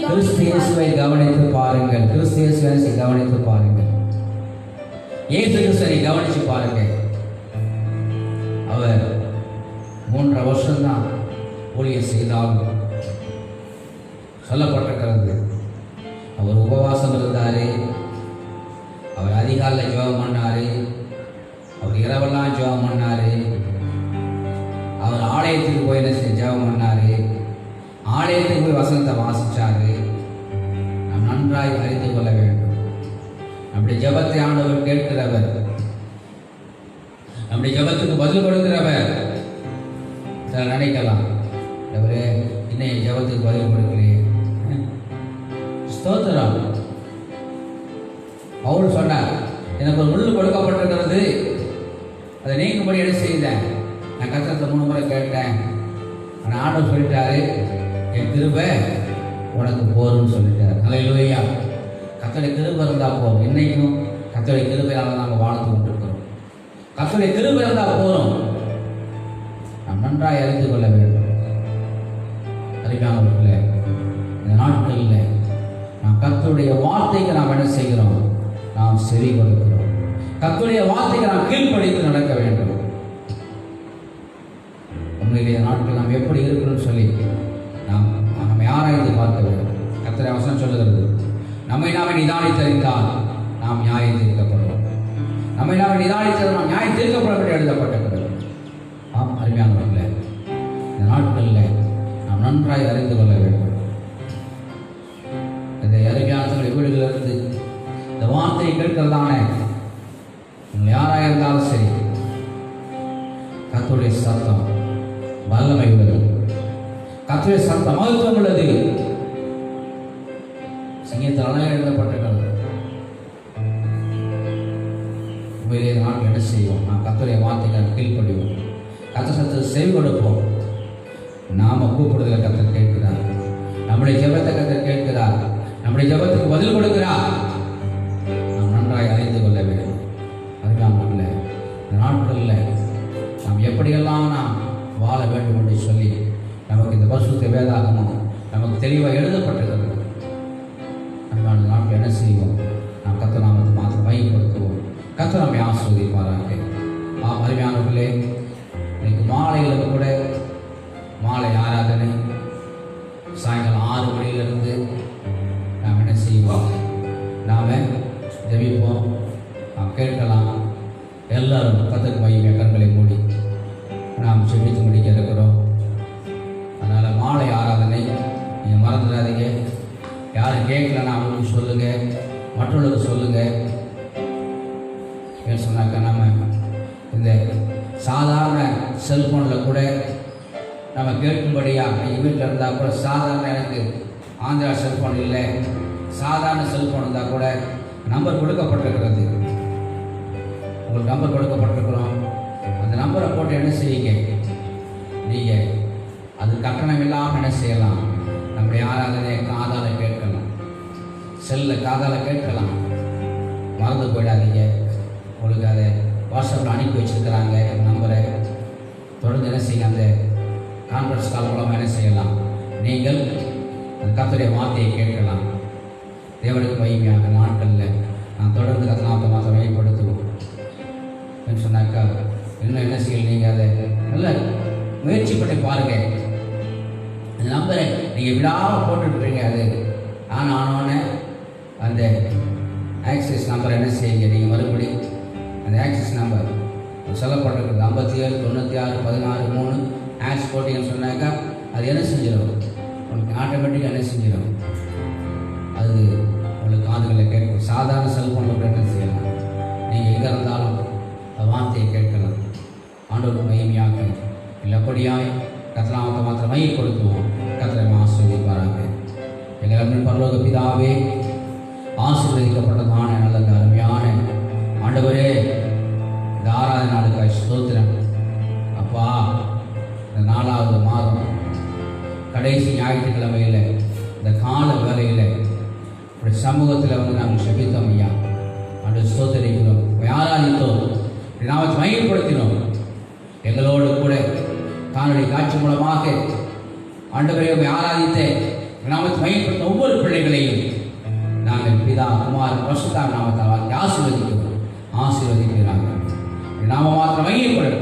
கிறிஸ்து இயேசுவை கவனித்து பாருங்கள். கிறிஸ்து இயேசுவை கவனித்து பாருங்கள். இயேசு கிறிஸ்துவை கவனித்து பாருங்கள். அவர் 3 வருஷம்தான் ஊழியம் செய்தாலும் சொல்லப்பட்டிருக்கிறது. அவர் உபவாசம் இருந்தார், அவர் அதிகாலையில் ஜெபம் பண்ணார், அவர் இரவெல்லாம் ஜெபம் பண்ணார், அவர் ஆலயத்துக்கு போய் ஜெபம் பண்ணார், ஆலயத்துக்கு போய் வசனத்தை வாசிச்சாரு. நாம் நன்றாய் அறிந்து கொள்ள வேண்டும். நம்முடைய ஜெபத்தை ஆண்டவர் கேட்கிறவர், நம்முடைய ஜெபத்துக்கு பதில் கொடுக்கிறவர். சிலர் நினைக்கலாம், அவரே இன்னும் ஜெபத்துக்கு பதில் கொடுக்கலையே. ஸ்தோத்திரம். பவுல் சொன்னார், எனக்கு ஒரு முள் கொடுக்கப்பட்டிருக்கிறது, அதை நீக்கும்படி என்ன செய்தேன்? நான் கர்த்தரை 3 முறை கேட்டேன். ஆனால் ஆண்டவர் சொல்லிட்டாரு, என் கிருபை உனக்கு போருன்னு சொல்லிட்டார். அல்லேலூயா. கர்த்தருடைய கிருபை இருந்தால் போதும். இன்னைக்கும் கர்த்தருடைய கிருபையால் நாங்கள் வாழ்ந்து கொண்டிருக்கிறோம். கர்த்தருடைய கிருபை இருந்தால் போதும். நாம் நன்றாக அறிந்து கொள்ள வேண்டும். அறிவானவர்களே, இந்த நாட்களில் நாம் கர்த்தருடைய வார்த்தைக்கு நாம் என்ன செய்கிறோம்? நாம் செவி கொடுக்கிறோம். கர்த்தருடைய வார்த்தைக்கு நாம் கீழ்ப்படித்து நடக்க வேண்டும். உண்மையிலேயே நாட்கள் நாம் எப்படி இருக்கணும்னு சொல்லி நம்மை ஆராய்ந்து பார்க்க வேண்டும். கர்த்தருடைய வசனம் சொல்லுகிறது, நம்மை நாமே நிதானித்தறிந்தால் நாம் நியாயம் தீர்க்கப்படுவோம். நம்மை நாமே நிதானித்தது நாம் நியாயம் தீர்க்கப்பட எழுதப்பட்டிருக்கிறது. ஆம் அருமையானவர்களே, இந்த நாட்களில் நாம் நன்றாய் அறிந்து கொள்ள வேண்டும். இந்த அருமையானவர்கள் வீடுகளிலிருந்து இந்த வார்த்தையை கேட்கிறதான நீங்கள் யாராக இருந்தாலும் சரி, கர்த்தருடைய சத்தம் வல்லமை உள்ளது. கர்த்தருடைய சத்தம் மகத்துவம் உள்ளது. சங்கீதத்தில் அழகாக எழுதப்பட்டிருக்கிறது. உண்மையிலே நாங்கள் என்ன செய்வோம்? நாம் கர்த்தருடைய வார்த்தைக்கு கீழ்ப்படிவோம். கர்த்தர் சத்தத்தை செவி கொடுப்போம். நாம கூப்பிடுதலை கர்த்தர் கேட்கிறார். நம்முடைய ஜெபத்தை கர்த்தர் கேட்கிறார். நம்முடைய ஜெபத்துக்கு பதில் கொடுக்கிறார். நாம் நன்றாய் அறிந்து கொள்ள வேண்டும். அதுதான் இந்த நாட்களில் நாம் எப்படியெல்லாம் நாம் வாழ வேண்டும் என்று சொல்லி நமக்கு இந்த பரிசுத்த வேதாகமும் நமக்கு தெளிவாக எழுதப்பட்டிருக்கிறது. அதனால நாட்கள் என்ன செய்வோம்? நாம் கர்த்தர் நாமத்தை மாத்திரம் மையப்படுத்துவோம். கர்த்தர் நம்மை ஆசீர்வதிப்பாராக. அருமையானவர்களே, இன்னைக்கு மாலையில் கூட மாலை ஆராதனை சாயங்காலம் 6 மணியிலிருந்து நாம் என்ன செய்வோம்? நாம் ஜெபிப்போம், நாம் கேட்கலாம். எல்லாரும் கர்த்தருக்கு மையமே கண்களை மூடி நாம் ஜெபித்து முடிக்க இருக்கிறோம். அதனால் மாலை ஆராதனை நீங்கள் மறந்துடாதீங்க. யாரும் கேட்கலன்னா அவங்களுக்கு சொல்லுங்கள், மற்றவர்களுக்கு சொல்லுங்கள். ஏன்னு சொன்னாக்கா நம்ம இந்த சாதாரண செல்ஃபோனில் கூட நம்ம கேட்கும்படியாக எங்கள் வீட்டில் இருந்தால் கூட சாதாரண எனக்கு ஆந்திரா செல்ஃபோன் இல்லை, சாதாரண செல்ஃபோன் இருந்தால் கூட நம்பர் கொடுக்கப்பட்டிருக்கிறது. உங்களுக்கு நம்பர் கொடுக்கப்பட்டிருக்கிறோம். அந்த நம்பரை போட்டு என்ன செய்யுங்க, நீங்கள் அது கட்டணம் இல்லாமல் என்ன செய்யலாம், நம்முடைய ஆராதனை காதால் கேட்கலாம், செல்லில் காதால் கேட்கலாம். மறந்து போயிடாதீங்க. உங்களுக்கு அதை வாட்ஸ்அப்பில் அனுப்பி வச்சுருக்கிறாங்க நம்பரை. தொடர்ந்து என்ன செய்யுங்க, அந்த கான்ஃபரன்ஸ் கால் மூலமாக என்ன செய்யலாம், நீங்கள் அந்த கர்த்தருடைய வார்த்தையை கேட்கலாம். தேவனுக்கு மகிமையாக நாட்களில் நான் தொடர்ந்து கத்தனாத்த மாதம் மேம்படுத்துவோம் என்று சொன்னாக்கா இன்னும் என்ன செய்யல, நீங்கள் அதை நல்ல முயற்சி பண்ணி பாருங்கள். அந்த நம்பரை நீங்கள் விடாமல் போட்டுருப்பீங்க. அது ஆனோடனே அந்த ஆக்சிஸ் நம்பரை என்ன செய்யுங்க, நீங்கள் மறுபடி அந்த ஆக்சிஸ் நம்பர் சொல்லப்பட்டிருக்கிறது 57 96 16 3 ஆக்ஸ் போட்டிங்கன்னு சொன்னாக்கா அது என்ன செஞ்சிடும், உங்களுக்கு ஆட்டோமேட்டிக்காக என்ன செஞ்சிடும், அது உங்களுக்கு காதுகளில் கேட்கும். சாதாரண செல்ஃபோனில் கூட என்ன செய்யலாம், நீங்கள் எங்கே இருந்தாலும் வார்த்தையை கேட்கலாம். ஆண்டவருக்கு மகிமையாக இல்லப்படியாய் கத்தனாமத்தை மாத்திரம் மையப்படுத்துவோம். கத்தரை ஆசீர்வதிப்பாராங்க. எங்கள் அன்பின் பரலோக பிதாவே, ஆசீர்வதிக்கப்பட்டதான நல்ல அருமையான ஆண்டவரே, இந்த 6வது நாளுக்காய் ஸ்தோத்திரம் அப்பா. இந்த 4வது மாதம் கடைசி ஞாயிற்றுக்கிழமையில் இந்த கால வேலையில் இப்படி சமூகத்தில் வந்து நாங்கள் செபித்தோம் ஐயா. அன்று ஸ்தோத்தரிக்கிறோம், ஆராதித்தோம், நாமத்தை மையப்படுத்தினோம். எங்களோடு கூட காணொலி காட்சி மூலமாக ஆண்டவரை ஆராதித்த நாமத்தை மையப்படுத்த ஒவ்வொரு பிள்ளைகளையும் நாங்கள் பிதா குமார் பரிசுத்த நாமத்தால் ஆசீர்வதிக்கிறோம். ஆசீர்வதிக்கிறாங்க. நாம மாத்திரம் மையப்படும்.